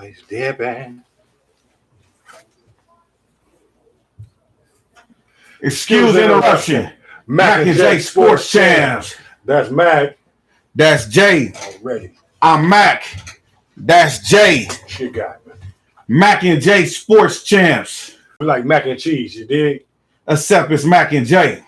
always there, man. Excuse interruption. Mac and Jay Sports Champs. That's Mac. That's Jay. Already. I'm Mac. That's Jay. Shit got me. Mac and Jay Sports Champs. We like mac and cheese, you dig? Except it's Mac and Jay.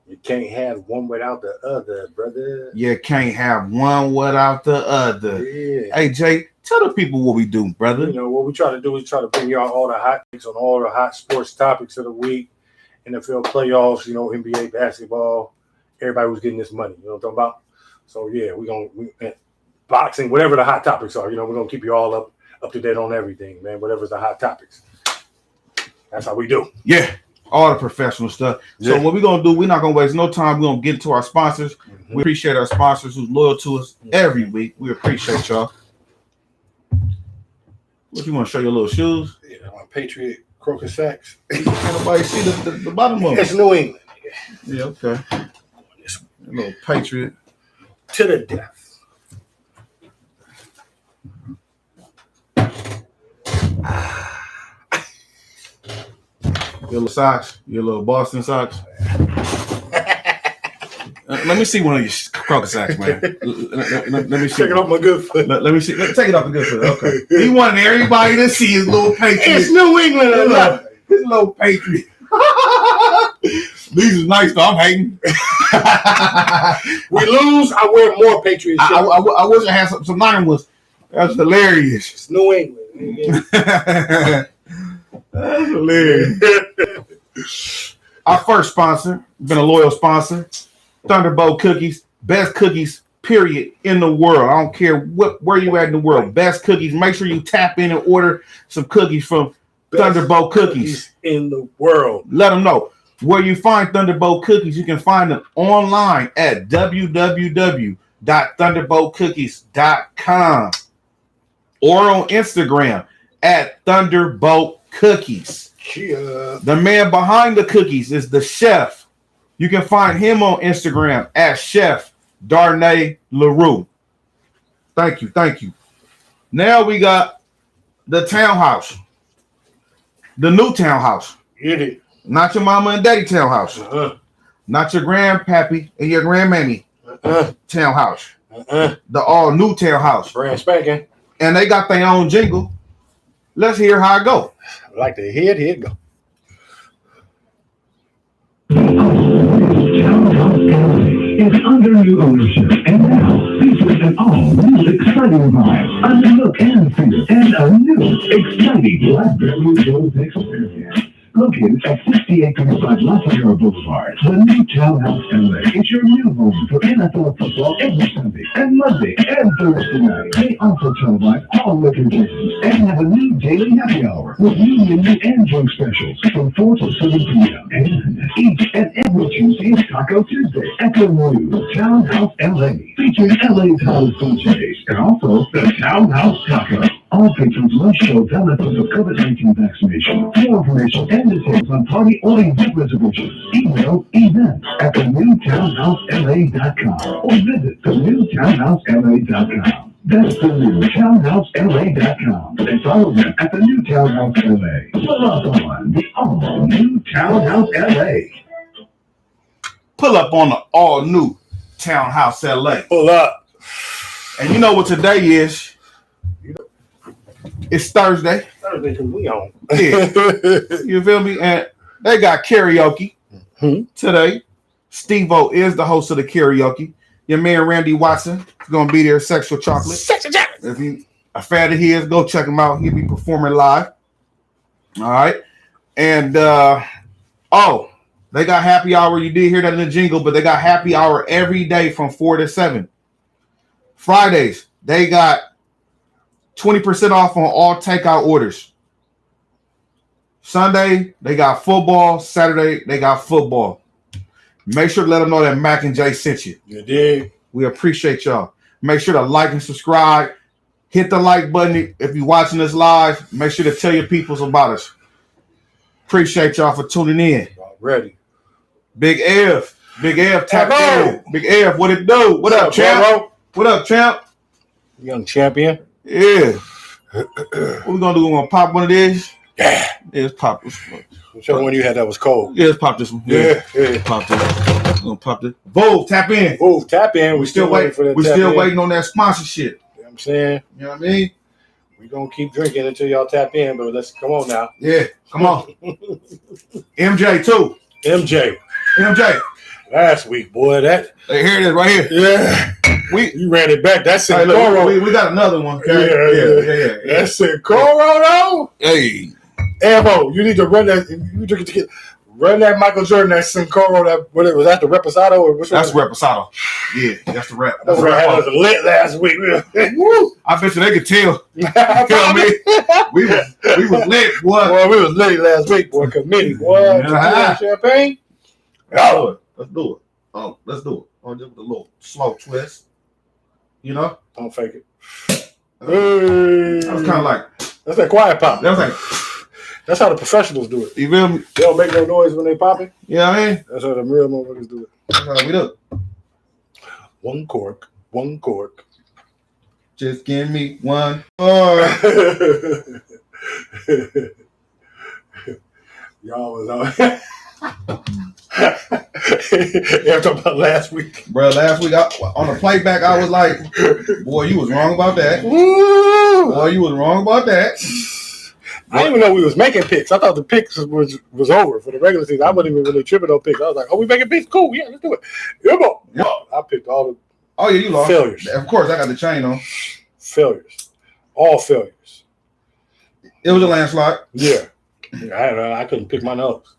You can't have one without the other, brother. You can't have one without the other. Yeah. Hey, Jay, tell the people what we do, brother. You know, what we try to do is try to bring y'all all the hot takes on all the hot sports topics of the week. NFL playoffs, you know, NBA basketball, everybody who's getting this money. You know what I'm talking about? So, yeah, we boxing, whatever the hot topics are, you know, we're going to keep you all up to date on everything, man, whatever's the hot topics. That's how we do. Yeah, all the professional stuff. Yeah. So what we're going to do, we're not going to waste no time. We're going to get into our sponsors. Mm-hmm. We appreciate our sponsors who's loyal to us every week. We appreciate y'all. What, you want to show your little shoes? Yeah, my Patriot Crocus Sacks. Can't nobody see the bottom of It's it. New England. Yeah, okay. A little Patriot. To the death. Your little socks. Your little Boston socks. Let me see one of your Crocus sacks, man. Let me see. Take it off my good foot. Let me see. Take it off the good foot. Okay. He wanted everybody to see his little Patriot. It's New England. His little Patriot. These is nice though. I'm hating. We lose, I wear more Patriot shirts. I wish I had some Niner ones. That's hilarious. It's New England. That's hilarious. Our first sponsor, been a loyal sponsor, Thunderbolt Cookies. Best cookies, period, in the world. I don't care where you at in the world. Best cookies. Make sure you tap in and order some cookies from Thunderbolt Cookies in the world. Let them know. Where you find Thunderbolt Cookies, you can find them online at www.thunderboltcookies.com or on Instagram at Thunderbolt Cookies. Yeah. The man behind the cookies is the chef. You can find him on Instagram at Chef Darnay LaRue. Thank you. Now we got the townhouse. The new townhouse. Get it. Not your mama and daddy townhouse. Not your grandpappy and your grandmammy townhouse. The all new townhouse. Brand spanking. And they got their own jingle. Let's hear how it go. I like the head. Here it go. It's under new ownership, and now features an all-new exciting vibe, a new look and feel, and a new exciting Blackberry Grove experience. Located at 6835 Lafayette Boulevard, the new Townhouse LA is your new home for NFL football every Sunday and Monday and Thursday night. They also televise all liquor games and have a new daily happy hour with new menu and drink specials from 4 to 7 p.m. And each and every Tuesday is Taco Tuesday at the new Townhouse LA, featuring LA's hottest DJs and also the Townhouse Taco. All patrons must show benefits of COVID-19 vaccination. For information and details on party or event reservations, email events@thenewtownhousela.com or visit thenewtownhousela.com. That's thenewtownhousela.com. And follow them at the New Townhouse LA. Pull up on the all-new Townhouse LA. Pull up on the all new Townhouse LA. Pull up. And you know what today is? It's Thursday. Thursday because we on. Yeah. You feel me? And they got karaoke today. Steve-O is the host of the karaoke. Your man Randy Watson is going to be there. Sexual Chocolate. If you a fan of his, go check him out. He'll be performing live. All right. And they got happy hour. You did hear that in the jingle, but they got happy hour every day from 4 to 7. Fridays, they got 20% off on all takeout orders. Sunday, they got football. Saturday, they got football. Make sure to let them know that Mac and Jay sent you. You did. We appreciate y'all. Make sure to like and subscribe. Hit the like button if you're watching this live. Make sure to tell your peoples about us. Appreciate y'all for tuning in. Ready. Big Ev, tap in. Big Ev, what it do? What up, champ? Bro? What up, champ? Young champion. Yeah. What we gonna do? We gonna pop one of these? Yeah. Yeah, let's pop this. Whichever one you had that was cold. Yeah, let's pop this one. Yeah. Pop this. We're gonna pop this. Vogue, tap in. Oh, tap in. We still waiting for that. We tap still in. waiting on that sponsorship. You know what I'm saying? You know what I mean? We're going to keep drinking until y'all tap in, but let's come on now. Yeah, come on. MJ too. MJ. Last Week, boy, that. Hey, here it is right here. Yeah. You ran it back. That's Hey, Coro. look, we got another one. Yeah. That's Coro, though. Hey. Ammo, you need to run that. Run that Michael Jordan, that Sincoro, that what was that the Reposado or which That's one? Reposado. Yeah, that's the rap. That's what had us lit last week. Woo! I bet you they could tell. You know what I mean? We was lit, boy. Boy, we was lit last week, boy. Committee, boy. Champagne. Let's do it. Oh, let's do it. Oh, just with a little slow twist. You know? Don't fake it. That was kind of like. That's that quiet pop. That was like. That's how the professionals do it. You feel me? They don't make no noise when they pop it. You know what I mean? That's how the real motherfuckers do it. That's how we do. One cork. Just give me one more. Y'all was on. Yeah, I'm talking about last week. Bro, last week on the playback, I was like, boy, you was wrong about that. Woo! Boy, you was wrong about that. I didn't even know we was making picks. I thought the picks was over for the regular season. I wasn't even really tripping on picks. I was like, "Oh, we making picks? Cool, yeah, let's do it." Yeah, I picked all the Oh yeah, you lost. failures. Of course, I got the chain on. Failures, all failures. It was a landslide. Yeah, I couldn't pick my nose.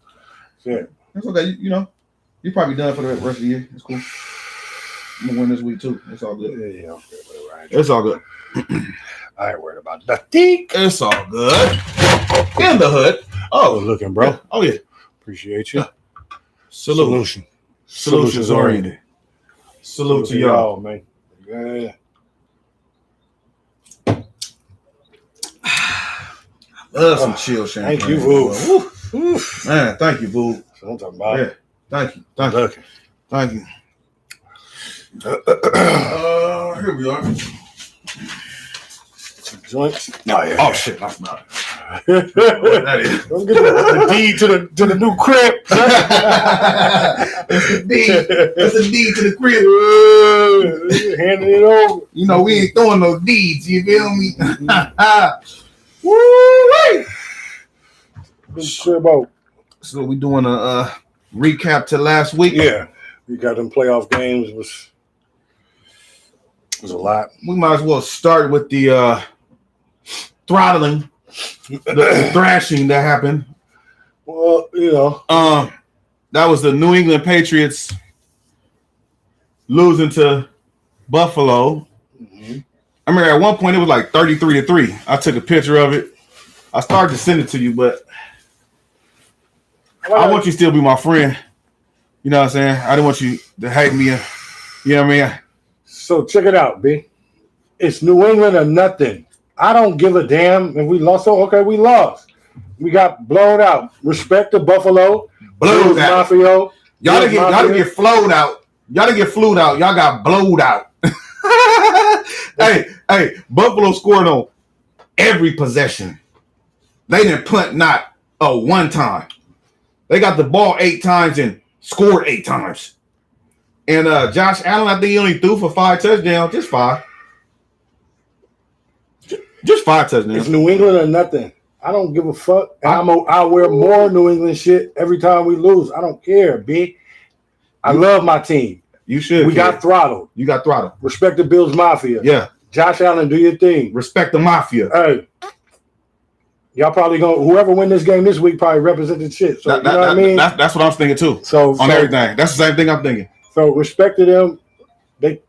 Yeah, It's okay. You know, you're probably done for the rest of the year. It's cool. I'm gonna win this week too. It's all good. yeah, whatever. It's all good. I ain't worried about nothing. It's all good. In the hood. Good Oh, looking, bro. oh yeah. Appreciate you. Salute. Solutions oriented. Salute to y'all. man. Yeah. Love some chill champagne. Thank you, Voo. Man, thank you, Voo. That's what I'm talking about. Yeah. Thank you. Looking. Thank you. Here we are. Joints. Oh, yeah. Oh shit, that's not Let's that is. get the deed to the new crib. It's a deed. It's a deed to the crib. Handing it over. You know, we ain't throwing no deeds, you feel me? Woo! Sure about. So we doing a recap to last week. Yeah. We got them playoff games. Was a lot. We might as well start with the throttling, the thrashing that happened. Well, you know. That was the New England Patriots losing to Buffalo. Mm-hmm. I remember at one point it was like 33-3. I took a picture of it. I started to send it to you, but I want you to still be my friend. You know what I'm saying? I didn't want you to hate me. You know what I mean? So check it out, B. It's New England or nothing. I don't give a damn if we lost. So okay, we lost. We got blown out. Respect to Buffalo. Blowed out. Mafia. Y'all didn't get flowed out. Y'all didn't get flued out. Y'all got blowed out. Hey, Buffalo scored on every possession. They didn't punt not one time. They got the ball 8 times and scored 8 times. And Josh Allen, I think he only threw for 5 touchdowns. Just 5. Just 5 touchdowns. It's New England or nothing. I don't give a fuck. And I wear more New England shit every time we lose. I don't care, B. I love my team. You should. We got throttled. You got throttled. Respect the Bills Mafia. Yeah. Josh Allen, do your thing. Respect the Mafia. Hey. Y'all probably whoever win this game this week probably represented shit. So you know what I mean? That's what I was thinking too. So everything. That's the same thing I'm thinking. So respect to them. They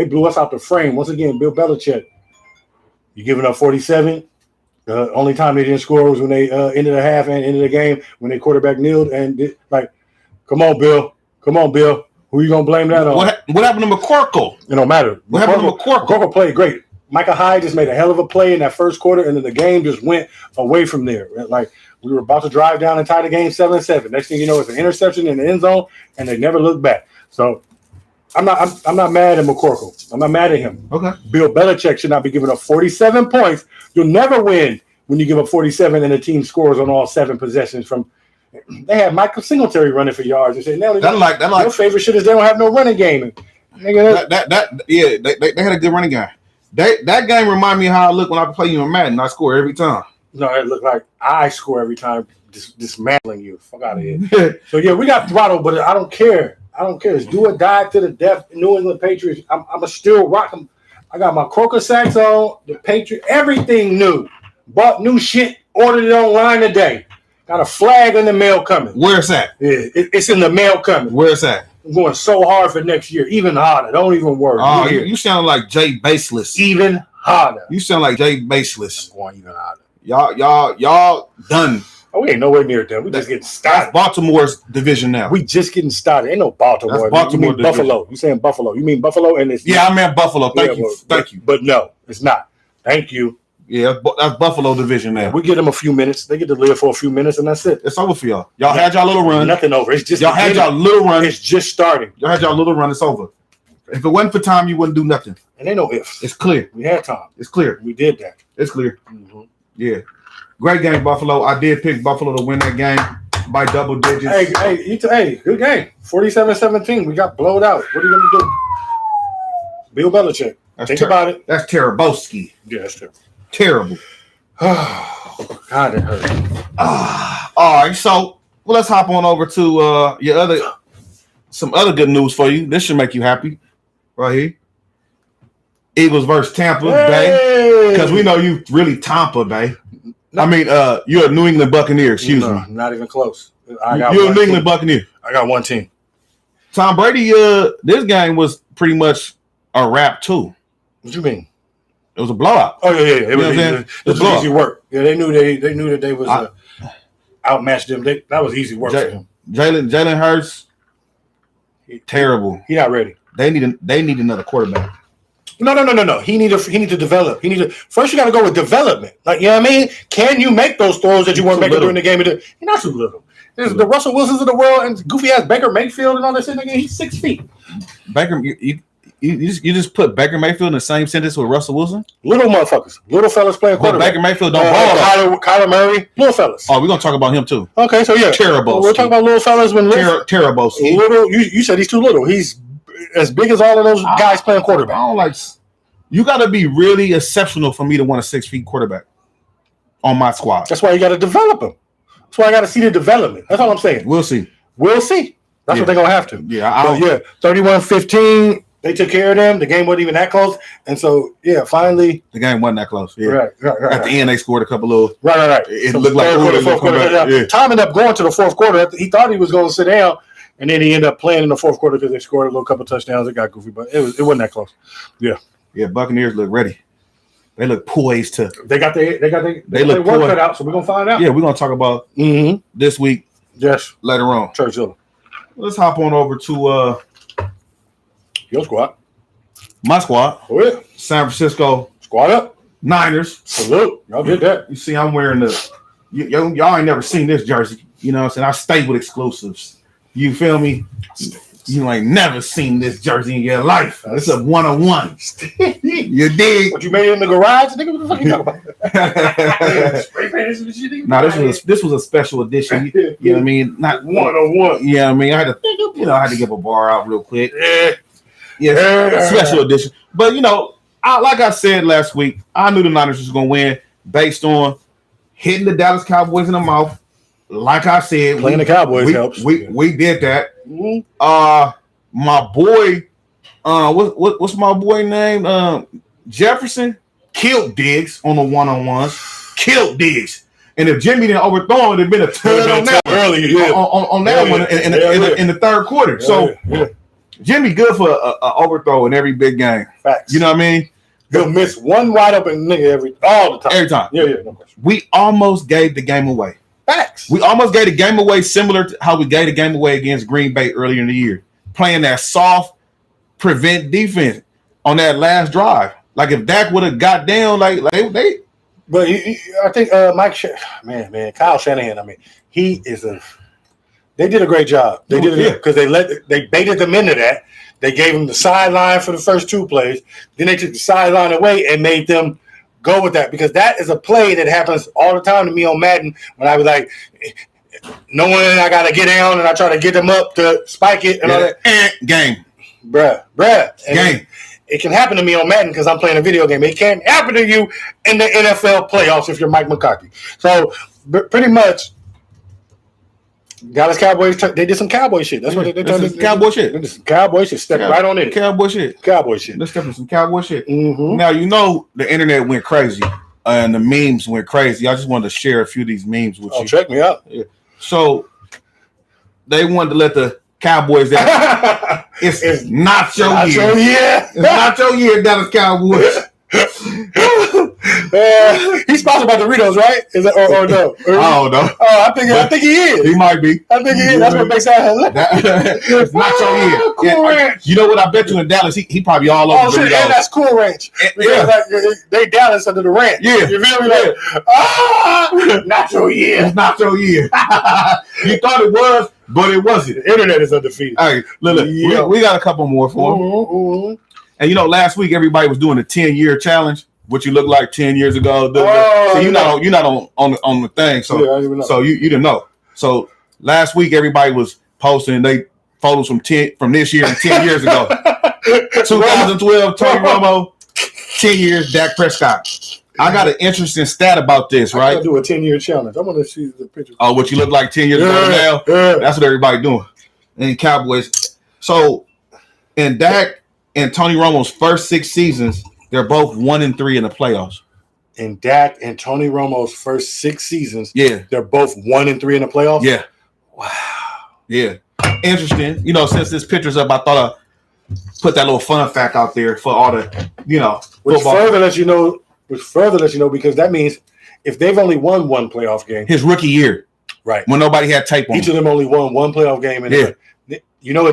blew us out the frame. Once again, Bill Belichick. You giving up 47. Only time they didn't score was when they ended the half and ended the game when their quarterback kneeled and come on, Bill. Who you gonna blame that on? What happened to McCorkle? It don't matter. What happened to McCorkle? McCorkle played great. Micah Hyde just made a hell of a play in that first quarter, and then the game just went away from there. Like we were about to drive down and tie the game 7-7. Next thing you know, it's an interception in the end zone, and they never looked back. So I'm not mad at McCorkle. I'm not mad at him. Okay. Bill Belichick should not be giving up 47 points. You'll never win when you give up 47 and the team scores on all 7 possessions from. They had Michael Singletary running for yards and say, "No, your favorite shit is they don't have no running game." Nigga, they had a good running game. That game remind me of how I look when I play you in Madden. I score every time. No, it looked like I score every time, dismantling you. Fuck out of here. So yeah, we got throttled, but I don't care. It's do or die to the death. New England Patriots. I'm a still rock them. I got my Croker sacks on. The Patriot, everything new. Bought new shit. Ordered it online today. Got a flag in the mail coming. Where's that? Yeah, it's in the mail coming. Where's that? I'm going so hard for next year, even harder. Don't even worry. Oh, you sound like Jay Baseless. Even harder. You sound like Jay Baseless. I'm going even harder. Y'all done. Oh, we ain't nowhere near them. We just getting started. That's Baltimore's division now. We just getting started. Ain't no Baltimore. That's Baltimore you mean Buffalo. You saying Buffalo. You mean Buffalo and it's I meant Buffalo. Thank you. But no, it's not. Thank you. Yeah, that's Buffalo division now. We give them a few minutes. They get to live for a few minutes, and that's it. It's over for y'all. Y'all had y'all little run. Nothing over. It's just y'all had y'all little run. It's just starting. Y'all had y'all little run. It's over. If it wasn't for time, you wouldn't do nothing. And ain't no ifs. It's clear. We had time. It's clear. We did that. It's clear. Mm-hmm. Yeah. Great game, Buffalo. I did pick Buffalo to win that game by double digits. Hey, good game. 47-17. We got blowed out. What are you going to do? Bill Belichick. Think about it. That's Terabowski. Yeah, that's terrible. Terrible. Oh, God, it hurt. All right, so let's hop on over to some other good news for you. This should make you happy, right here. Eagles versus Tampa Bay, because we know you really Tampa Bay. No. I mean, you're a New England Buccaneer. Excuse me, not even close. You're a New England Buccaneer. I got one team. Tom Brady. This game was pretty much a wrap too. What you mean? It was a blowout. Oh yeah. It was easy work. Yeah, they knew that they was outmatched them. That was easy work for him. Jalen Hurts, terrible. He not ready. They need another quarterback. No. He need to develop. First you got to go with development. Like, you know what I mean? Can you make those throws that you weren't making during the game? You're not too little. There's the Russell Wilsons of the world and goofy ass Baker Mayfield and all that shit. He's 6 feet. Baker, you just put Baker Mayfield in the same sentence with Russell Wilson? Little motherfuckers. Little fellas playing quarterback. Baker Mayfield don't ball. Kyler Murray. Little fellas. Oh, we're going to talk about him too. Okay, so yeah. Terrible. We're talking about little fellas when terrible. Little. You said he's too little. He's as big as all of those guys playing quarterback. I don't like. You got to be really exceptional for me to want a 6 feet quarterback on my squad. That's why you got to develop him. That's why I got to see the development. That's all I'm saying. We'll see. That's what they're going to have to. Yeah. 31-15. They took care of them. The game wasn't even that close. And so, finally. The game wasn't that close. Yeah. Right. At the end, they scored a couple of. Right. It looked like fourth quarter. Yeah. Tom ended up going to the fourth quarter. He thought he was going to sit down, and then he ended up playing in the fourth quarter because they scored a little couple touchdowns. It got goofy, but it wasn't that close. Yeah. Yeah, Buccaneers look ready. They look poised to. They got their work cut out, so we're gonna find out. Yeah, we're gonna talk about this week. Yes, later on. Churchill. Let's hop on over to your squad. My squad. Oh yeah, San Francisco squad up. Niners. Salute. Y'all did that. You see, I'm wearing y'all ain't never seen this jersey. You know what I'm saying? I stay with exclusives. You feel me? You ain't never seen this jersey in your life. It's a 101. You dig? What, you made it in the garage? Nigga, what the fuck you talking about? Spray painted some shit? No, this was a special edition. You know what I mean? Not 101. Yeah, I mean, I had to give a bar out real quick. Yeah, special edition. But like I said last week, I knew the Niners was gonna win based on hitting the Dallas Cowboys in the mouth. Like I said, playing the Cowboys helps. We did that. Mm-hmm. My boy, what's my boy name? Jefferson killed Diggs on the 1-on-ones. Killed Diggs. And if Jimmy didn't overthrow him, it'd been a ton on that early. On that one in the third quarter. So Jimmy good for an overthrow in every big game. Facts. You know what I mean? He'll miss one wide open nigga all the time. Every time. Yeah, no question. We almost gave the game away. Facts. We almost gave the game away, similar to how we gave the game away against Green Bay earlier in the year, playing that soft prevent defense on that last drive. Like if Dak would have got down, like they. But I think Kyle Shanahan. I mean, he is a. They did a great job. They did it because they baited them into that. They gave them the sideline for the first 2 plays. Then they took the sideline away and made them go with that, because that is a play that happens all the time to me on Madden when I was like, knowing I got to get down and I try to get them up to spike it and all that. Game. Bruh. And Game. It can happen to me on Madden because I'm playing a video game. It can't happen to you in the NFL playoffs if you're Mike McCarthy. So pretty much, Dallas Cowboys, they did some cowboy shit. That's what they did. Cowboy shit. They did some cowboy shit. Step right on in it. Cowboy shit. Cowboy shit. Let's step in some cowboy shit. Mm-hmm. Now, the internet went crazy and the memes went crazy. I just wanted to share a few of these memes with you. Check me out. Yeah. So they wanted to let the Cowboys out. It's not your year. It's not your year, Dallas Cowboys. He's sponsored by Doritos, right? Is that or no? I don't know. Oh, I think he is. He might be. I think he is. That's what makes that. It's not your year. Cool Ranch. You know what? I bet you in Dallas, he probably all over. Oh shit, and that's Cool Ranch. Because like, they Dallas under the ranch. Yeah. You feel me? Like, not your year. It's not your year. You thought it was, but it wasn't. The internet is undefeated. Hey, look, we got a couple more for him. Mm-hmm. And last week everybody was doing the 10-year challenge. What you look like 10 years ago. So you're not on the thing. So yeah, I didn't even know. So you didn't know. So last week everybody was posting they photos from this year and 10 years ago. 2012, Tony Romo, 10 years, Dak Prescott. I got an interesting stat about this, right? I do a 10-year challenge. I want to see the picture. Oh, what you look like 10 years ago now? Yeah. That's what everybody doing. And Cowboys. So in Dak and Tony Romo's first 6 seasons, they're both 1-3 in the playoffs. In Dak and Tony Romo's first 6 seasons, Yeah. they're both 1-3 in the playoffs. Yeah. Wow. Yeah. Interesting. Since this picture's up, I thought I'd put that little fun fact out there for all the, Which football. further lets you know, because that means if they've only won one playoff game, His rookie year, right? when nobody had tape on Each of them only won one playoff game, and it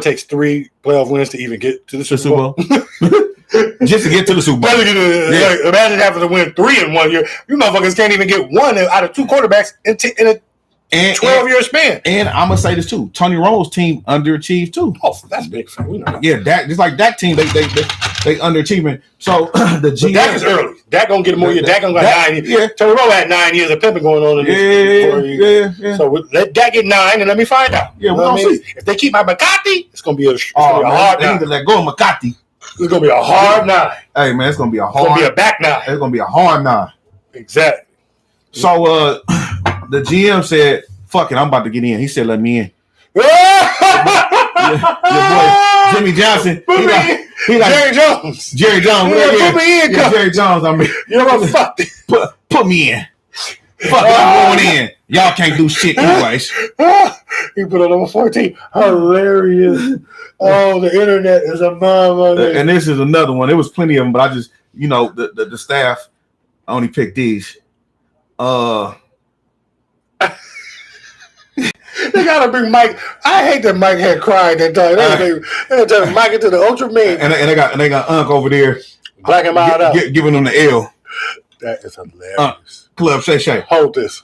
takes 3 playoff wins to even get to the Super Bowl. Just to get to the Super Bowl. Like, imagine having to win 3 in 1 year. You motherfuckers can't even get 1 out of 2 quarterbacks in a 12-year span. And I'm gonna say this too: Tony Romo's team underachieved too. Oh, that's big. We know that. Yeah, Dak, just like Dak team, they underachieving. So the GM, Dak is early. Dak gonna get more years. Dak gonna got 9 years. Yeah. Tony Romo had 9 years of pimping going on in this. Yeah. So let Dak get 9 and let me find out. Yeah, You know we're what I gonna mean? If they keep my McCarthy, it's gonna be a Oh, hard man, they need night. to let go of McCarthy. It's gonna be a hard night. Hey man, it's gonna be a It's gonna hard. be a back night. It's gonna be a hard night. Exactly. So the GM said, "Fuck it, I'm about to get in." He said, "Let me in." Your boy Jimmy Johnson. He like Jerry Jones. Jerry Jones. Yeah, put me in, Yeah, coach. Jerry Jones. I mean, You know what? Fuck this. put me in. Fuck it, I'm going in. Y'all can't do shit anyways. He put on number 14. Hilarious. Oh, the internet is a mama. And this is another one. There was plenty of them, but I just, the staff only picked these. They gotta bring Mike. I hate that Mike had cried that time. They turned Mike into the ultra man. And they got Unc over there Black him out. giving them the L. That is hilarious. Club Shay. Hold this.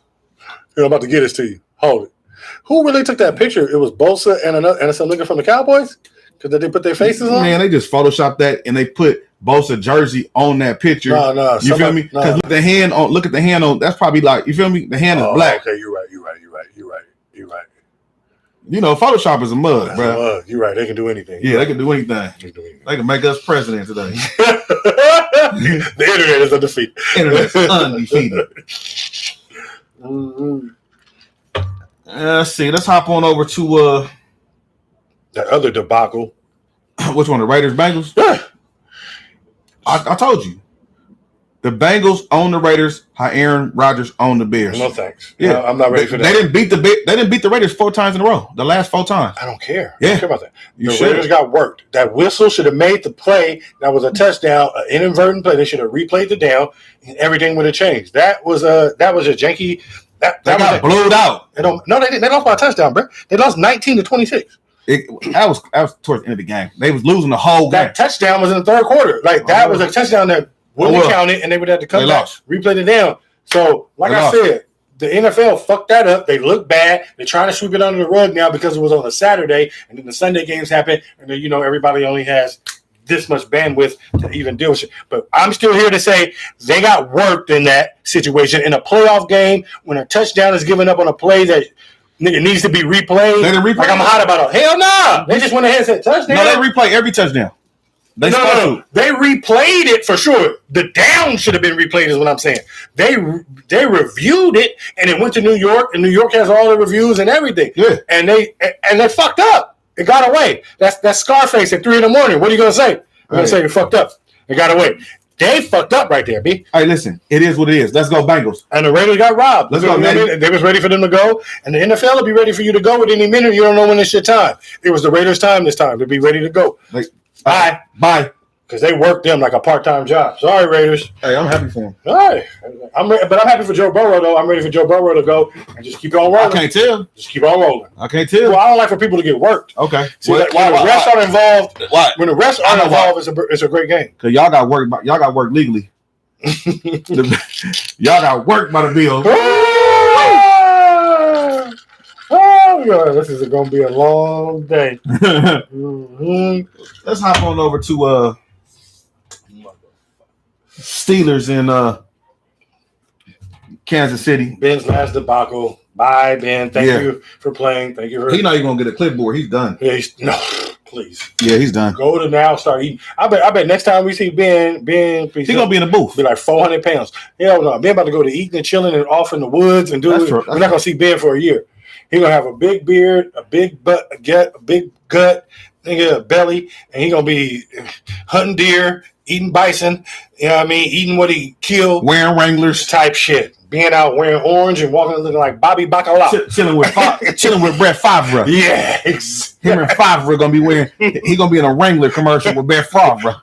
I'm about to get this to you. Hold it. Who really took that picture? It was Bosa and some nigga from the Cowboys? Because they put their faces on? Man, they just photoshopped that and they put Bosa jersey on that picture. No. You feel me? Because look at the hand on. That's probably like, you feel me? The hand is black. Okay, you're right. Photoshop is a mug, bro. You're right. They can do anything. Yeah, they can do anything. They can make us president today. The internet is undefeated. Internet's undefeated. Mm-hmm. Let's see. Let's hop on over to That other debacle. which one? The Raiders Bengals. I told you, the Bengals own the Raiders. How Aaron Rodgers owned the Bears. No thanks. Yeah, I'm not ready for that. They didn't beat the Raiders 4 times in a row. The last 4 times. I don't care. Yeah. I don't care about that. You The should. Raiders got worked. That whistle should have made the play. That was a touchdown, an inadvertent play. They should have replayed the down, and everything would have changed. That was a janky. They got blowed out. They didn't. They lost by a touchdown, bro. They lost 19-26. That was towards the end of the game. They was losing the whole game. That touchdown was in the third quarter. Like that was a touchdown that wouldn't have counted, and they would have to come They back, lost. replay it down. So, like They I lost. said, the NFL fucked that up. They look bad. They're trying to sweep it under the rug now because it was on a Saturday, and then the Sunday games happen, and then everybody only has this much bandwidth to even deal with it. But I'm still here to say they got worked in that situation in a playoff game when a touchdown is given up on a play that it needs to be replayed. They didn't replay like I'm hot about it. Hell no. They just went ahead and said touchdown. No, they replay every touchdown. No. They replayed it for sure. The down should have been replayed is what I'm saying. They reviewed it, and it went to New York, and New York has all the reviews and everything. Yeah. And they fucked up. It got away. That's Scarface at 3 a.m. What are you gonna say? I'm gonna say it fucked up. It got away. They fucked up right there, B. Hey, listen, it is what it is. Let's go Bengals. And the Raiders got robbed. Let's go, man. They was ready for them to go, and the NFL will be ready for you to go at any minute. You don't know when it's your time. It was the Raiders' time this time to be ready to go. Bye. Because they worked them like a part-time job. Sorry, Raiders. Hey, I'm happy for them. All right. But I'm happy for Joe Burrow, though. I'm ready for Joe Burrow to go and just keep on rolling. I can't tell. Just keep on rolling. I can't tell. Well, I don't like for people to get worked. Okay. See, when the refs are involved, Why? when the refs are involved, it's a great game. Because y'all got work legally. Y'all got worked by the Bills. Oh, yeah, this is going to be a long day. Mm-hmm. Let's hop on over to Steelers in Kansas City. Ben's last debacle. Bye, Ben. Thank you for playing. Thank you for. He's not even gonna get a clipboard. He's done. Yeah, no, please. Yeah, he's done. Go to now. Start eating. I bet next time we see Ben, he's gonna be in the booth. Be like 400 pounds. Hell no, Ben about to go to eating and chilling and off in the woods and do it. We're not gonna see Ben for a year. He's gonna have a big beard, a big butt, a big gut, a belly, and he's gonna be hunting deer, eating bison. You know what I mean? Eating what he killed, wearing Wranglers type shit. Being out wearing orange and walking looking like Bobby Bacala. Chilling with Brett Favre. Yeah, exactly. Him and Favre gonna be wearing. He gonna be in a Wrangler commercial with Brett Favre.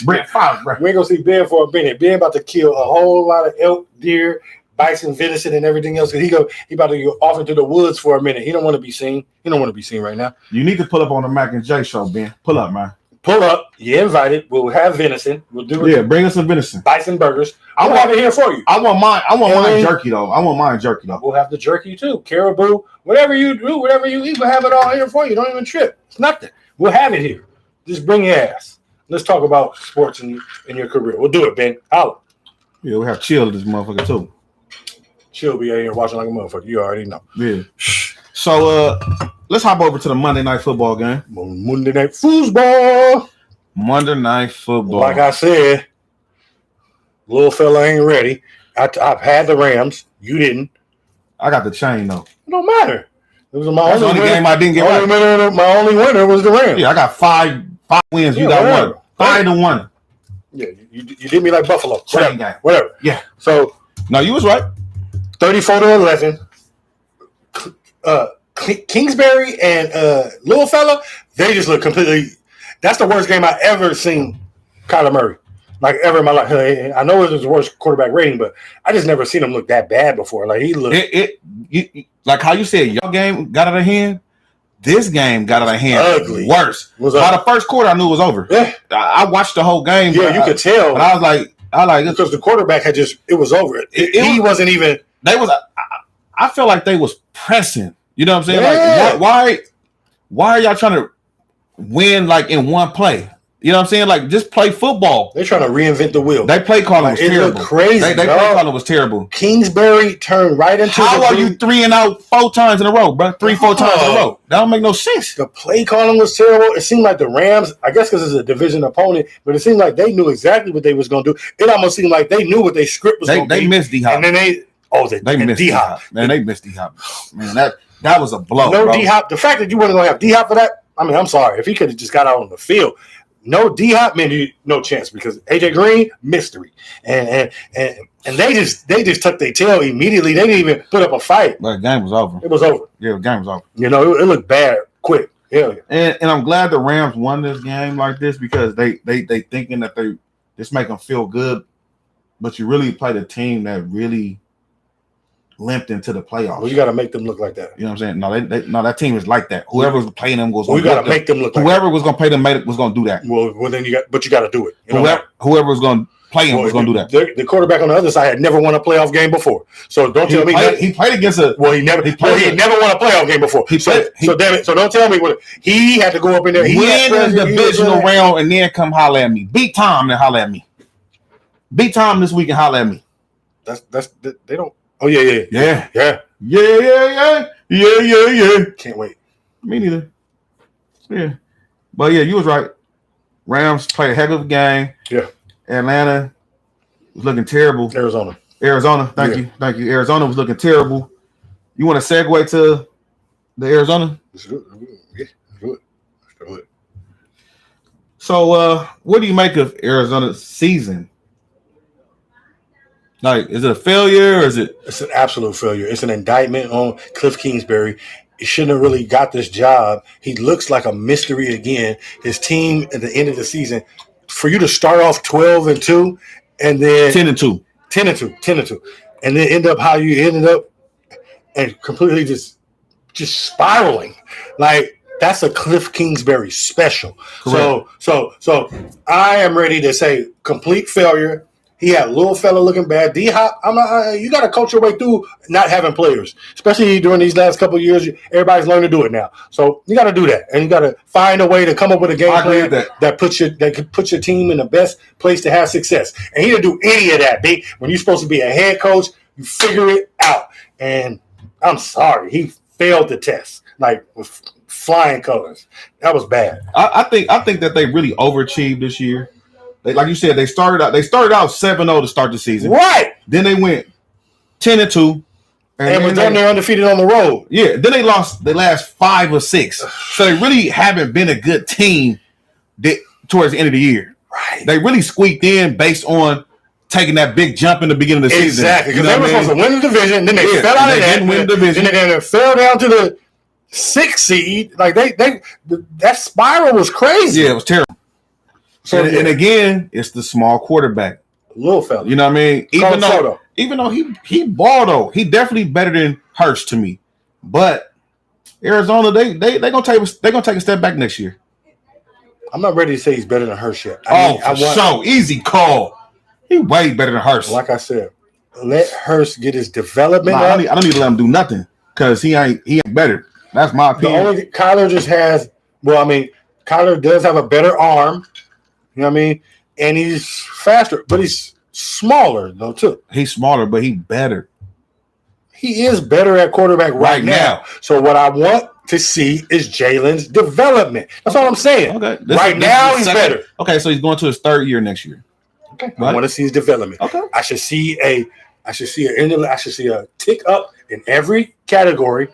Brett Favre. We ain't gonna see Ben for a minute. Ben about to kill a whole lot of elk, deer, bison, venison, and everything else. He about to go off into the woods for a minute. He don't want to be seen. He don't want to be seen right now. You need to pull up on the Mac and J show, Ben. Pull up, man. Pull up. You're invited. We'll have venison. We'll do it. Yeah, bring us some venison. Bison burgers. I'll have it here for you. I want mine jerky though. We'll have the jerky too. Caribou. Whatever you do, whatever you eat, we'll have it all here for you. Don't even trip. It's nothing. We'll have it here. Just bring your ass. Let's talk about sports in your career. We'll do it, Ben. Holla. Yeah, we'll have Chill this motherfucker too. Chill be out here watching like a motherfucker. You already know. Yeah. So let's hop over to the Monday Night Football game. Monday Night Football. Monday Night Football. Like I said, little fella ain't ready. I've had the Rams. You didn't. I got the chain though. It don't matter. It was my only game I didn't get right. My only winner was the Rams. Yeah, I got five wins. You got 1. 5-1. Yeah, you did me like Buffalo. Chain game. Whatever. Yeah. So no, you was right. 34-11. Kingsbury and little fella, they just look completely. That's the worst game I ever seen Kyler Murray, like ever in my life. I know it was the worst quarterback rating, but I just never seen him look that bad before. Like he looked. Like how you said, your game got out of hand. This game got out of hand. Ugly. Worse. By the first quarter, I knew it was over. Yeah. I watched the whole game. Yeah, you could tell. But I was like because the quarterback had it was over. He wasn't even. I felt like they was pressing. You know what I'm saying? Yeah. Like why are y'all trying to win like in one play? You know what I'm saying? Like just play football. They're trying to reinvent the wheel. They play calling was terrible. Looked crazy. They play calling was terrible. Kingsbury turned right into. How are you 3 and out 4 times in a row, bro? 3-4 times in a row. That don't make no sense. The play calling was terrible. It seemed like the Rams, I guess because it's a division opponent, but it seemed like they knew exactly what they was going to do. It almost seemed like they knew what their script was going to be. They missed D-Hop. And then they missed D-Hop. Man, they missed D-Hop. Man, that was a blow. No D-Hop. The fact that you weren't going to have D-Hop for that, I mean, I'm sorry. If he could have just got out on the field, no D-Hop meant no chance because AJ Green, mystery. And they just tucked their tail immediately. They didn't even put up a fight. But the game was over. It was over. Yeah, the game was over. You know, it looked bad quick. Yeah. And I'm glad the Rams won this game like this because they thinking that they just make them feel good, but you really played a team that really limped into the playoffs. Well, you got to make them look like that. You know what I'm saying? No, that team is like that. Whoever was playing them was. We got to make them look. Whoever was going to pay them was going to do that. Well, then you got to do it. Whoever was going to playing was going to do that. The quarterback on the other side had never won a playoff game before. So don't tell me he played against a. Well, he never won a playoff game before. So damn it. So don't tell me what he had to go up in there. Win the divisional round and then come holler at me. Beat Tom and holler at me. Beat Tom this week and holler at me. That's they don't. Oh yeah. Can't wait. Me neither. Yeah, but yeah, you was right. Rams played a heck of a game. Yeah. Atlanta was looking terrible. Arizona. Thank you. Arizona was looking terrible. You want to segue to the Arizona? Let's do it. So, what do you make of Arizona's season? Like, is it a failure or is it? It's an absolute failure. It's an indictment on Cliff Kingsbury. He shouldn't have really got this job. He looks like a mystery again. His team at the end of the season, for you to start off 12-2 and then 10-2, and then end up how you ended up and completely just spiraling. Like, that's a Cliff Kingsbury special. Correct. So I am ready to say complete failure. He had a little fella looking bad. D-Hop, you got to coach your way through not having players, especially during these last couple of years. Everybody's learned to do it now, so you got to do that, and you got to find a way to come up with a game plan that could put your team in the best place to have success. And he didn't do any of that. When you're supposed to be a head coach, you figure it out. And I'm sorry, he failed the test, like with flying colors. That was bad. I think that they really overachieved this year. Like you said, they started out 7-0 to start the season. Right. Then they went 10-2. And was done there undefeated on the road. Yeah. Then they lost the last 5 or 6. So they really haven't been a good team towards the end of the year. Right. They really squeaked in based on taking that big jump in the beginning of the season. Exactly. Because they were supposed to win the division. Then they fell out of that. Didn't win the division. Then they fell down to the 6th seed. Like that spiral was crazy. Yeah, it was terrible. So, and again, it's the small quarterback, little fella. You know what I mean? Even though he balled though, he definitely better than Hurst to me. But Arizona, they gonna take a step back next year. I'm not ready to say he's better than Hurst yet. Easy call. He way better than Hurst. Like I said, let Hurst get his development. I don't need to let him do nothing because he ain't better. That's my opinion. Kyler just has. Well, I mean, Kyler does have a better arm. You know what I mean? And he's faster, but he's smaller, though, too. He's smaller, but he's better. He is better at quarterback right now. So what I want to see is Jalen's development. That's all I'm saying. Okay. Right now, he's better. Okay, so he's going to his 3rd year next year. Okay. Right? I want to see his development. Okay. I should see a tick up in every category.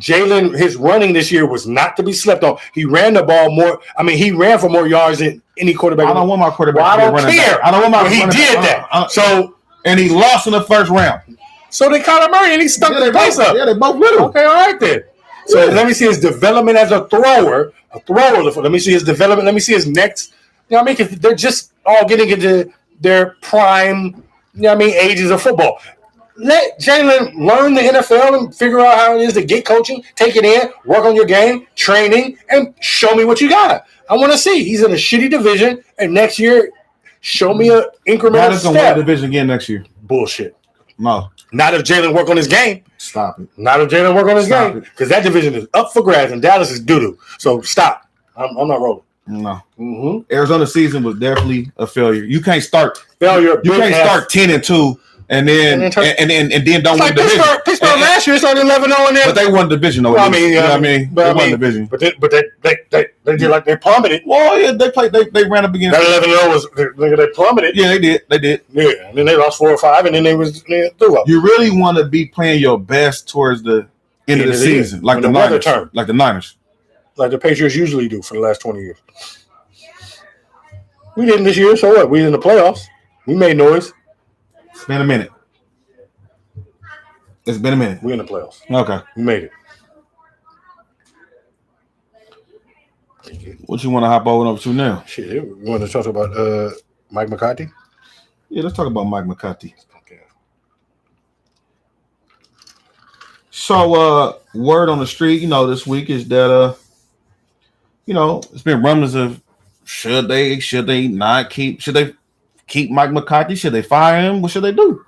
Jalen, his running this year was not to be slept on. He ran the ball more. I mean, he ran for more yards than any quarterback. I don't want my quarterback. Well, I don't care. I don't want my. He did that. And he lost in the 1st round. So they Kyler Murray and he stuck their place up. Yeah, they both with him. Okay, all right then. So let me see his development as a thrower. Let me see his development. Let me see his next. You know what I mean? Because they're just all getting into their prime. You know what I mean? Ages of football. Let Jalen learn the NFL and figure out how it is to get coaching, take it in, work on your game, training, and show me what you got. I want to see. He's in a shitty division, and next year, show me an incremental step. Win the division again next year. Bullshit. No. Not if Jalen work on his game. Stop it. Not if Jalen work on his game. Because that division is up for grabs, and Dallas is doo-doo. So stop. I'm not rolling. No. Mm-hmm. Arizona season was definitely a failure. You can't start failure. You can't start 10-2. And then don't win the division. Pittsburgh last year started 11-0 in there, but they won the division. Though, well, you know what I mean? They won the division. But they did like they plummeted. Well, yeah, they ran up against that 11-0 was they plummeted. Yeah, they did. Yeah, and then they lost 4 or 5, and then they threw up. You really want to be playing your best towards the end of the season, like the Niners, like the Patriots usually do for the last 20 years. We didn't this year, so what? We in the playoffs. We made noise. It's been a minute. We're in the playoffs. Okay. We made it. What you want to hop over to now? Shit, we want to talk about Mike McCarthy? Yeah, let's talk about Mike McCarthy. Okay. So, word on the street, this week is that, it's been rumblings of should they not keep, should they keep Mike McCarthy? Should they fire him? What should they do?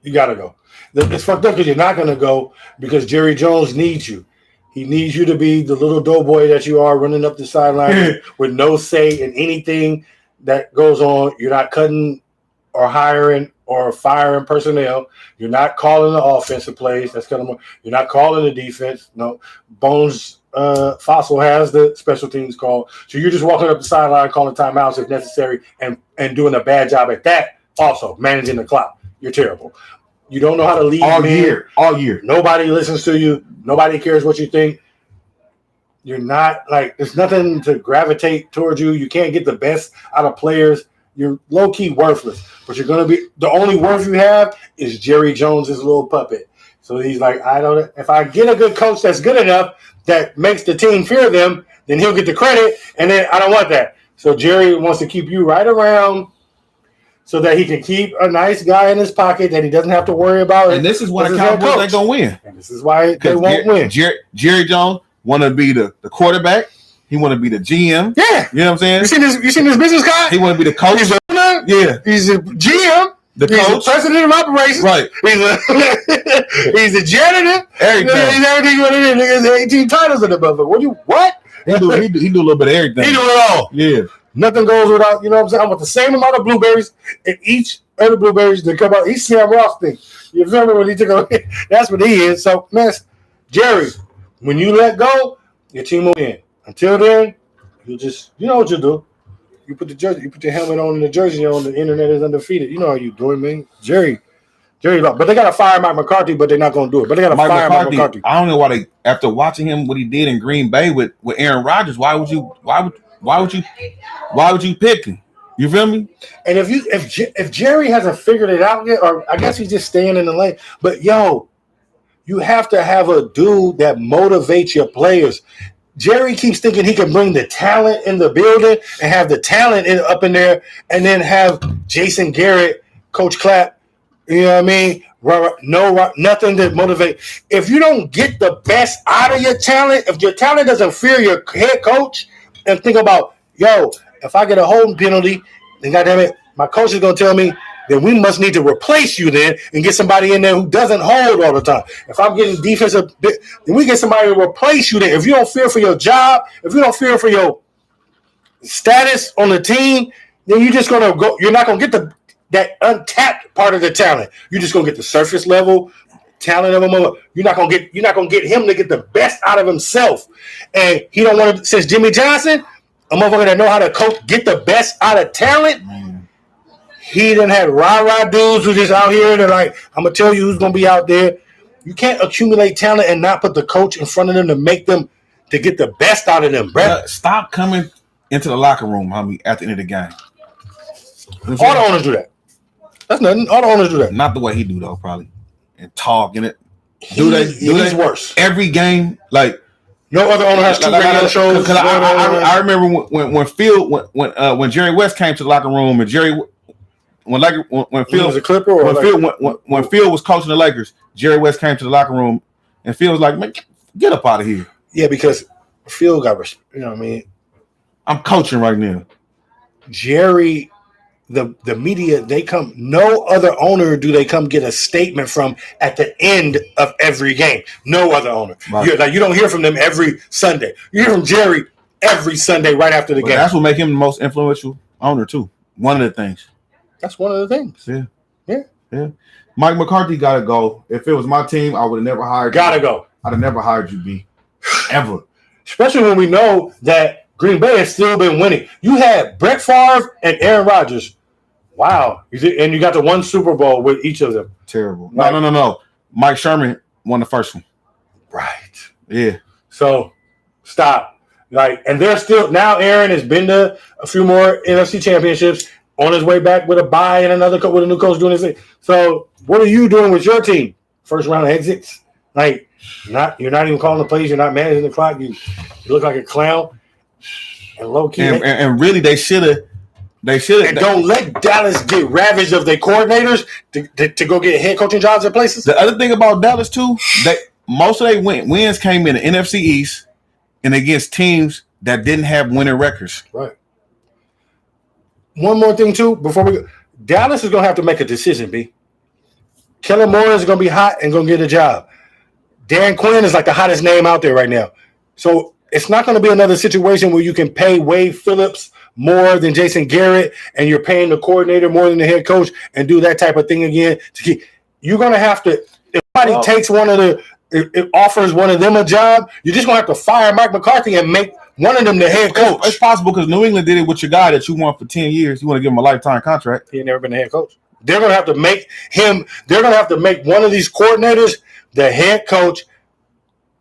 You got to go. It's fucked up because you're not going to go because Jerry Jones needs you. He needs you to be the little doughboy that you are running up the sideline with no say in anything that goes on. You're not cutting or hiring or firing personnel. You're not calling the offensive plays. You're not calling the defense. No. Bones Fossil has the special teams call. So you're just walking up the sideline calling timeouts if necessary and doing a bad job at that. Also, managing the clock. You're terrible. You don't know how to lead all year. Nobody listens to you. Nobody cares what you think. You're not there's nothing to gravitate towards you. You can't get the best out of players. You're low key worthless. But you're gonna be the only worth you have is Jerry Jones's little puppet. So he's like, if I get a good coach that's good enough that makes the team fear them, then he'll get the credit. And then I don't want that. So Jerry wants to keep you right around so that he can keep a nice guy in his pocket that he doesn't have to worry about. And this is why the Cowboys ain't gonna win. And this is why they won't win. Jerry Jones want to be the quarterback. He want to be the GM. Yeah, you know what I'm saying. You seen this business guy? He want to be the coach. He's he's a GM. He's the president of operations. Right. He's a janitor. Everything. He's everything. What it is. There's 18 titles in the motherfucker. What? He do a little bit of everything. He do it all. Yeah. Nothing goes without, you know what I'm saying? I want the same amount of blueberries in each of the blueberries that come out. He's Sam Ross thing. You feel me? When he took over, that's what he is. So, man, Jerry, when you let go, your team will win. Until then, you know what you do. You put the jersey, you put your helmet on and the jersey on, the internet is undefeated. You know how you doing, man. Jerry, but they got to fire Mike McCarthy, but they're not going to do it. But they got to fire Mike McCarthy. I don't know why after watching him, what he did in Green Bay with Aaron Rodgers, why would you pick him? You feel me? And if Jerry hasn't figured it out yet, or I guess he's just staying in the lane. But you have to have a dude that motivates your players. Jerry keeps thinking he can bring the talent in the building and have the talent up in there, and then have Jason Garrett, Coach Clapp. You know what I mean? Nothing to motivate. If you don't get the best out of your talent, if your talent doesn't fear your head coach, and think about, if I get a holding penalty, then goddamn it, my coach is gonna tell me, then we must need to replace you then and get somebody in there who doesn't hold all the time. If I'm getting defensive, then we get somebody to replace you then. If you don't fear for your job, if you don't fear for your status on the team, then you're just gonna go. You're not gonna get that untapped part of the talent. You're just gonna get the surface level talent of him. You're not gonna get him to get the best out of himself. And he don't want to. Since Jimmy Johnson, a motherfucker that know how to coach, get the best out of talent. He done had rah-rah dudes who just out here. They're like, I'm going to tell you who's going to be out there. You can't accumulate talent and not put the coach in front of them to make them, to get the best out of them, bro. Stop coming into the locker room, homie, at the end of the game. All the owners do that. That's nothing. All the owners do that. Not the way he do, though, probably. And talk in it. He's worse. Every game, like. No other owner has two radio shows. Because I remember when Jerry West came to the locker room and when Phil was a Clipper, or when Phil was coaching the Lakers, Jerry West came to the locker room and Phil was like, "Man, get up out of here." Yeah, because Phil got, you know what I mean. I'm coaching right now. Jerry, the media, they come. No other owner do they come get a statement from at the end of every game. No other owner. Right. You don't hear from them every Sunday. You hear from Jerry every Sunday right after the game. That's what make him the most influential owner too. One of the things. That's one of the things. Yeah. Mike McCarthy gotta go. If it was my team, I would have never hired you. Gotta go. I'd have never hired you, B. Ever. Especially when we know that Green Bay has still been winning. You had Brett Favre and Aaron Rodgers. Wow. And you got the one Super Bowl with each of them. Terrible. No. Mike Sherman won the first one. Right. Yeah. So stop. And they're still now. Aaron has been to a few more NFC championships. On his way back with a bye and with a new coach doing his thing. So what are you doing with your team? First round exits? You're not even calling the plays. You're not managing the clock. You look like a clown. And low key. And really, they should have. And don't let Dallas get ravaged of their coordinators to go get head coaching jobs at places. The other thing about Dallas too, most of their wins came in the NFC East and against teams that didn't have winning records. Right. one more thing too before we go. Dallas is gonna have to make a decision. B. Kellen Moore is gonna be hot and gonna get a job. Dan Quinn is like the hottest name out there right now. So it's not going to be another situation where you can pay Wade Phillips more than Jason Garrett and you're paying the coordinator more than the head coach and do that type of thing again. You're going to have to, if somebody takes it offers one of them a job, you're just going to have to fire Mike McCarthy and make one of them the head coach. It's possible because New England did it with your guy that you want for 10 years. You want to give him a lifetime contract. He ain't never been the head coach. They're going to have to make one of these coordinators the head coach,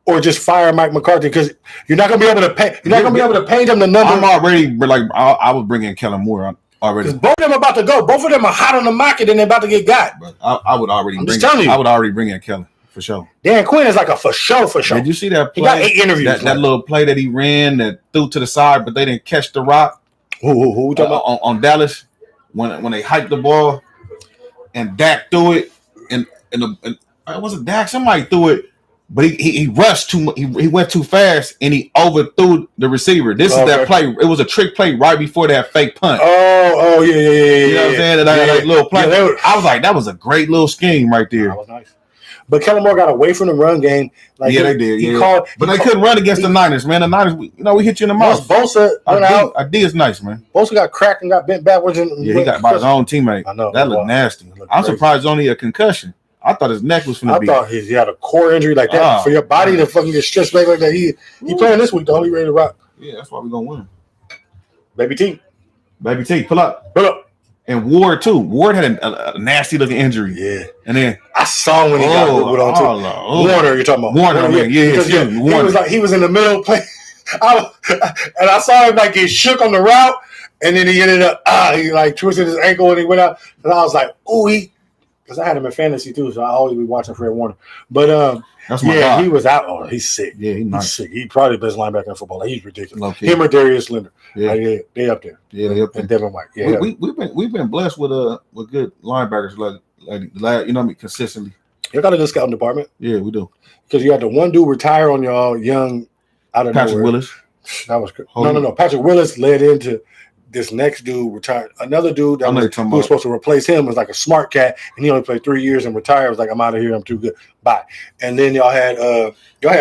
or just fire Mike McCarthy because you're not going to be able to pay. You're not going to be able to pay them the number. I'm already I would bring in Kellen Moore already. Both of them are about to go. Both of them are hot on the market and they're about to get got. But I would already. I would already bring in Kellen for sure. Dan Quinn is like a for sure. Did you see that play? He got 8 interviews. That little play that he ran that threw to the side, but they didn't catch the rock. Who talking about? On Dallas when they hiked the ball and Dak threw it and it wasn't Dak. Somebody threw it. But he rushed too much. He went too fast and he overthrew the receiver. This is that play. It was a trick play right before that fake punt. Oh yeah. You know what I'm saying? That little play. Yeah, I was like, that was a great little scheme right there. That was nice. But Kellen Moore got away from the run game. They did. But they couldn't run against the Niners, man. The Niners, we hit you in the mouth. Bosa went out. I did is nice, man. Bosa got cracked and got bent backwards. He got by his own teammate. I know. That looked nasty. I'm surprised it's only a concussion. I thought his neck was finna be. I thought he had a core injury like that. For your body to fucking get stretched back like that. He playing this week, though. He ready to rock. Yeah, that's why we're going to win. Baby T, pull up. And Ward, too. Ward had a nasty-looking injury. Yeah. And then I saw when he got moved on, too. Warner, you're talking about. Warner, yeah. Warner. He was in the middle play. And I saw him like get shook on the route. And then he ended up, he like twisted his ankle and he went out. And I was like, ooh, because I had him in fantasy too, so I always be watching Fred Warner. But that's my guy. He was out. Oh, he's sick. Yeah, he's sick. He's probably the best linebacker in football. He's ridiculous. Okay. Him or Darius Leonard. Yeah, they up there. Yeah, they up there. And Devin White. Yeah, we've been blessed with good linebackers like consistently. You got a good scouting department. Yeah, we do. Because you had the one dude retire on y'all young out of Patrick nowhere. Willis. That was good. No. Patrick Willis led into this next dude retired. Another dude who was supposed to replace him was like a smart cat, and he only played 3 years and retired. Was like, I'm out of here. I'm too good. Bye. And then y'all had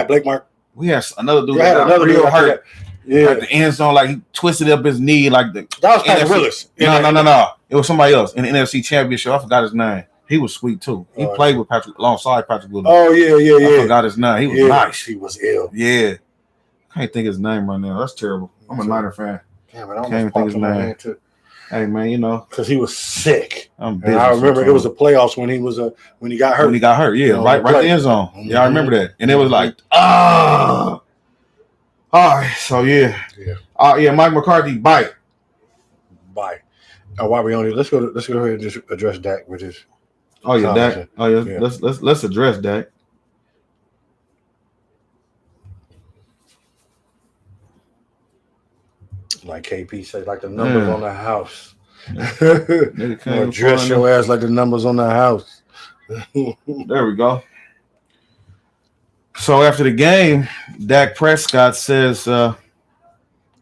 Blake Mark. We had another dude. That got real hurt. Yeah, at the end zone, like he twisted up his knee, like that was Patrick Willis. No. It was somebody else in the NFC Championship. I forgot his name. He was sweet too. He played with Patrick alongside Patrick Willis. Oh yeah. I forgot his name. He was nice. He was ill. Yeah, I can't think his name right now. That's terrible. I'm a Niner fan. Damn it, I can't even think his name. Hey man, because he was sick. I remember it was the playoffs when he got hurt. When he got hurt, yeah, right in the end zone. Mm-hmm. Yeah, I remember that. And it was like, all right, so yeah. Mike McCarthy, bye. Why we only let's go ahead and just address Dak, which is Dak. Let's address Dak. Like KP said, like the numbers on the house. Dress your ass like the numbers on the house. There we go. So after the game, Dak Prescott says about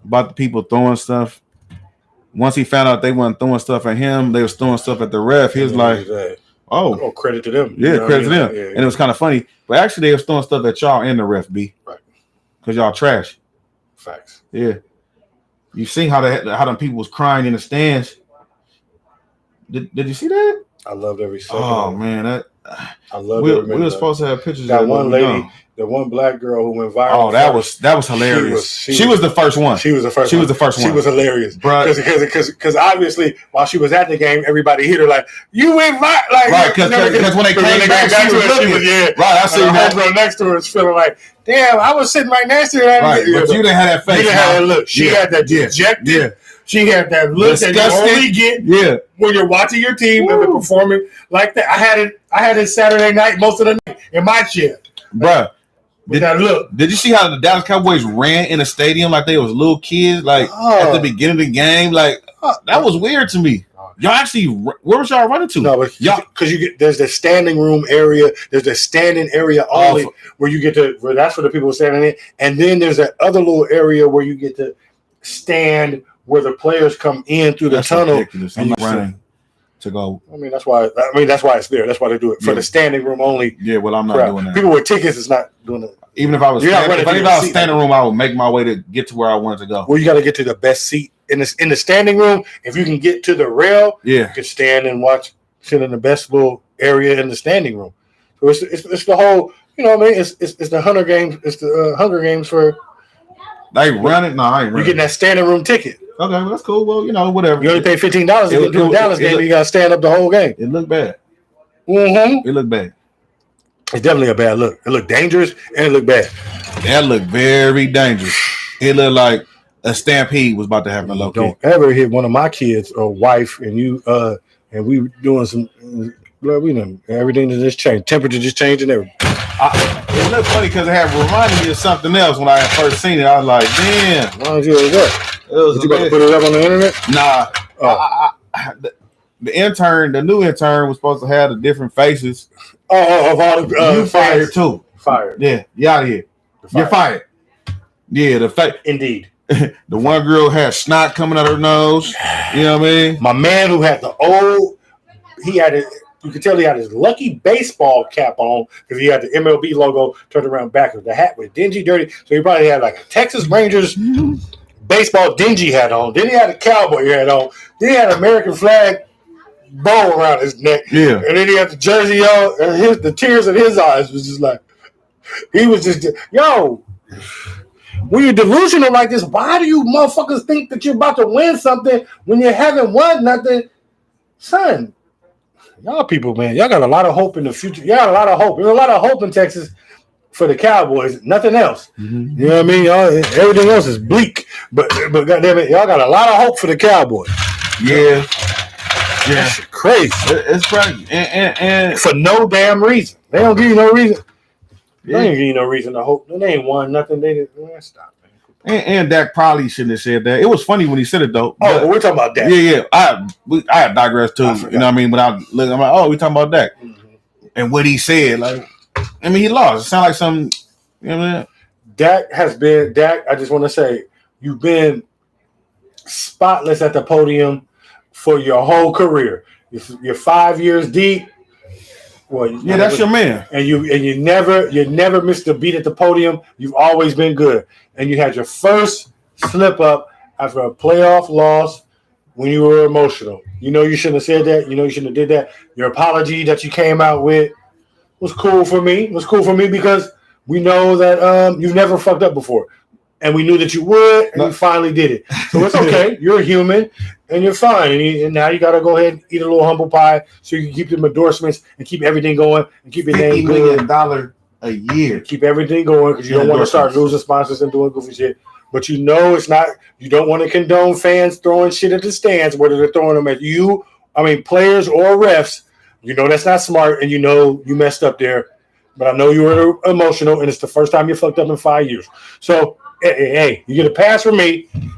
the people throwing stuff. Once he found out they weren't throwing stuff at him, they was throwing stuff at the ref. He was like, "Oh, credit to them." Yeah, credit to them. Yeah. And it was kind of funny, but actually they was throwing stuff at y'all and the ref, B. Right. Because y'all trash. Facts. Yeah. You seen how them people was crying in the stands? Did you see that? I loved every second. Oh man, I love it. We were supposed to have pictures. That one lady, the one black girl who went viral. Oh, that was hilarious. She was the first one. She was the first one. She was hilarious, bro. Because obviously while she was at the game, everybody hit her like, "You went viral!" Like, right? Because when they came back, she was looking. Right, I see that girl next to her is feeling like, "Damn, I was sitting right next to her." Right, but you didn't have that face. You didn't have that look. She had that dejected. Yeah. She had that look that you only get when you're watching your team and they're performing like that. I had it Saturday night, most of the night in my chair, bruh. Did you see how the Dallas Cowboys ran in the stadium like they was little kids, like at the beginning of the game? Like that was weird to me. Y'all actually, where was y'all running to? No, but because there's the standing room area, there's the standing area only where you get to. Where that's for the people standing in, and then there's that other little area where you get to stand where the players come in through the That's tunnel. ridiculous. I'm not running to go. I mean, that's why it's there. That's why they do it. For the standing room only. Yeah, well, I'm not crowd. doing that. People with tickets is not doing it. Even if I was You're not standing, running if to I your was seat. standing room, I would make my way to get to where I wanted to go. Well, you got to get to the best seat in the standing room. If you can get to the rail, you Yeah. can stand and sit in the best little area in the standing room. So it's the whole, you know what I mean? It's the Hunger Games. It's the Hunger Games for They run it? No, I ain't you running. getting that standing room ticket. Okay, well, that's cool. Well, you know, whatever. You only pay $15 to get to a Dallas game, and you got to stand up the whole game. It looked bad. Mm-hmm. It looked bad. It's definitely a bad look. It looked dangerous and it looked bad. That looked very dangerous. It looked like a stampede was about to happen. Low key. Don't ever hit one of my kids or wife, and we doing some. We know everything just changed. Temperature just changed and everything. It looked funny because it had reminded me of something else when I had first seen it. I was like, damn. Why don't you do that? It was Did you about to put it up on the internet? Nah. Oh. The new intern was supposed to have the different faces. Of all the You fired too. Fired. Yeah, you out of here. You're fired. Yeah, Indeed. the one girl had snot coming out her nose. You know what I mean? My man who had you could tell he had his lucky baseball cap on because he had the MLB logo turned around backwards. The hat was dingy, dirty. So he probably had like a Texas Rangers baseball dingy hat on. Then he had a cowboy hat on. Then he had an American flag bow around his neck. Yeah. And then he had the jersey on, and the tears in his eyes was just like, he was just, yo, when you're delusional like this, why do you motherfuckers think that you're about to win something when you haven't won nothing? Son, y'all people, man, y'all got a lot of hope in the future. Y'all got a lot of hope. There's a lot of hope in Texas for the Cowboys. Nothing else. Mm-hmm. You know what I mean? Everything else is bleak. But goddamn it, y'all got a lot of hope for the Cowboys. Yeah. Yeah. That shit crazy. It's crazy. And For no damn reason. They don't give you no reason. They ain't give you no reason to hope. They ain't won nothing. They didn't. Man, stop, man. And Dak probably shouldn't have said that. It was funny when he said it though. Oh, we're talking about Dak. Yeah. I had digressed too. You know what I mean? Without looking, I'm like, oh, we talking about Dak. Mm-hmm. And what he said, like, I mean, he lost. It sounded like some, you know what I mean? Dak, I just want to say, you've been spotless at the podium for your whole career. You're 5 years deep. Well, Yeah, that's your man. And you never missed a beat at the podium. You've always been good. And you had your first slip up after a playoff loss when you were emotional. You know you shouldn't have said that. You know you shouldn't have did that. Your apology that you came out with was cool for me. It was cool for me because we know that you've never fucked up before. And we knew that you would, and you finally did it. So it's okay. You're human, and you're fine. And now you got to go ahead and eat a little humble pie so you can keep them endorsements and keep everything going and keep your name $50 good. million a year. Keep everything going because you don't want to start losing sponsors and doing goofy shit. But you know it's not. You don't want to condone fans throwing shit at the stands, whether they're throwing them at you, players or refs. You know that's not smart, and you know you messed up there. But I know you were emotional, and it's the first time you fucked up in 5 years. So. Hey, you get a pass from me. You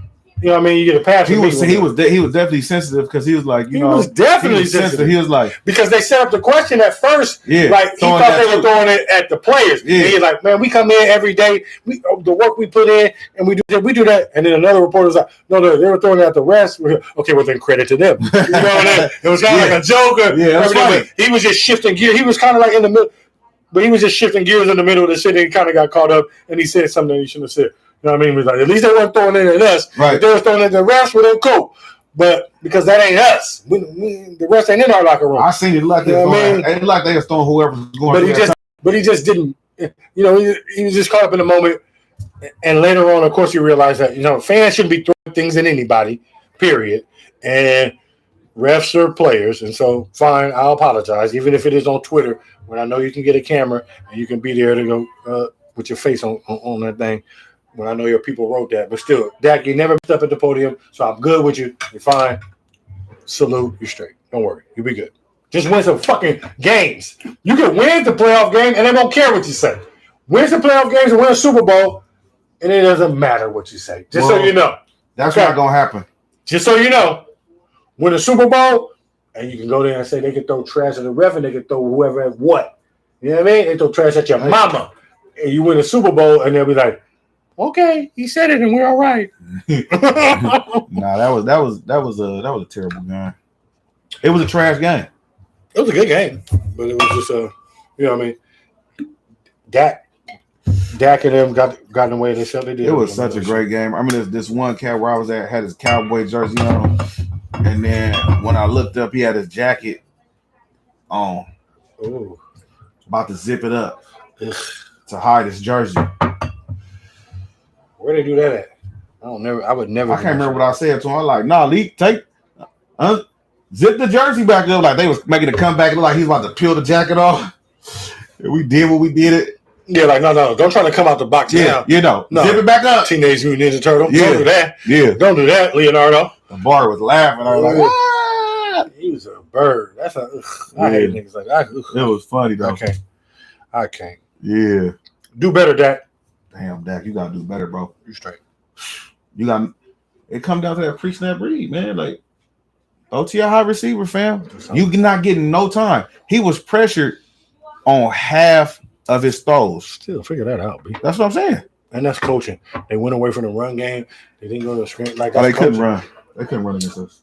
know what I mean? You get a pass from me. He was definitely sensitive because he was like, he was definitely sensitive. He was like, because they set up the question at first. Yeah, like he thought they were throwing it at the players. Yeah. And he's like, man, we come in every day. The work we put in, and we do that. And then another reporter was like, no, they were throwing it at the rest. Okay, well then credit to them. You know what I mean? It was kind of like a joker. Yeah, that's right. He was just shifting gears. He was kind of like in the middle, but he was just shifting gears in the middle of the shit. And he kind of got caught up, and he said something that he shouldn't have said. You know what I mean? He was like, at least they weren't throwing it at us. Right. If they were throwing it at the refs, well, then cool. But because that ain't us. The refs ain't in our locker room. I seen it like they was throwing whoever was going. But he just didn't. You know, he was just caught up in the moment. And later on, of course, you realize that fans shouldn't be throwing things at anybody. Period. And refs are players, and so fine. I'll apologize, even if it is on Twitter, when I know you can get a camera and you can be there to go with your face on that thing. When I know your people wrote that, but still, Dak, you never messed up at the podium, so I'm good with you. You're fine. Salute, you're straight. Don't worry, you'll be good. Just win some fucking games. You can win the playoff game, and they don't care what you say. Win some playoff games and win a Super Bowl, and it doesn't matter what you say. Just so you know, that's not gonna happen. Just so you know, win a Super Bowl, and you can go there and say they can throw trash at the ref, and they can throw whoever at what. You know what I mean? They throw trash at your mama, and you win a Super Bowl, and they'll be like, Okay, he said it, and we're all right. Nah, that was a terrible game. It was a trash game. It was a good game, but it was just you know what I mean. Dak and them got in the way of themselves. They did. It was such a great game. I mean, this one cat where I was at had his Cowboy jersey on, and then when I looked up, he had his jacket on. Ooh. About to zip it up to hide his jersey. Where they do that at? I would never. I can't remember what I said to him. I'm like, nah, Lee, zip the jersey back up. Like they was making a comeback. It looked like he was about to peel the jacket off. And we did what we did it. Yeah, like no, don't try to come out the box now. You know, zip it back up. Teenage Mutant Ninja Turtle. Yeah. Don't do that. Yeah, don't do that, Leonardo. The bar was laughing. I was like, what? He was a bird. That's a. I hate niggas like that. It was funny though. I can't. Yeah. Do better, Dak. Damn, Dak, you gotta do better, bro. You straight. You got. It come down to that pre-snap read, man. Like OT a high receiver, fam. You not getting no time. He was pressured on half of his throws. Still figure that out, B. That's what I'm saying. And that's coaching. They went away from the run game. They didn't go to the screen. Like they couldn't run. They couldn't run against us.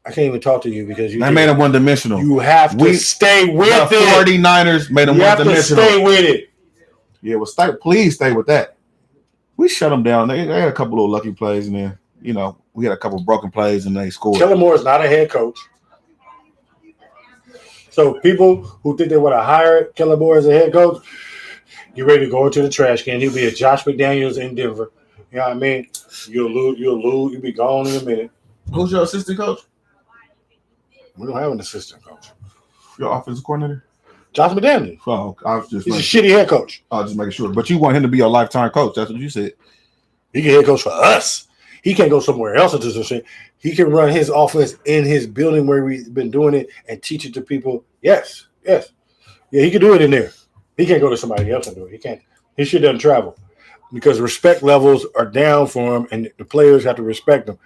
I can't even talk to you because you. They made him one-dimensional. You have to stay with the it. 49ers made him one-dimensional. Stay with it. Yeah, well, please stay with that. We shut them down. They had a couple of lucky plays, and then we had a couple of broken plays, and they scored. Kellen Moore is not a head coach. So people who think they want to hire Kellen Moore as a head coach, get ready to go into the trash can. He'll be a Josh McDaniels in Denver. You know what I mean? You'll lose. You'll be gone in a minute. Who's your assistant coach? We don't have an assistant coach. Your offensive coordinator? Josh McDaniels. Oh, I was just he's a shitty head coach. I was just making sure. But you want him to be your lifetime coach. That's what you said. He can head coach for us. He can't go somewhere else and do some shit. He can run his offense in his building where we've been doing it and teach it to people. Yes. Yeah, he can do it in there. He can't go to somebody else and do it. He can't. His shit doesn't travel because respect levels are down for him, and the players have to respect him.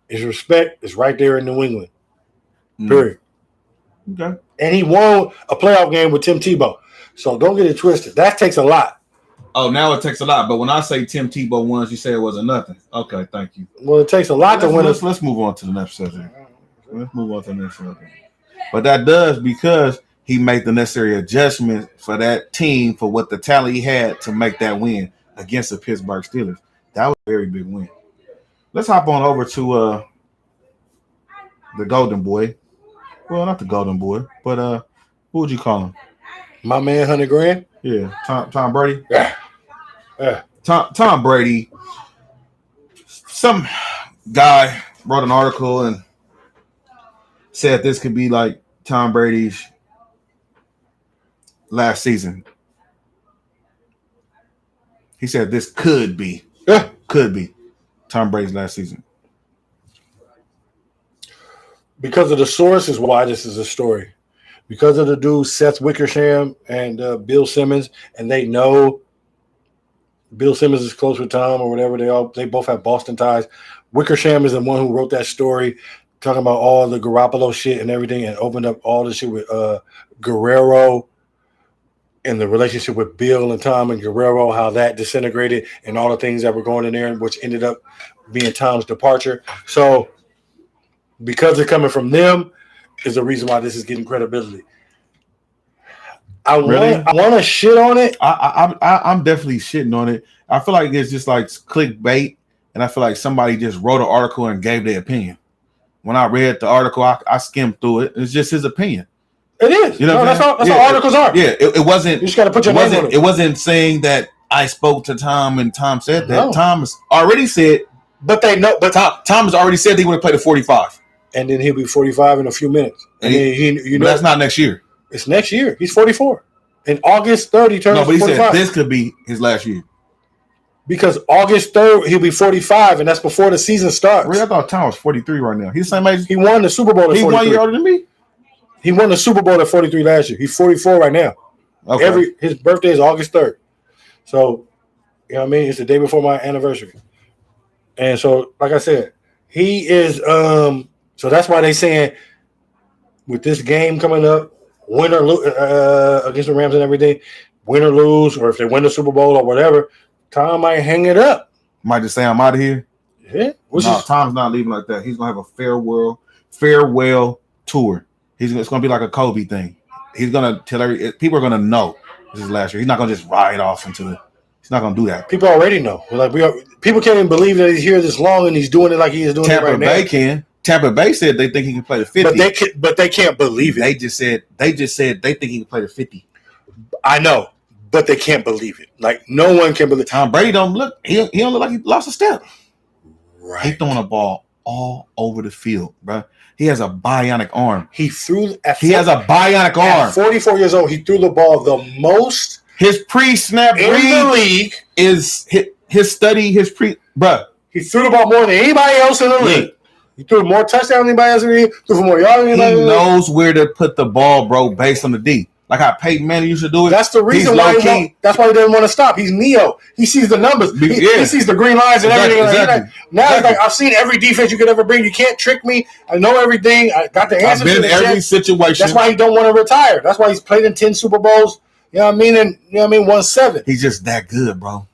His respect is right there in New England. Period. Okay. And he won a playoff game with Tim Tebow. So don't get it twisted. That takes a lot. Oh, now it takes a lot. But when I say Tim Tebow won, you say it wasn't nothing. Okay, thank you. Well, it takes a lot to win. Let's move on to the next subject. Let's move on to the next subject. But that does because he made the necessary adjustments for that team for what the talent he had to make that win against the Pittsburgh Steelers. That was a very big win. Let's hop on over to the Golden Boy. Well, not the Golden Boy, but who would you call him? My man, $100 grand. Yeah, Tom Brady. Yeah. Tom Brady. Some guy wrote an article and said this could be like Tom Brady's last season. He said this could be Tom Brady's last season. Because of the source is why this is a story. Because of the dudes Seth Wickersham and Bill Simmons, and they know Bill Simmons is close with Tom or whatever. They both have Boston ties. Wickersham is the one who wrote that story, talking about all the Garoppolo shit and everything, and opened up all the shit with Guerrero and the relationship with Bill and Tom and Guerrero, how that disintegrated and all the things that were going in there, which ended up being Tom's departure. So because it's coming from them is the reason why this is getting credibility. I want to shit on it. I'm definitely shitting on it. I feel like it's just like clickbait, and I feel like somebody just wrote an article and gave their opinion. When I read the article, I skimmed through it. It's just his opinion. It is. That's all articles are. Yeah, it wasn't. You just got to put your name on it. It wasn't saying that I spoke to Tom and Tom said that. No. Tom has already said, but they know. But Tom has already said he would have played at 45, and then he'll be 45 in a few minutes. And then that's not next year. It's next year. He's 44. In August 3rd, he turns 45. No, but he 45. Said this could be his last year. Because August 3rd, he'll be 45, and that's before the season starts. Really? I thought Tom was 43 right now. He's the same age. He won the Super Bowl at 43. He's 1 year older than me? He won the Super Bowl at 43 last year. He's 44 right now. Okay. His birthday is August 3rd. So, you know what I mean? It's the day before my anniversary. And so, like I said, he is so that's why they saying with this game coming up, win or lose against the Rams and everything, win or lose, or if they win the Super Bowl or whatever, Tom might hang it up. Might just say I'm out of here. Yeah. No, Tom's not leaving like that. He's gonna have a farewell tour. It's gonna be like a Kobe thing. He's gonna tell people are gonna know this is last year. He's not gonna just ride off he's not gonna do that. People already know. People can't even believe that he's here this long and he's doing it like he is doing it right now. Tampa Bay can. Tampa Bay said they think he can play the 50. But they can't believe it. They just said they think he can play the 50. I know, but they can't believe it. Like no one can believe. Tom Brady don't look. He don't look like he lost a step. Right. He's throwing a ball all over the field, bro. He has a bionic arm. He has a bionic arm. At 44 years old, he threw the ball the most. His pre-snap in the league is his study. Bro. He threw the ball more than anybody else in the league. He threw more touchdowns than anybody else in the league. Threw for more yards than anybody else. He knows where to put the ball, bro, based on the D. Like how Peyton Manning used to do it. That's the reason why that's why he doesn't want to stop. He's Neo. He sees the numbers. He sees the green lines and everything. Exactly. Now it's like I've seen every defense you could ever bring. You can't trick me. I know everything. I got the answers. I've been in every situation. That's why he don't want to retire. That's why he's played in 10 Super Bowls. You know what I mean? And won 7. He's just that good, bro.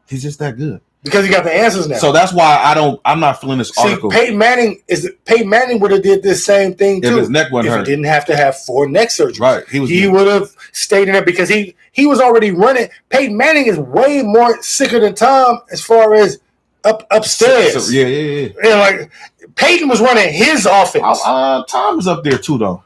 He's just that good. Because he got the answers now. So that's why I'm not feeling this article. Peyton Manning would have did this same thing too. If his neck wasn't hurt. He didn't have to have 4 neck surgeries. Right. He would have stayed in there because he was already running. Peyton Manning is way more sicker than Tom as far as upstairs. So, yeah. And like Peyton was running his offense. Tom is up there too, though.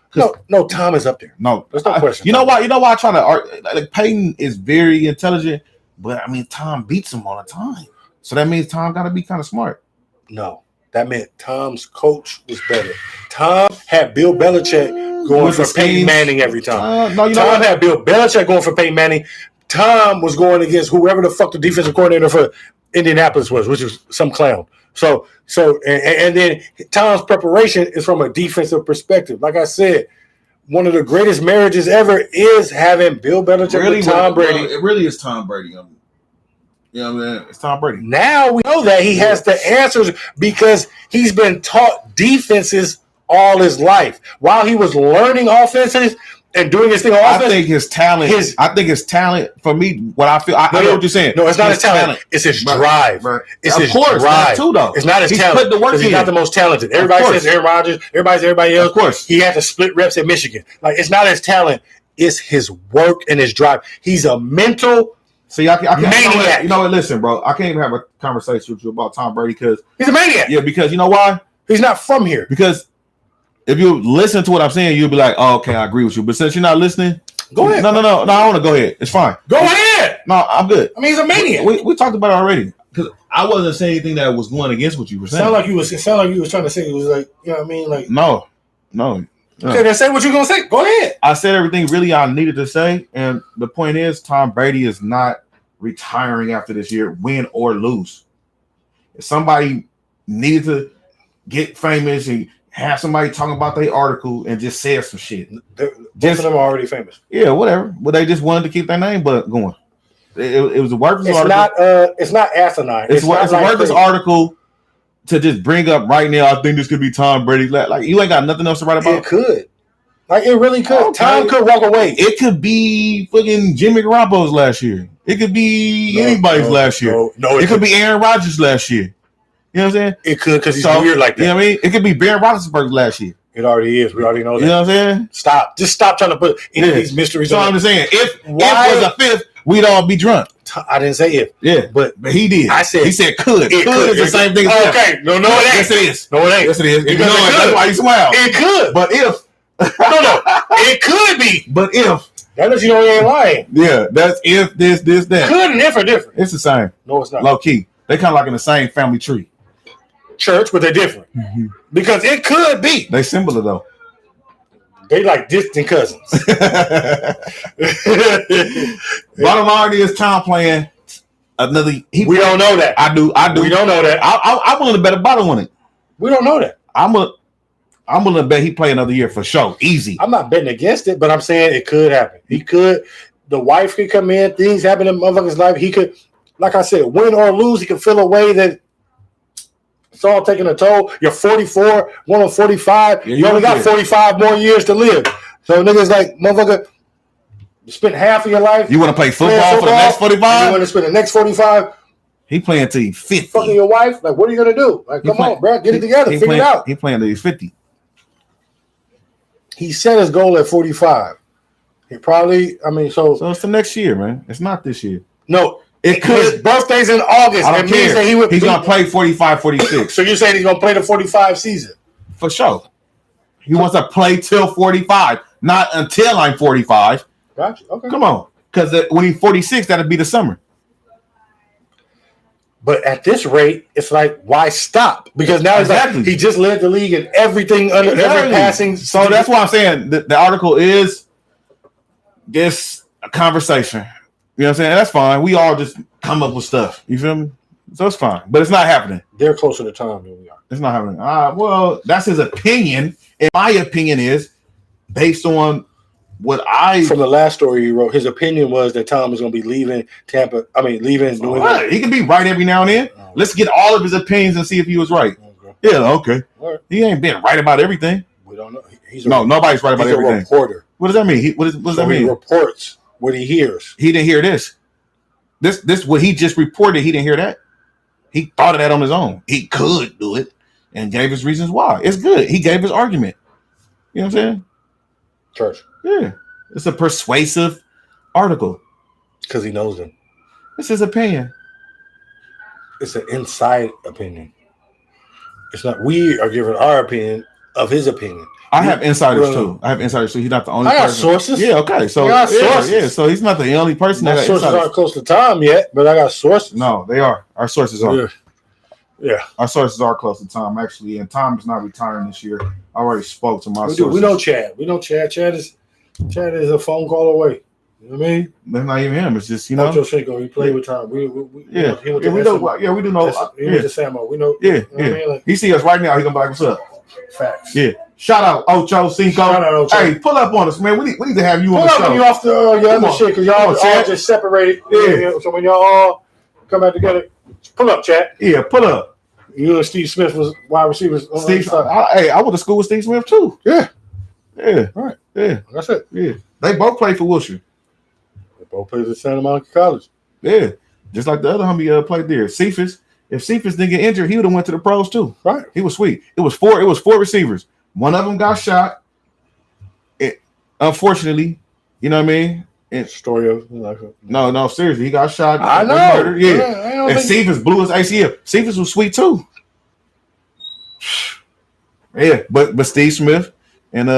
No, Tom is up there. No, there's no question. You know why? I try to argue. Like Peyton is very intelligent, but I mean Tom beats him all the time. So that means Tom got to be kind of smart. No, that meant Tom's coach was better. Tom had Bill Belichick going for Peyton Manning every time. Tom had Bill Belichick going for Peyton Manning. Tom was going against whoever the fuck the defensive coordinator for Indianapolis was, which was some clown. So then Tom's preparation is from a defensive perspective. Like I said, one of the greatest marriages ever is having Bill Belichick with Tom Brady. It really is Tom Brady. You know what I mean? It's Tom Brady. Now we know that he has the answers because he's been taught defenses all his life. While he was learning offenses and doing his thing on offense. I think his talent, for me, what I feel, I know what you're saying. No, it's not his talent. It's his drive. It's his drive. Too, though. It's not his talent. He's not the most talented. Everybody says Aaron Rodgers. Everybody else. Of course. He had to split reps at Michigan. Like, it's not his talent. It's his work and his drive. He's a mental See, I can't. Maniac. You know what? Listen, bro. I can't even have a conversation with you about Tom Brady because he's a maniac. Yeah, because you know why? He's not from here. Because if you listen to what I'm saying, you'll be like, "Oh, okay, I agree with you." But since you're not listening, go ahead. No. I want to go ahead. It's fine. Go ahead. No, I'm good. I mean, he's a maniac. We talked about it already because I wasn't saying anything that was going against what you were saying. It sounded like you was trying to say it was like, you know what I mean? Like no. Okay, then say what you're gonna say. Go ahead. I said everything really I needed to say, and the point is, Tom Brady is not retiring after this year, win or lose. If somebody needed to get famous and have somebody talking about their article and just say some shit, both of them are already famous. Yeah, whatever. But they just wanted to keep their name but going. It was a worthless article. It's not asinine. It's a worthless article to just bring up right now. I think this could be Tom Brady. Like you ain't got nothing else to write about. It could. Like it really could. Okay. Tom could walk away. It could be fucking Jimmy Garoppolo's last year. It could be anybody's last year. No, it could be Aaron Rodgers last year. You know what I'm saying? It could because he's weird like that. You know what I mean? It could be Ben Roethlisberger last year. It already is. We already know that. You know what I'm saying? Stop. Just stop trying to put any of these mysteries on. So I'm just saying, if it was a fifth, we'd all be drunk. I didn't say if. Yeah, but he did. I said he said could. It could is the same thing. Okay. No, it ain't. Yes, it is. No, it ain't. Yes, it is. You know that's why you smile. It could. But if. No. It could be. But if. That lets you know he ain't lying. Yeah, that's if this, that. Could and if are different. It's the same. No, it's not. Low key. They kind of like in the same family tree. Church, but they're different. Mm-hmm. Because it could be. They similar though. They like distant cousins. Bottom line is Tom playing another. We don't know that. I do. We don't know that. I'm willing to bet a bottom on it. We don't know that. I'm willing to bet he play another year for sure. Easy. I'm not betting against it, but I'm saying it could happen. He could. The wife could come in. Things happen in motherfucker's life. He could, like I said, win or lose. He could feel a way that it's all taking a toll. You're 44, going on 45. Yeah, you only got 45 more years to live. So niggas like, motherfucker, You spent half of your life. You want to play playing football for the next and you 45? want to spend the next 45 He playing till he's 50. fucking your wife? Like, what are you gonna do? Like, come on, bro, get it together, figure it out. He playing till he's 50. He set his goal at 45. He probably, So it's the next year, man. It's not this year. No, It could. his birthday's in August. I don't It means care. that He's going to play 45, 46. So you're saying he's gonna play the 45 season? For sure. He wants to play till 45, not until I'm 45. Gotcha. Okay. Come on. Because when he's 46, that'll be the summer. But at this rate, it's like, why stop? Because now Exactly. he just led the league in everything under every passing. So that's why I'm saying the article is just a conversation. You know what I'm saying? That's fine. We all just come up with stuff. You feel me? So it's fine. But it's not happening. They're closer to time than we are. It's not happening. Well, that's his opinion. And my opinion is based on what I. From the last story he wrote, his opinion was that Tom was going to be leaving leaving New England. He can be right every now and then. Let's get all of his opinions and see if he was right. Okay. Yeah, okay. Right. He ain't been right about everything. We don't know. Nobody's right about he's everything. a reporter. What does that mean? What does that He mean? reports what he hears. He didn't hear this. This what he just reported. He didn't hear that. He thought of that on his own. He could do it and gave his reasons why. It's good. He gave his argument. You know what I'm saying? Church. Yeah. It's a persuasive article. Because he knows them. It's his opinion. It's an inside opinion. It's not, we are giving our opinion of his opinion. I have insiders too. He's not the only I got person. sources. Yeah, okay. So I got sources. yeah, so he's not the only person My that got sources insiders. aren't close to Tom yet, but I got sources. No, they are. Our sources are. Yeah. Our sources are close to Tom, actually, and Tom is not retiring this year. I already spoke to my We sources. do. We know Chad. Chad is a phone call away. You know what I mean? That's not even him. It's just, you know. Ocho Cinco, he played with Tom. We Yeah, he went yeah, to we SM. know. Yeah, we do know. He went to Samo. We know. Yeah, You know what I mean? Like, he see us right now. He gonna be like, "What's up?" facts. Yeah. Shout out Ocho Cinco. Shout out Ocho. Hey, pull up on us, man. We need to have you Pull on the up when you show. off the your Come other on. shit because y'all Come on, all Chad. just separated. Yeah. So when y'all all come back together, pull up, Chad. Yeah, pull up. You and Steve Smith was wide receivers. On Steve. the other side. I went to school with Steve Smith too. Yeah. Yeah. Right. Yeah. That's it. Yeah. They both played for Wilshire. They both played at Santa Monica College. Yeah. Just like the other homie played there. Cephas. If Cephas didn't get injured, he would have went to the pros too. Right. He was sweet. It was four receivers. One of them got shot. Unfortunately, you know what I mean? Story of life. No, seriously, he got shot. I know. Murdered. Yeah. I don't And think- Cephas blew his ACL. Cephas was sweet too. Yeah, but Steve Smith and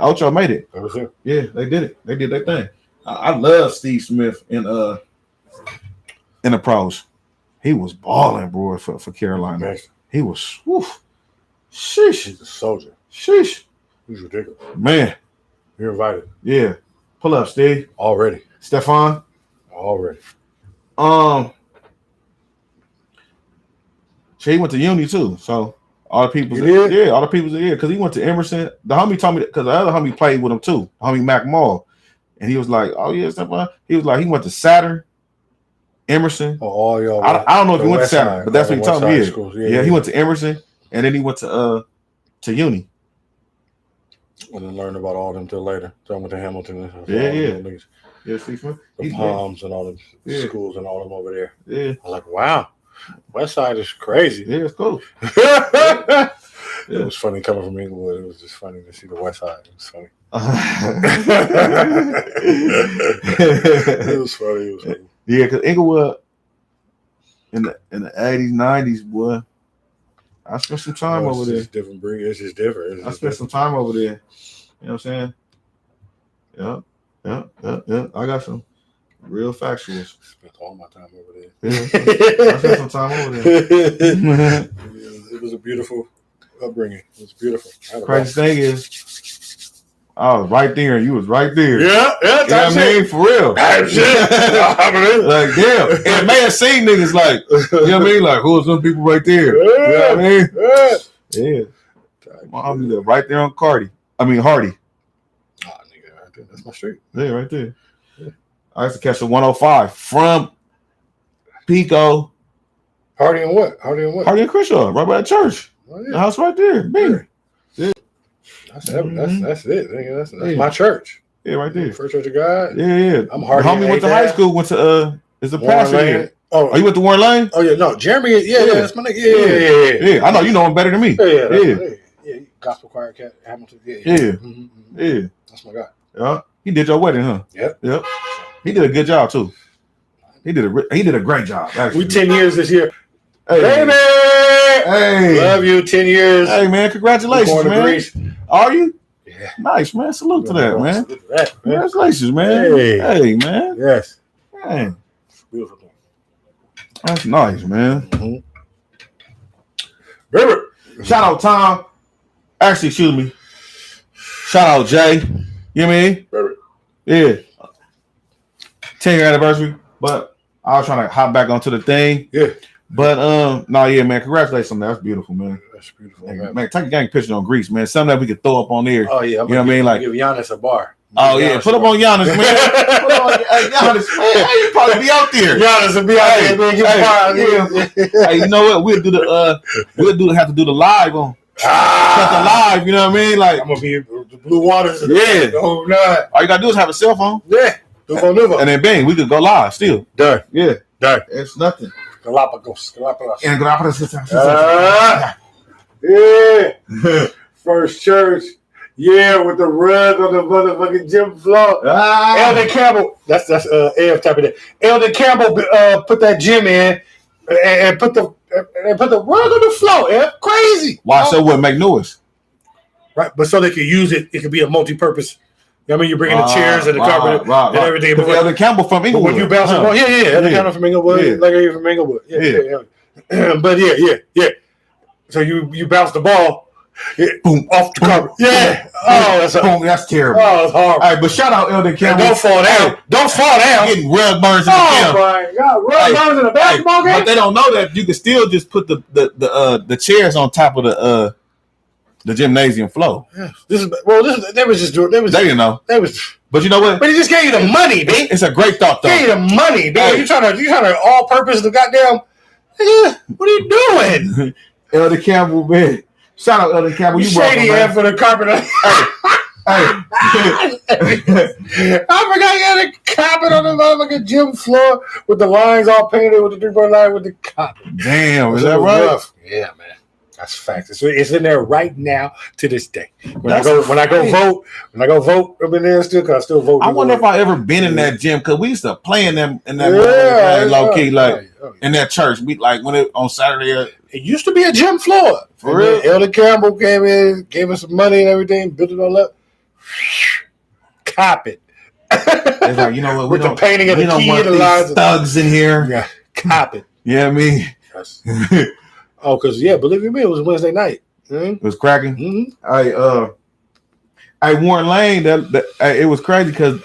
Ocho made it. That was it. Yeah, they did it. They did their thing. I love Steve Smith in the pros. He was balling, bro, for Carolina. Man, He was sheesh. he's a soldier. Sheesh. He's ridiculous. Man. You're invited Yeah. Pull up, Steve. already. Stefan. Already. He went to uni too. So all the people, He did? yeah, all the people are here because he went to Emerson. The homie told me that because the other homie played with him too, homie Mac Mall, and he was like, "Oh yeah, Stefan." He was like, he went to Saturn, Emerson. Oh, all y'all. I don't know if he the went to West Saturn, Side, but that's all what he the told West me. Side Yeah. schools. Yeah, he went to Emerson, and then he went to uni. I didn't learn about all them till later. So I went to Hamilton. And Yeah, all yeah. them niggas, Yeah, Steve Smith. the He's Palms and all them Yeah. schools and all them over there. yeah, I was like, wow, West Side is crazy. yeah, it's cool. It was funny coming from Inglewood. It was just funny to see the West Side. It was funny. It was funny. It was funny. Yeah, because Inglewood in the 80s, 90s, boy, I spent some time Oh, over it's there. just different breed. It's just different. It's I just spent some time over there. You know what I'm saying? Yeah. I got some real factuals. spent all my time over there. Yeah. I spent some time over there. It was a beautiful upbringing. It was beautiful. I had a Crazy thing is, I was right there and you was right there. Yeah, You know what I mean? For real. Type shit. Like, damn. And it may have seen niggas like, you know what I mean? Like, who are some people right there? You know what I mean? Yeah. Yeah. My homie lived right there on Hardy. Oh, nigga, right there. That's my street. Yeah, right there. Yeah. I used to catch the 105 from Pico, Hardy and what? Hardy and what? Hardy and Crenshaw, right by the church. Oh, The yeah. house right there. Bing. That's it. Nigga. That's Yeah. my church. Yeah, right there. First Church of God. Yeah. I'm hard. Homie went to high school. Went to is a Warren pastor Lane. here. Oh, Oh, you went to Warren Lane? Oh yeah, no, Jeremy. Yeah, that's my nigga. Yeah. I know you know him better than me. Yeah. Gospel choir cat Hamilton. Yeah. Yeah. Yeah. That's my guy. Yeah. He did your wedding, huh? Yep. He did a good job too. He did a great job. Actually. We 10 years this year. Hey, Baby! Hey. Love you, 10 years. Hey man, congratulations, man. Greece. Are you? Yeah. Nice, man. Salute to that, man. Salute to that, man. Congratulations, man. Hey, man. Yes. Man. Beautiful thing. That's nice, man. Mm-hmm. Baby. Shout out Tom. Actually, excuse me. Shout out Jay. You know what I mean? Baby. Yeah. 10-year anniversary. But I was trying to hop back onto the thing. Yeah. But man. Congratulations on that. That's beautiful, man. That's beautiful, Man, take a gang picture on Greece, man. Something that we could throw up on there. Oh yeah. You know what I mean? Like give Giannis a bar. Oh yeah, put up on Giannis, man. Put up on Giannis, man. Hey, you probably be out there. Giannis will be out there, man. Give a bar. Hey, you know what? We'll have to do the live on. Cut the live, you know what I mean? Like I'm gonna be the Blue Waters. Yeah. Oh no. All you gotta do is have a cell phone. Yeah. And then bang, we could go live still. Done. Yeah. Done. It's nothing. Galapagos. And Yeah. First Church. Yeah, with the rug on the motherfucking gym floor. Elden Campbell. That's AF type of that. Elden Campbell put that gym in and put the rug on the floor. Yeah, crazy. Why so what make noise? Right, but so they could use it. It could be a multi-purpose. You know what I mean, you're bringing the chairs and the carpet and everything. But Elden Campbell from Inglewood. When you bounce the ball, Elden Campbell from Inglewood, like you're from Inglewood. Yeah. But yeah. So you bounce the ball, boom, off the carpet. Yeah. Oh, that's terrible. Oh, it's horrible. All right, but shout out Elden Campbell. Don't fall down. Hey, don't fall down. Getting rug burns in the Oh camp. my God, rug burns in a basketball game. But they don't know that you can still just put the chairs on top of the gymnasium floor. Yeah. They didn't know. But you know what? But he just gave you the money, B. It's a great thought, though. Gave you the money, B. Hey. You trying to all purpose the goddamn. What are you doing? Elden Campbell, man. Shout out Elden Campbell. You shady ass for the carpet. I forgot you had a carpet on the motherfucking gym floor with the lines all painted with the 3-point line with the carpet. Damn, is that right? Rough. Yeah, man. That's fact. It's in there right now to this day. When I go vote, I've been there still because I still vote. I wonder if I ever been in that gym because we used to play in that low key, in that church. We like when it on Saturday. It used to be a gym floor. For real? Elder Campbell came in, gave us some money and everything, built it all up. Cop it. It's like, you know what? With the painting of the key and the lines. Thugs in here. Yeah, cop it. Yeah, me. Yes. Oh, because believe you me, it was Wednesday night. Mm-hmm. It was cracking. Mm-hmm. Warren Lane. It was crazy because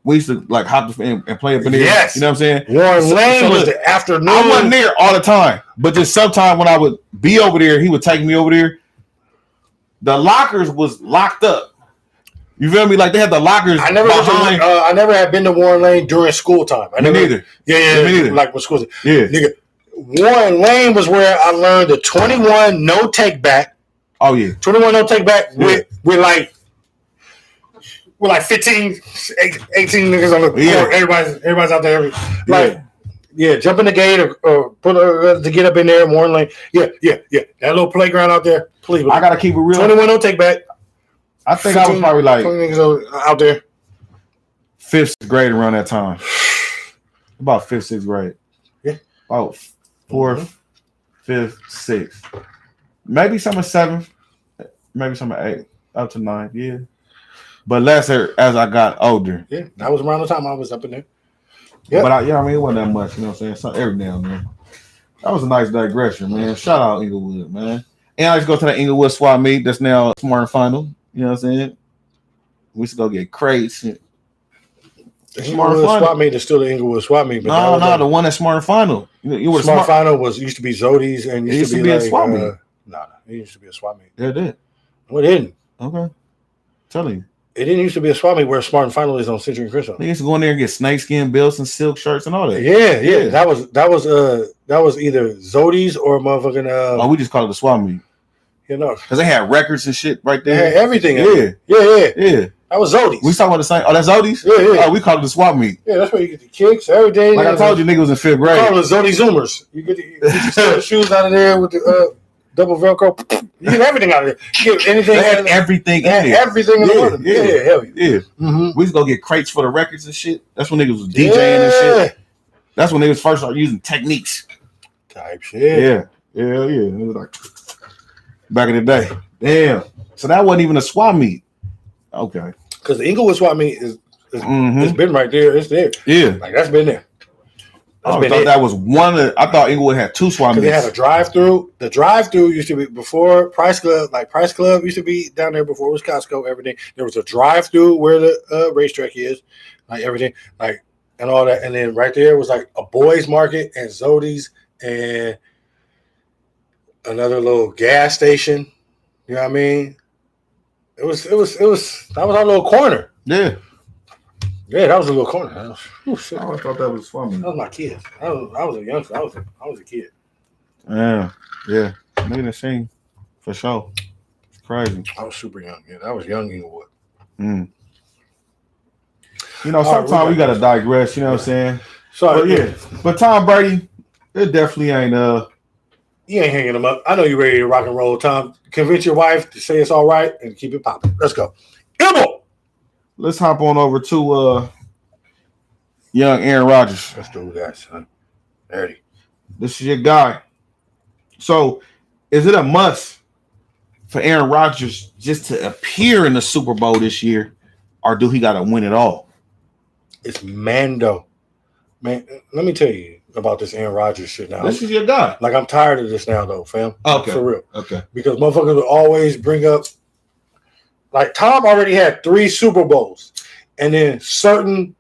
we used to like hop and play up in there. Yes. You know what I'm saying? Warren Lane was the afternoon. I wasn't there all the time, but just sometimes when I would be over there, he would take me over there. The lockers was locked up. You feel me? Like they had the lockers. I never had been to Warren Lane during school time. Me neither. Yeah. Me neither. Like with school. Yeah. Nigga, Warren Lane was where I learned the 21 no take back. Oh yeah. 21 no take back with like 15, 18 niggas on the court. Everybody's out there. Jump in the gate or put to get up in there. Warren Lane. Yeah. That little playground out there. Please. I gotta keep it real. 21 no take back. I think I was probably like 20 niggas out there. 5th grade around that time. About 5th, 6th grade. Yeah. About 4th, 5th, 6th. Maybe some of 7th. Maybe some of 8th. Up to 9th. Yeah. But lesser as I got older. Yeah. That was around the time I was up in there. Yeah. But it wasn't that much. You know what I'm saying? So every now and then. That was a nice digression, man. Shout out Inglewood, man. And I used to go to the Inglewood swap meet that's now Smart Final. You know what I'm saying? We used to go get crates. The Inglewood swap meet is still the Inglewood swap meet. But no, the one at Smart Final. You were Smart Final used to be Zodi's and used to be a swap meet. No, it used to be a swap meet. Yeah, it did. No, it didn't. Okay. Telling you. It didn't used to be a swap meet where Smart and Final is on Century and Crystal. They used to go in there and get snakeskin belts and silk shirts and all that. Yeah. That was either Zodi's or motherfucking we just call it a swap meet. You know. Because they had records and shit right They there. had everything. Yeah. Yeah. That was Zodi's. We talking about the same. Oh, that's Zodi's? Yeah. Oh, we call it the swap meet. Yeah, that's where you get the kicks, everything. Like I told you, nigga was in 5th We call grade. it Zodi Zoomers. You get the shoes out of there with the double Velcro. You get everything out of there. You get anything. They had everything in They had there. everything in the world. Yeah. Yeah, hell yeah. Yeah. Mm-hmm. We used to go get crates for the records and shit. That's when niggas was DJing and shit. That's when niggas first started using techniques. Type shit. Yeah. Yeah. It was like back in the day. Damn. So that wasn't even a swap meet. Okay. Because the Inglewood swap meet is Mhm. it's been right there. It's there. Yeah. Like that's been there. I That's thought been it. that was one of. I thought Inglewood had 2 swap Because they had meets. a drive-through. The drive-through used to be before Price Club. Like Price Club used to be down there before it was Costco. Everything. There was a drive-through where the racetrack is. Like everything. Like and all that. And then right there was like a boys market and Zodi's and another little gas station. You know what I mean? It was that was our little corner. Yeah. Yeah, that was a little corner. Shit. I always thought that was a swap meet. That was my kids. I was a youngster. I was a kid. Yeah. Yeah. Nigga done seen for sure. It's crazy. I was super young. Yeah, I was young Inglewood. Mm. You know, All right, sometimes we we gotta digress. You know what I'm saying? So But yeah. But Tom Brady, it definitely ain't you ain't hanging them up. I know you're ready to rock and roll, Tom. Convince your wife to say it's all right and keep it popping. Let's go. Elbow. Let's hop on over to young Aaron Rodgers. Let's do that, son. Ready. This is your guy. So, is it a must for Aaron Rodgers just to appear in the Super Bowl this year, or do he got to win it all? It's Mando. Man, let me tell you about this Aaron Rodgers shit now. This is your guy. Like, I'm tired of this now, though, fam. Okay. For real. Okay. Because motherfuckers will always bring up, like, Tom already had 3 Super Bowls. And then certain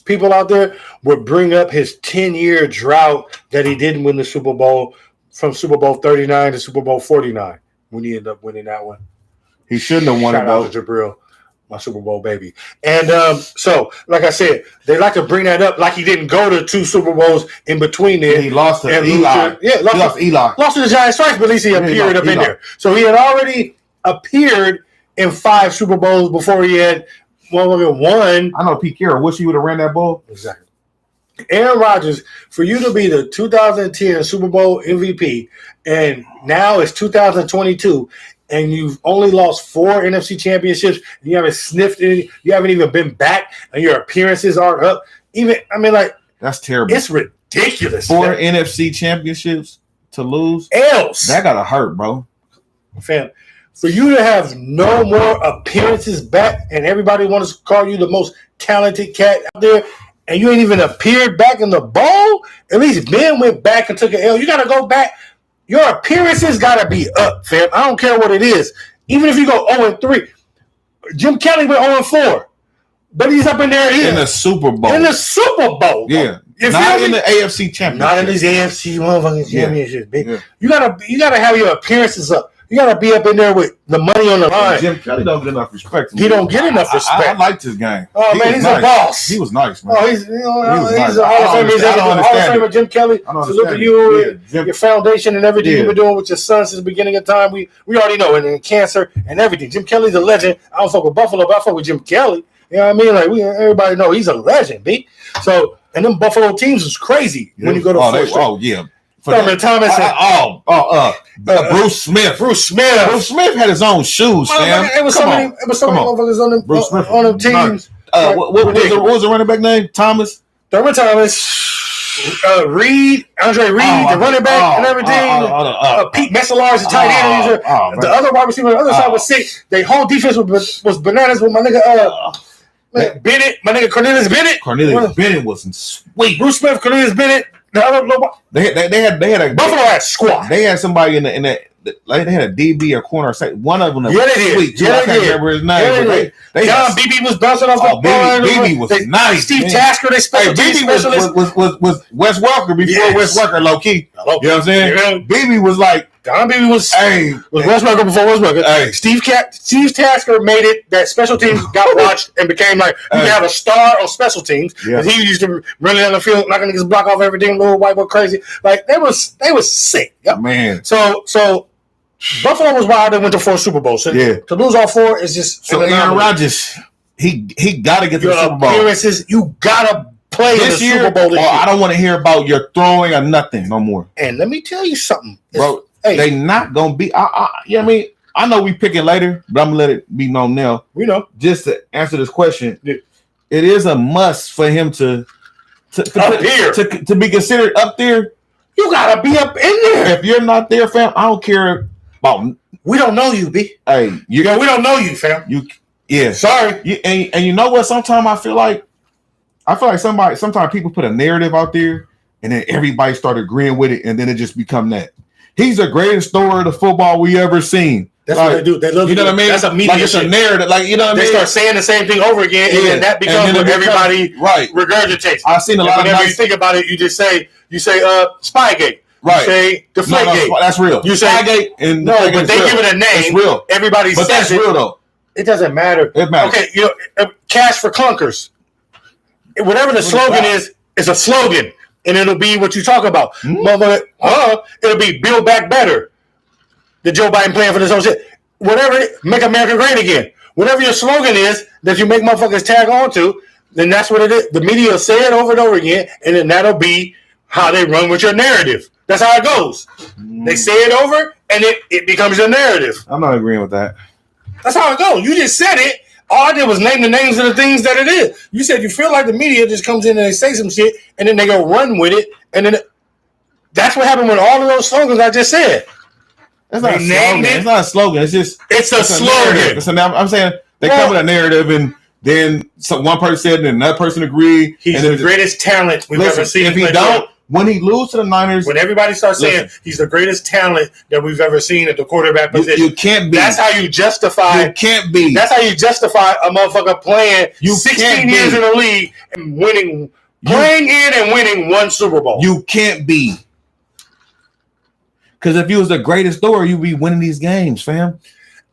people out there would bring up his 10-year drought that he didn't win the Super Bowl from Super Bowl 39 to Super Bowl 49 when he ended up winning that one. He shouldn't have won it, Shout out though. to Jabril, my Super Bowl baby. And so, like I said, they like to bring that up like he didn't go to 2 Super Bowls in between there. He lost to And Eli. lose to- yeah, He lost to Eli. Lost to the Giants twice, but at least he appeared up in there. So he had already appeared in 5 Super Bowls before he had won. I know Pete Carroll. Wish he would have ran that ball. Exactly. Aaron Rodgers, for you to be the 2010 Super Bowl MVP, and now it's 2022, and you've only lost 4 NFC championships, and you haven't sniffed any, you haven't even been back, and your appearances aren't up. That's terrible. It's ridiculous. 4 NFC championships to lose. else. That gotta hurt, bro. Fam, for you to have no more appearances back and everybody wants to call you the most talented cat out there and you ain't even appeared back in the bowl, at least Ben went back and took an L. You got to go back. Your appearances got to be up, fam. I don't care what it is. Even if you go 0-3. Jim Kelly went 0-4. But he's up in there In the Super Bowl. In the Super Bowl. Yeah. You Not feel in me? the AFC championship. Not in these AFC motherfucking Yeah. championships, bitch. Yeah. You gotta have your appearances up. You gotta be up in there with the money on the line. Jim Kelly don't get enough respect. He don't get enough respect. I liked his game. Oh He man, was he's nice. a boss. He was nice, man. Oh, he's was he's nice. a Hall of Famer. He's I don't a Hall of understand Famer. Jim Kelly. I don't Salute to understand you, it. Yeah, Jim- your foundation, and everything Yeah. you've been doing with your son since the beginning of time. We already know, and cancer and everything. Jim Kelly's a legend. I don't fuck with Buffalo, but I fuck with Jim Kelly. You know what I mean? Like everybody know he's a legend, B. So and them Buffalo teams is crazy when you go to yeah. Thurman Thomas and Bruce Smith. Bruce Smith. Bruce Smith had his own shoes, fam. It was so many motherfuckers on them Bruce Smith. on them teams. What was the running back name? Thomas. Thurman Thomas, Reed, Andre Reed, the running back, and everything. Pete Messelar's the tight end. The other wide receiver on the other side was sick. Their whole defense was bananas with my nigga Bennett, my nigga Cornelius Bennett. Cornelius Bennett was sweet. Bruce Smith, Cornelius Bennett. The other They had a Buffalo had squad. They had somebody in the like they had a DB or corner. One of them. Yeah, they did. Sweet too. Yeah, I can't remember his name. Yeah, But they John had, Beebe was bouncing off the BB, BB was nice. Steve man. Tasker, they special teams BB specialist. was Wes Welker before Yes. Wes Welker low key. You know what I'm saying? Yeah. BB was like, Don Beebe was hey, Wes Welker before Wes Welker. Hey. Steve Tasker made it that special teams got watched and became like you Hey. can have a star on special teams. Yeah. He used to run down the field, knocking niggas block off everything, little white boy crazy. Like they was sick. Yep. man. So Buffalo was wild. They went to 4 Super Bowls. So Yeah. to lose all 4 is just So an Aaron anomaly. Rodgers, he got to get to the Your Super Bowl appearances, you gotta play in the this year. Super Bowl this year. I don't want to hear about your throwing or nothing no more, And let me tell you something, bro. Hey, They not gonna be. I mean, I know we pick it later, but I'm gonna let it be known now. we know. Just to answer this question, Yeah. it is a must for him to Up here. to be considered up there. You gotta be up in there. If you're not there, fam, I don't care about. We don't know you, B. Hey, We don't know you, fam. yeah. Sorry. And you know what? Sometimes I feel like sometimes people put a narrative out there, and then everybody start agreeing with it, and then it just become that. He's the greatest thrower of the football we ever seen. That's like, what they do. They love you know what I mean? That's a media like it's shit. a narrative. Like you know what I They mean? start saying the same thing over again, and then that becomes And then what it becomes- everybody right. regurgitates. I've seen a lot of whenever you nice, think about it, you say Spygate. right. You say Deflategate. No, that's real. You say- Spygate and No, but they give it a It's name. real. Everybody But says that's it. real though. It doesn't matter. It matters. Okay, cash for clunkers. Whatever the slogan is, it's a slogan, and it'll be what you talk about. It'll be Build Back Better. The Joe Biden plan for this whole shit. Whatever, make America great again. Whatever your slogan is that you make motherfuckers tag on to, then that's what it is. The media will say it over and over again, and then that'll be how they run with your narrative. That's how it goes. They say it over, and it becomes your narrative. I'm not agreeing with that. That's how it goes. You just said it. All I did was name the names of the things that it is. You said you feel like the media just comes in and they say some shit, and then they go run with it, and then that's what happened with all of those slogans I just said. That's not a They slogan. named it. It's not a slogan. It's just It's a slogan. I'm saying they come with a narrative, and then one person said, and another person agreed. He's and the then greatest talent we've listen, ever seen. if he play don't, when he lose to the Niners, when everybody starts saying Listen. he's the greatest talent that we've ever seen at the quarterback position, you can't be. that's how you justify. You can't be. That's how you justify a motherfucker playing You 16 can't years be. in the league and playing in and winning one Super Bowl. You can't be. Because if you was the greatest thrower, you'd be winning these games, fam.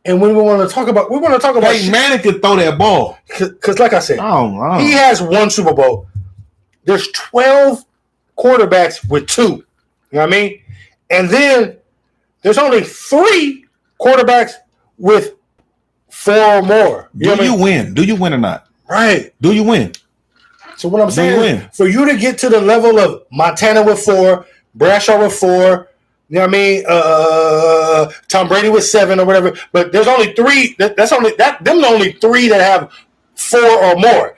And when we want to talk about Peyton Manning could throw that ball. because like I said, I don't he know. has one Super Bowl. There's 12 quarterbacks with 2. You know what I mean? And then there's only 3 quarterbacks with 4 or more. You know what I mean? Win? Do you win or not? Right. Do you win? So what I'm Do saying you is, win? for you to get to the level of Montana with 4, Bradshaw with 4, you know what I mean? Tom Brady with 7 or whatever. But there's only 3. Them the only 3 that have 4 or more.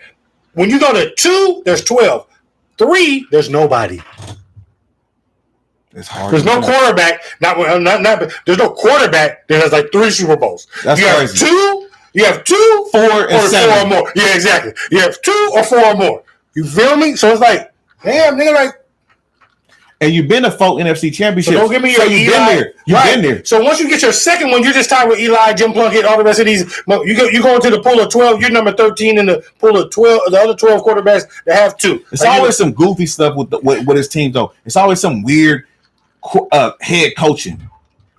When you go to 2, there's 12. 3, there's nobody. It's hard. There's no quarterback. There's no quarterback that has like 3 Super Bowls. That's you crazy. have 2. You have 2, 4 or and 7. 4 or more. Yeah, exactly. You have 2 or 4 or more. You feel me? So it's like, damn, nigga, like. And you've been to 4 NFC championships. So don't give me your so you've Eli. been there. You've Right. been there. So once you get your second one, you're just tied with Eli, Jim Plunkett, all the rest of these. You go into the pool of 12. You're number 13 in the pool of 12. The other 12 quarterbacks that have 2. It's always some goofy stuff with his team, though. It's always some weird head coaching.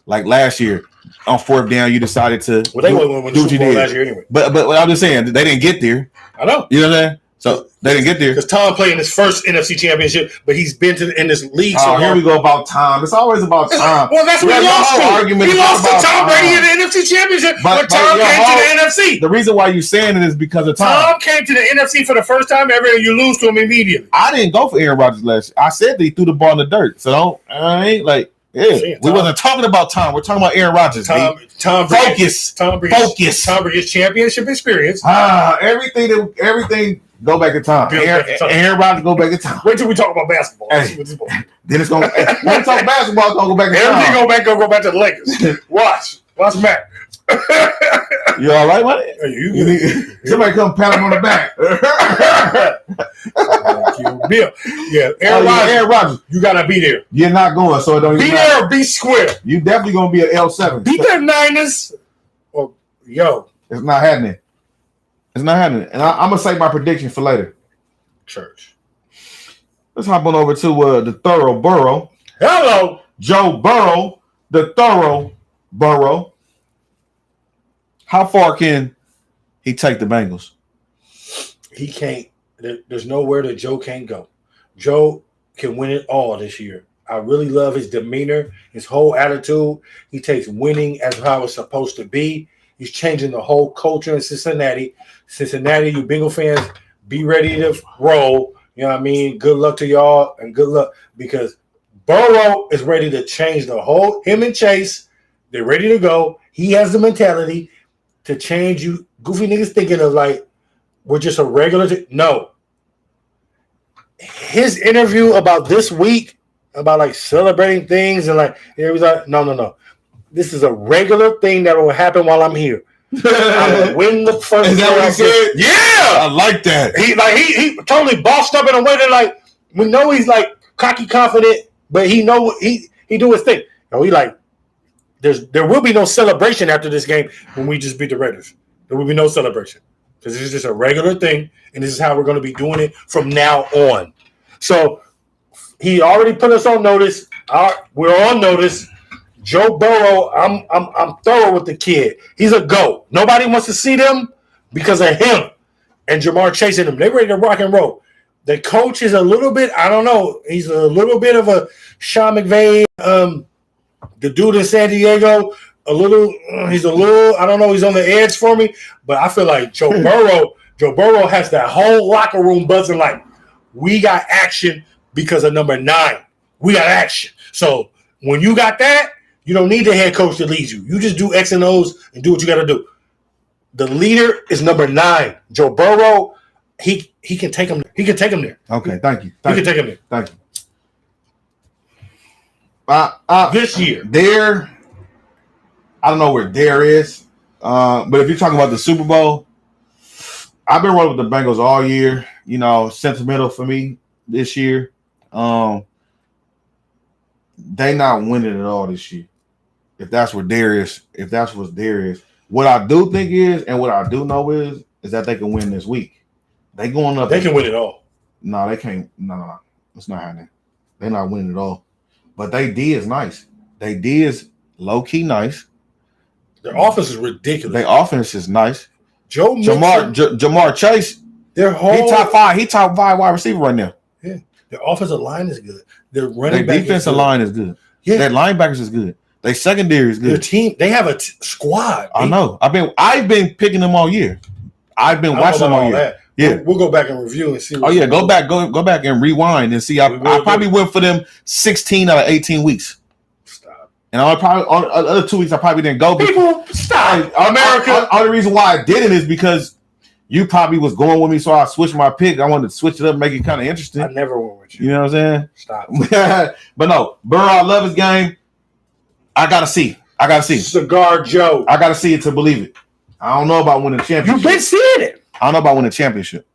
Like last year, on 4th down, you decided to Well, they won the Super Bowl last year anyway. But I'm just saying, they didn't get there. I know. You know what I'm saying? So they didn't get there. Because Tom played in his first NFC championship, but he's been in this league so Oh, long. here we go about time. It's always about time. Well, that's what he lost to. Argument He is lost to about Tom time. Brady in the NFC championship But when Tom your came whole- to the NFC. The reason why you're saying it is because of time. Tom came to the NFC for the first time ever, and you lose to him immediately. I didn't go for Aaron Rodgers last year. I said that he threw the ball in the dirt. So I ain't like, See, we Tom- wasn't talking about Tom. We're talking about Aaron Rodgers. Tom Focus. Focus. Tom Brady's championship experience. Everything go back in time. Bill back in time. Aaron Rodgers go back in time. Wait till we talk about basketball. Hey. See what this boy- Then it's gonna when we talk basketball, it's gonna go back in Everything time. go back to the Lakers. Watch Mac. You all right, man? Hey, You need, somebody come pat him on the back. Bill. Yeah, Aaron Rodgers, you gotta be there. you're not going, so it don't Be even there matter. or be square. You definitely gonna be an L7. Be there, Niners. Well, yo, It's not happening. It's not happening. And I'm gonna say my prediction for later. church. Let's hop on over to the Thorough Burrow. Hello. Joe Burrow, the Thorough Burrow. How far can he take the Bengals? He can't. There's nowhere that Joe can't go. Joe can win it all this year. I really love his demeanor, his whole attitude. He takes winning as how it's supposed to be. He's changing the whole culture in Cincinnati. Cincinnati, you Bengal fans, be ready to roll. You know what I mean? Good luck to y'all and good luck because Burrow is ready to change the whole. Him and Chase, they're ready to go. He has the mentality to change you. Goofy niggas thinking of like we're just a regular. No. His interview about this week about like celebrating things and like it was like no. This is a regular thing that will happen while I'm here. I'm gonna win the first. Is that what he said? Yeah, I like that. He totally bossed up in a way that like we know he's like cocky, confident, but he know he do his thing. He like there will be no celebration after this game when we just beat the Raiders. There will be no celebration because this is just a regular thing, and this is how we're going to be doing it from now on. So he already put us on notice. We're on notice. Joe Burrow, I'm thorough with the kid. He's a go. Nobody wants to see them because of him and Jamar chasing them. They're ready to rock and roll. The coach is a little bit, I don't know. He's a little bit of a Sean McVay, the dude in San Diego. He's a little, I don't know. He's on the edge for me, but I feel like Joe Burrow has that whole locker room buzzing like, we got action because of number 9. We got action. So when you got that, you don't need the head coach to lead you. You just do X and O's and do what you got to do. The leader is number 9. Joe Burrow, he can take him. He can take him there. Okay, thank you. He can take him there. Thank you. This year. There, I don't know where there is, but if you're talking about the Super Bowl, I've been rolling with the Bengals all year. You know, sentimental for me this year. They not winning at all this year. If that's what there is, what I do think is, and what I do know is that they can win this week. They going up. They can win it all. No, they can't. No, it's not happening. They're not winning at all. But they D is nice. They D is low key nice. Their offense is ridiculous. Their offense is nice. Jamar Chase. Their whole He top 5. He top 5 wide receiver right now. Yeah, their offensive line is good. Their running Their back defensive line is good. Yeah, their linebackers is good. Their secondary is their good. team. They have a squad. I know. I've been picking them all year. I've been watching them all year. That. Yeah, we'll go back and review and see. Oh yeah, go back and rewind and see. I probably went for them 16 out of 18 weeks. Stop. And on other 2 weeks I probably didn't go. People, stop. America. Only reason why I didn't is because you probably was going with me, so I switched my pick. I wanted to switch it up, make it kind of interesting. I never went with you. You know what I'm saying? Stop. But no, Burrow, I love his game. I gotta see. Cigar Joe. I gotta see it to believe it. I don't know about winning a championship. You've been seeing it. I don't know about winning a championship.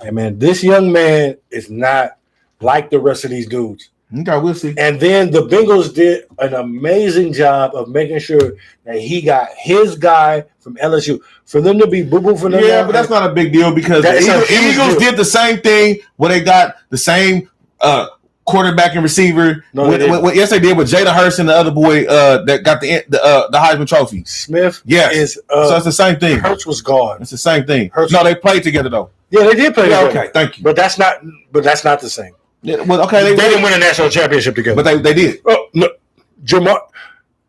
Hey man, this young man is not like the rest of these dudes. Okay, we'll see. And then the Bengals did an amazing job of making sure that he got his guy from LSU. For them to be boo-boo for them. Yeah, but that's not a big deal because the Eagles did the same thing where they got the same quarterback and receiver. Yes, they did with Jada Hurst and the other boy that got the Heisman Trophy. Smith. Yes. So it's the same thing. Hurts was gone. It's the same thing. Hurts. No, they played together though. Yeah, they did play together. Okay, thank you. But that's not the same. Yeah, well, okay, they didn't win a national championship together. But they did. Oh, no. Jamar.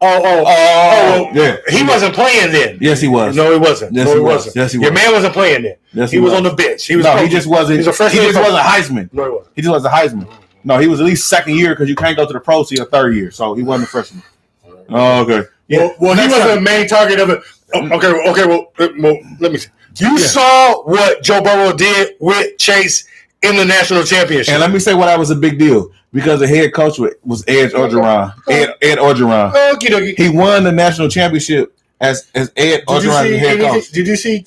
Yeah. He wasn't playing then. Yes, he was. No, he wasn't. Yes, he was. Yes, he was. Your man wasn't playing then. Yes, he was on the bench. He just wasn't. He was a freshman. He just wasn't Heisman. No, he wasn't. He just wasn't Heisman. No, he was at least second year because you can't go to the pros till your third year. So he wasn't a freshman. Oh, okay. Yeah. Well, he wasn't the main target of it. Okay. Well, let me see. You saw what Joe Burrow did with Chase in the national championship. And let me say why that was a big deal. Because the head coach was Ed Orgeron. Ed Orgeron. Okey-dokey. He won the national championship as Ed Orgeron, the head coach. Did you see?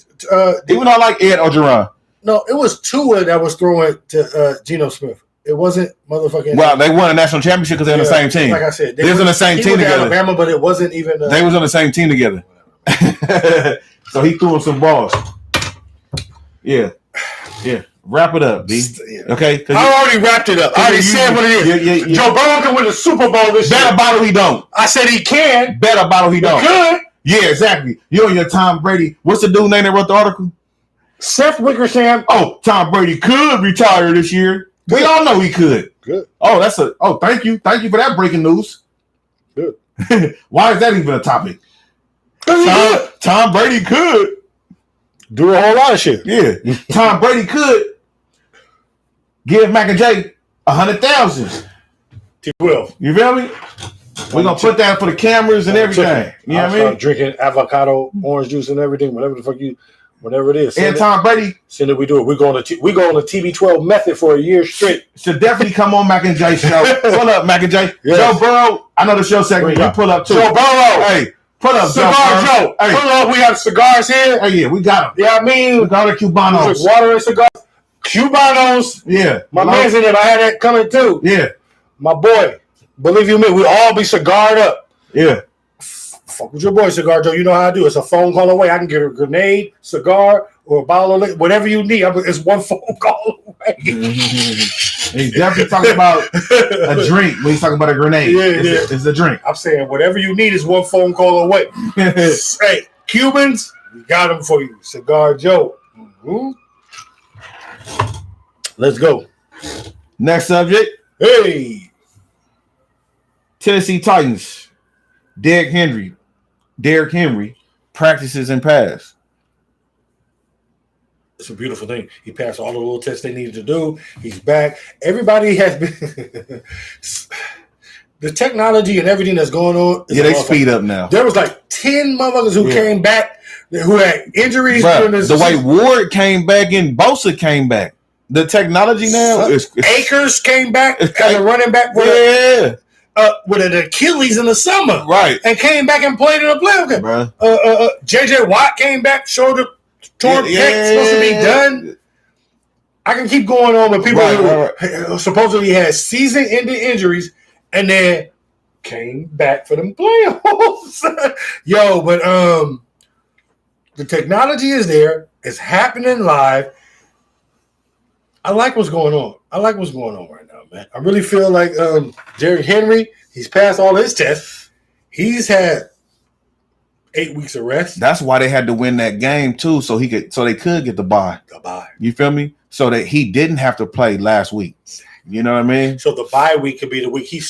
Even though I like Ed Orgeron. No, it was Tua that was throwing to Geno Smith. It wasn't motherfucking. Well, they won a national championship because they're on the same team. Like I said, they was on the same team together. Alabama, but it wasn't even. They was on the same team together. So he threw him some balls. Yeah. Wrap it up, B. Okay. I already wrapped it up. I already said what it is. Yeah. Joe Burrow can win the Super Bowl this year. Bet about it he don't. I said he can. Bet about it he don't. Good. Yeah, exactly. You and your Tom Brady. What's the dude name that wrote the article? Seth Wickersham. Oh, Tom Brady could retire this year. Good. We all know he could. Good. Oh, thank you. Thank you for that breaking news. Good. Why is that even a topic? Tom Brady could do a whole lot of shit. Yeah, Tom Brady could give Mac and Jay 100,000. T12. You feel me? We're gonna put that for the cameras and everything. You know what I mean? Drinking avocado, orange juice, and everything. Whatever it is. And Tom Brady. Send it. We do it. We go on the TB12 method for a year straight. Should definitely come on Mac and Jay show. Pull up, Mac and Jay. Yes. Joe Burrow. I know the show segment. You pull up too. Joe Burrow. Hey, pull up, Cigar Joe. Hey. Pull up. We have cigars here. Hey, yeah, we got them. Yeah, I mean, We got the Cubanos. water and cigars. Cubanos. Yeah, My man's in it. I had that coming too. Yeah, My boy. Believe you me, we all be cigared up. yeah. Fuck with your boy, Cigar Joe. You know how I do. It's a phone call away. I can get a grenade, cigar, or a bottle of liquor, whatever you need. It's one phone call away. He's definitely talking about a drink when he's talking about a grenade. Yeah, It's a drink. I'm saying whatever you need is one phone call away. Hey, Cubans, we got them for you. Cigar Joe. Mm-hmm. Let's go. Next subject. Hey. Tennessee Titans. Derrick Henry practices and pass. It's a beautiful thing. He passed all the little tests they needed to do. He's back. Everybody has been the technology and everything that's going on. Yeah, they speed up now. There was like 10 motherfuckers who came back who had injuries Bruh, during this. the way Ward came back and Bosa came back. The technology now is Akers came back as a running back with an Achilles in the summer. Right. And came back and played in a playoff game. Bruh. JJ Watt came back, shoulder torn pec, supposed to be done. I can keep going on with people who supposedly had season-ending injuries and then came back for them playoffs. Yo, but the technology is there. It's happening live. I like what's going on. I like what's going on right now, man. I really feel like Derrick Henry, he's passed all his tests. He's had 8 weeks of rest. That's why they had to win that game too, so they could get the bye. The bye. You feel me? So that he didn't have to play last week. You know what I mean? So the bye week could be the week he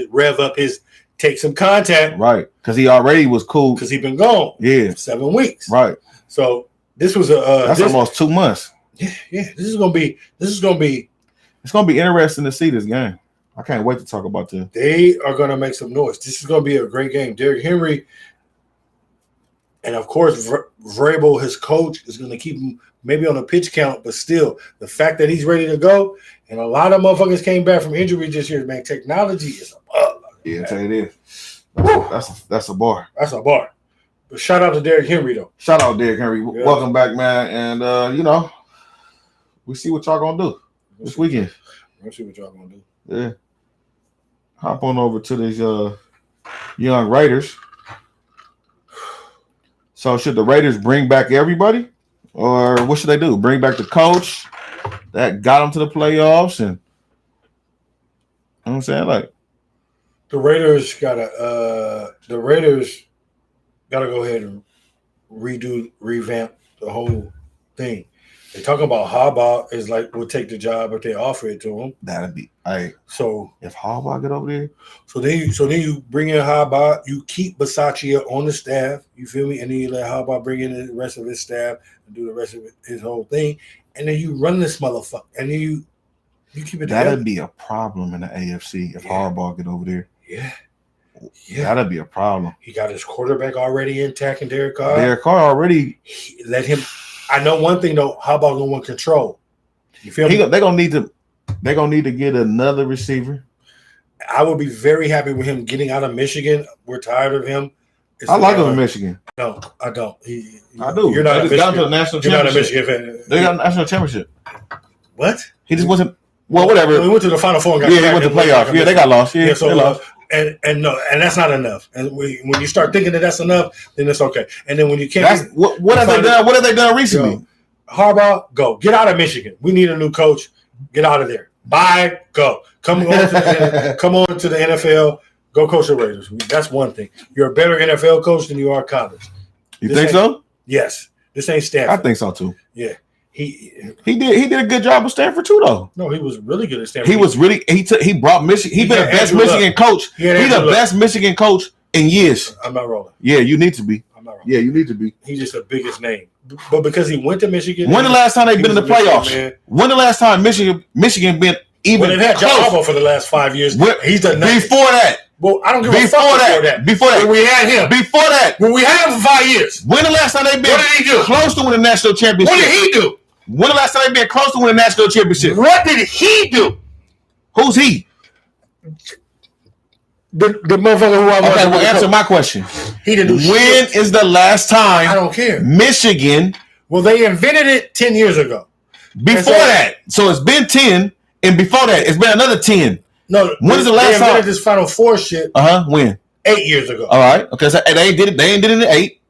rev up his take some contact. Right. Because he already was cool. Because he's been gone. Yeah. 7 weeks. Right. So this was almost 2 months. Yeah. This is gonna be It's gonna be interesting to see this game. I can't wait to talk about this. They are gonna make some noise. This is gonna be a great game. Derrick Henry, and of course Vrabel, his coach, is gonna keep him maybe on a pitch count, but still the fact that he's ready to go, and a lot of motherfuckers came back from injury this year, man. Technology is up. Yeah, tell you this. That's a bar. That's a bar. But shout out to Derrick Henry though. Shout out Derrick Henry. Yeah. Welcome back, man. And we see what y'all gonna do this weekend. Let's see what y'all gonna do. Yeah. Hop on over to these young Raiders. So should the Raiders bring back everybody? Or what should they do? Bring back the coach that got them to the playoffs, and you know what I'm saying? Like The Raiders gotta go ahead and revamp the whole thing. They're talking about Harbaugh is like will take the job if they offer it to him. that'd be So if Harbaugh get over there. So then you bring in Harbaugh, you keep Bisaccia on the staff, you feel me? And then you let Harbaugh bring in the rest of his staff and do the rest of his whole thing. And then you run this motherfucker. And then you keep it together. That'd be a problem in the AFC if Harbaugh get over there. Yeah. That'd be a problem. He got his quarterback already intact and Derek Carr. Derek Carr already Let him. I know one thing though, Harbaugh gonna want control. You feel me? they're gonna need to get another receiver. I would be very happy with him getting out of Michigan. We're tired of him. I like him in Michigan. No, I don't. I do. You're not a They just got him to the Michigan. national You're not a championship. Michigan fan. They got a national championship. What? He just wasn't. Well, whatever. We went to the Final Four. And got Yeah, they went to playoffs. Yeah, they got lost. Yeah, so they lost. and that's not enough. And when you start thinking that that's enough, then it's okay. And then when you can't, That's what have they done? What have they done recently? Yo, Harbaugh, go get out of Michigan. We need a new coach. Get out of there. Bye. Go. Come on to the NFL. Go coach the Raiders. That's one thing. You're a better NFL coach than you are college. You think so? Yes. This ain't I Stanford. think so too. Yeah. He did a good job with Stanford too, though. No, he was really good at Stanford. He brought Michigan. He's been the best Michigan coach. He's the best Michigan coach in years. I'm not rolling. Yeah, you need to be. I'm not wrong. Yeah, you need to be. He's just the biggest name. But because he went to Michigan. When the last time they've been in the playoffs? Man. When the last time Michigan been even Well, they've had John close? Harbaugh for the last 5 years. He's done nothing. Before that. Well, I don't give a fuck Before that. When we had him. Before that. When we had him for 5 years. When the last time they've been What did he do? close to winning a national championship? What did he do? When the last time they've been close to winning a national championship? What did he do? Who's he? The motherfucker who I was. Okay, well, answer my question. He didn't do When shit. is the last I time don't care. Michigan Well, they invented it 10 years ago. before that? So it's been 10, and before that, it's been another 10. No, When is the last they invented time? this Final Four shit When? 8 years ago. All right. Okay, so they ain't did it. They ain't did it in 8.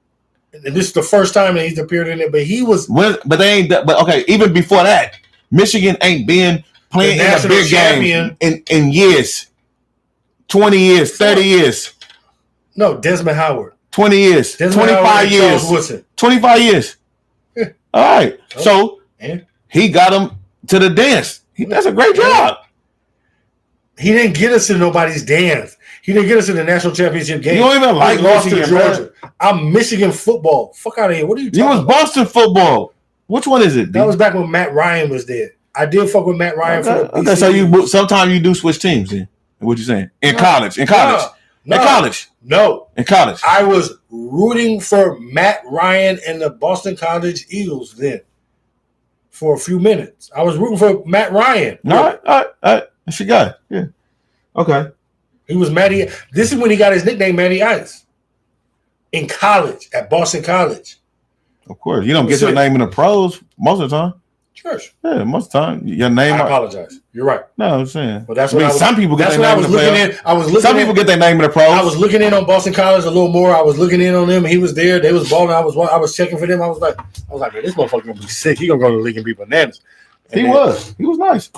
And this is the first time that he's appeared in it, but he was But they ain't. But okay, even before that, Michigan ain't been playing The in a national big champion. game in years. 20 years, 30 years, no Desmond Howard. 20 years, Desmond Howard 25 and years, Charles Woodson. 25 years. Yeah. All right. Oh. So And he got him to the dance. That's a great job. he didn't get us to nobody's dance. He didn't get us to the national championship game. You don't even like He lost Michigan, to Georgia. I'm Michigan football. Fuck out of here. What are you You talking was about? Boston football. Which one is it? That was back when Matt Ryan was there. I did fuck with Matt Ryan for the Okay, so sometimes you do switch teams then. What you saying? In college. No. In college. No. In college. I was rooting for Matt Ryan and the Boston College Eagles then for a few minutes. I was rooting for Matt Ryan. All right. That's your guy. Yeah. Okay. He was Matty. This is when he got his nickname, Matty Ice. In college, at Boston College. Of course. You don't get your name in the pros most of the time. Church. Yeah, most of the time. Your name. I apologize. You're right. No, I'm saying. But that's what I was, some people get that's their what I name was in the looking playoffs. in. I was looking Some people get their name in the pros. I was looking in on Boston College a little more. I was looking in on them. He was there. They was balling. I was checking for them. I was like, man, this motherfucker gonna be sick. He gonna go to the league and be bananas. And He was nice.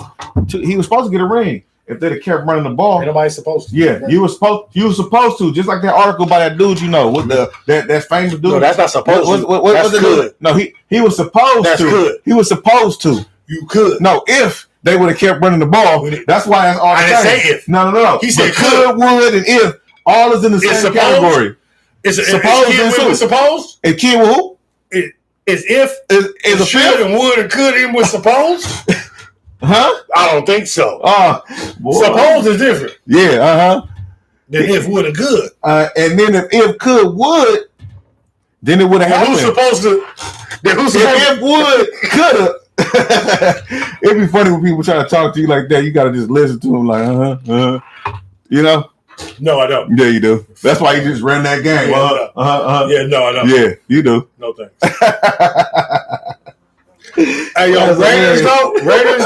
He was supposed to get a ring if they'd have kept running the ball. Ain't nobody supposed to. Yeah, you was supposed to. Just like that article by that dude, with that famous dude. No, that's not supposed to. What That's was it? good. No, he was supposed That's to. good. He was supposed to. You could. No, if they would have kept running the ball, that's why that's all. I didn't say if. No. He said But could, would, and if all is in the same supposed? category. It's Supposed kid and with so. supposed. And kid with who? It's if Is a should fifth? and would and could in with supposed. Huh? I don't think so. Boy. Supposed is different Yeah. than if would and could. And then if could would, then it would have Now, happened. who's supposed to? Then who's supposed If would could have. It'd be funny when people try to talk to you like that. You gotta just listen to them like, you know. No, I don't. Yeah, you do. That's why you just ran that game. Yeah, Yeah, no, I don't. Yeah, you do. No thanks. Hey, yo, Raiders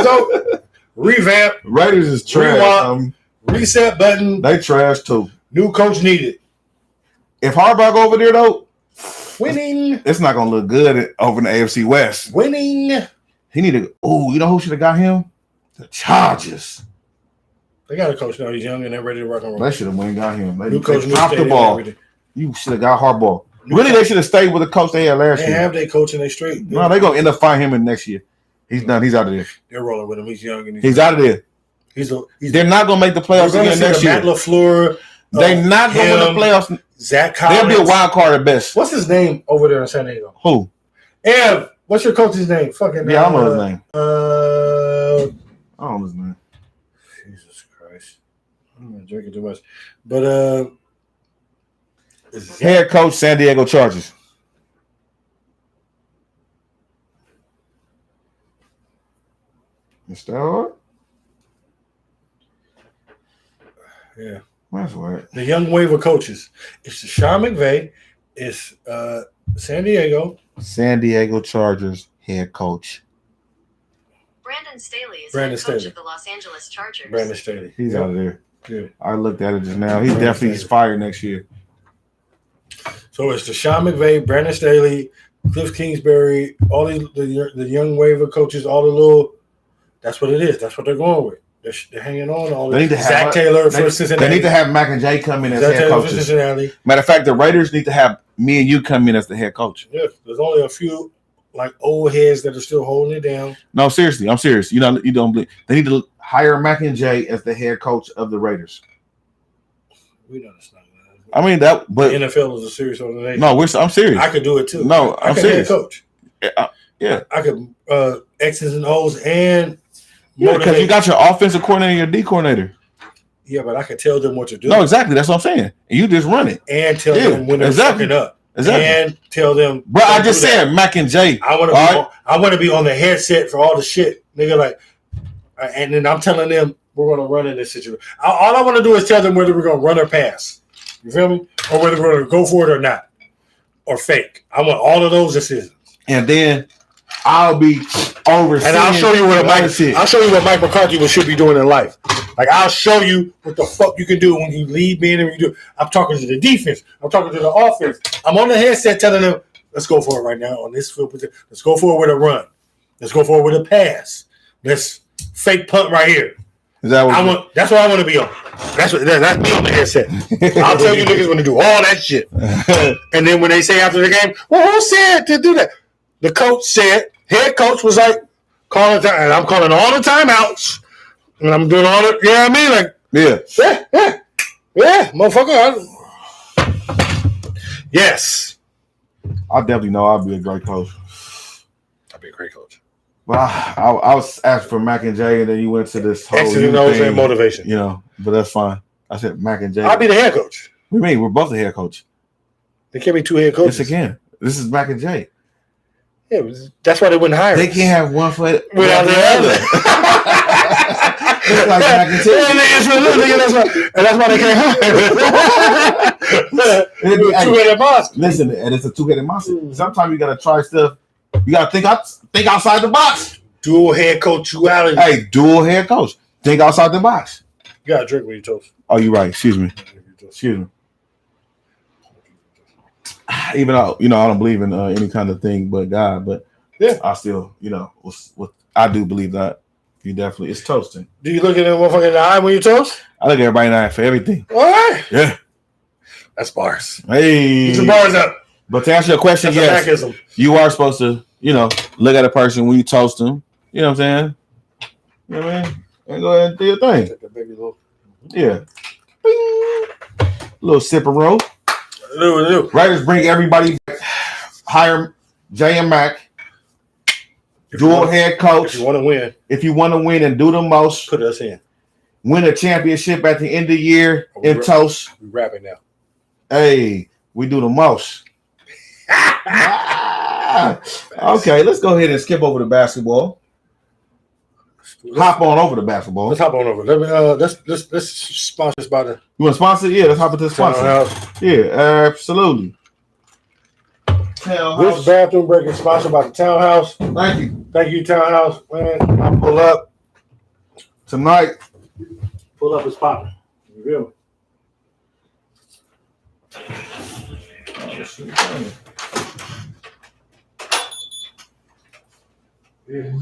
though, revamp, Raiders is trash. reset button, They trash too. new coach needed. If Harbaugh go over there though, Winning. it's not gonna look good over in the AFC West. Winning. He need to. Oh, you know who should have got him? The Chargers. They got a coach now. He's young and they're ready to rock and roll. They should have went and got him. New coach, They new dropped the stadium, ball. everything. You should have got Harbaugh. Really, they should have stayed with the coach they had last They year. have their coach and they straight. No, they're gonna end up firing him in next year. He's done. He's out of there. They're rolling with him. He's young and He's out of there. he's They're not gonna make the playoffs We're again gonna next see the year. Matt LaFleur. They're not gonna win the playoffs. Zach They'll Collins. be a wild card at best. What's his name over there in San Diego? Who? Ev. What's your coach's name? Fucking. Yeah, I know his name. Uh, I don't know his name. Jesus Christ. I'm not drinking too much. But Head coach, San Diego Chargers. Is that hard? yeah. That's right. The young wave of coaches. It's Sean McVay. It's San Diego. San Diego Chargers head coach. Brandon Staley is Brandon head coach Staley. of the Los Angeles Chargers. Brandon Staley. He's out of there. Yeah. I looked at it just now. He's definitely fired next year. So it's Sean McVay, Brandon Staley, Cliff Kingsbury, all the young wave of coaches, all the little. That's what it is. That's what they're going with. They're hanging on. All They need to Zach have Taylor for Cincinnati. They need to have Mac and Jay come in as Zach head Taylor for coaches. Cincinnati. Matter of fact, the Raiders need to have me and you come in as the head coach. Yeah, there's only a few like old heads that are still holding it down. No, seriously, I'm serious. You don't believe they need to hire Mac and Jay as the head coach of the Raiders. We know that's not I mean that, but The NFL is a serious organization. no, I'm serious. I could do it too. No, I I'm could serious. head coach. Yeah, I could X's and O's and yeah, because motivate. you got your offensive coordinator and your D coordinator. Yeah, but I could tell them what to do. No, exactly. That's what I'm saying. And you just run it. And tell Yeah, them when they're exactly. fucking up. Exactly. And tell them. Bro, I don't just do that. said Mac and Jay. I want to. All I want to be on the headset for all the shit, nigga. Like, and then I'm telling them we're gonna run in this situation. All I want to do is tell them whether we're gonna run or pass. You feel me? Or whether we're gonna go for it or not, or fake. I want all of those decisions. And then I'll be overseeing. And I'll show you what other shit. I'll show you what Mike McCarthy should be doing in life. Like I'll show you what the fuck you can do when you lead me and when you do. I'm talking to the defense. I'm talking to the offense. I'm on the headset telling them, let's go for it right now on this field. Let's go for it with a run. Let's go for it with a pass. Let's fake punt right here. Is that what That's what I want to be on. That's me on the headset. I'll tell you niggas when to do all that shit. And then when they say after the game, well, who said to do that? The coach said, head coach was like, calling time, and I'm calling all the timeouts. And I'm doing all the, you know what I mean? Like, yeah, motherfucker. Yes. I definitely know I'll be a great coach. I'll be a great coach. Well, I was asked for Mac and Jay, and then you went to this whole X's and O's thing, and motivation. you know. But that's fine. I said Mac and Jay. I'll be the head coach. What do you mean? We're both the head coach. There can't be two head coaches. Yes, again. This is Mac and J. Yeah, that's why they wouldn't hire They us. can't have one foot Without the other. It's like Mac and J. And that's why they can't hire us. Two-headed monster. Listen, and it's a two-headed monster. Sometimes you gotta try stuff. You gotta think outside the box. Dual head coaching. Hey, dual head coach. Think outside the box. You gotta drink when you toast. Oh, you're right. Excuse me. Even though I don't believe in any kind of thing but God, but yeah, I still what I do believe that you definitely it's toasting. Do you look at that motherfucker in the eye when you toast? I look at everybody in the eye for everything. All right, Yeah, that's bars. hey, Get your bars up. But to answer your question, That's yes, you are supposed to look at a person when you toast them. You know what I'm saying? You know what I mean? And go ahead and do your thing. Yeah, little sip of roll. Writers bring everybody back. Hire Jay and Mac. Dual head coach. If you want to win, and do the most, put us in. Win a championship at the end of the year and toast. We rapping now. Hey, we do the most. Okay, let's go ahead and skip over the basketball. Hop on over the basketball. Let's hop on over. Let's sponsor us by the. You want to sponsor? Yeah, let's hop into the sponsor. Townhouse. Yeah, absolutely. This bathroom break is sponsored by the Townhouse. Thank you, Townhouse. Man, I pull up tonight. Pull up is popping. You feel me? Yeah.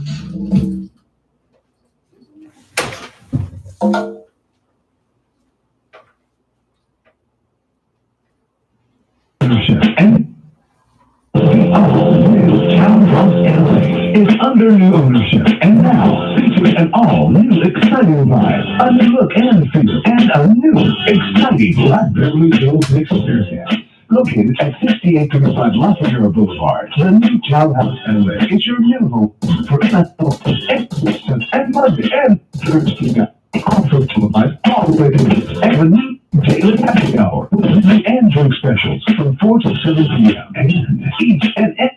Is under new ownership and now featuring an all-new exciting vibe, a new look and feel, and a new exciting Blackberry Hills experience. Located at 6835 La Figuera Boulevard, the new Townhouse LA is your new home for festival, exhibitions, and Monday and Thursday. Also televised all the way to and a new daily happy hour with food and drink specials from 4 to 7 p.m. And each and every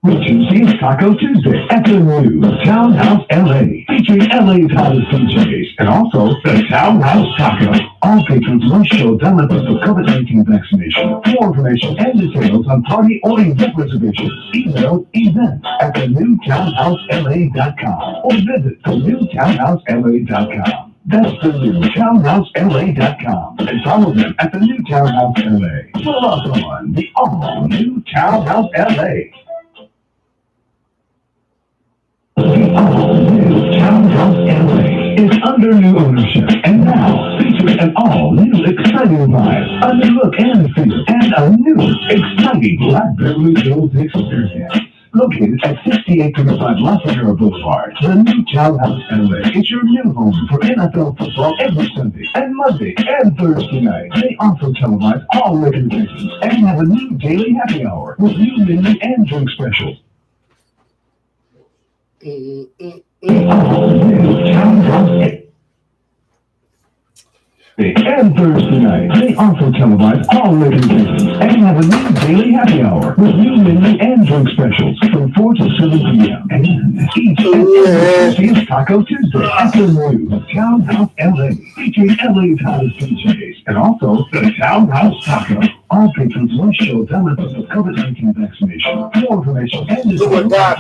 Tuesday is Taco Tuesday at the new Townhouse LA, featuring LA's hottest DJs and also the Townhouse Taco. All patrons must show valid proof of COVID-19 vaccination. For more information and details on party or event reservations, email events@thenewtownhousela.com or visit thenewtownhousela.com. That's thenewtownhousela.com and follow them at the new Townhouse LA. Follow us on the all-new Townhouse LA. The all-new Townhouse LA is under new ownership and now featuring an all-new exciting vibe, a new look and feel, and a new exciting Blackberry Hills experience. Located located at 6835 La Figuera Boulevard. The new Townhouse LA is your new home for NFL football every Sunday and Monday and Thursday night. They also televise all Laker games and have a new daily happy hour with new menu and drink specials. All new Townhouse and Thursday night. They also televise all Laker games and have a new daily happy hour with new menu and drink specials from 4 to 7 p.m. And each and every Tuesday is Taco Tuesday at the new Townhouse LA, featuring LA's hottest DJs and also the Townhouse Taco. All patrons must show valid proof of COVID-19 vaccination. More information and discount at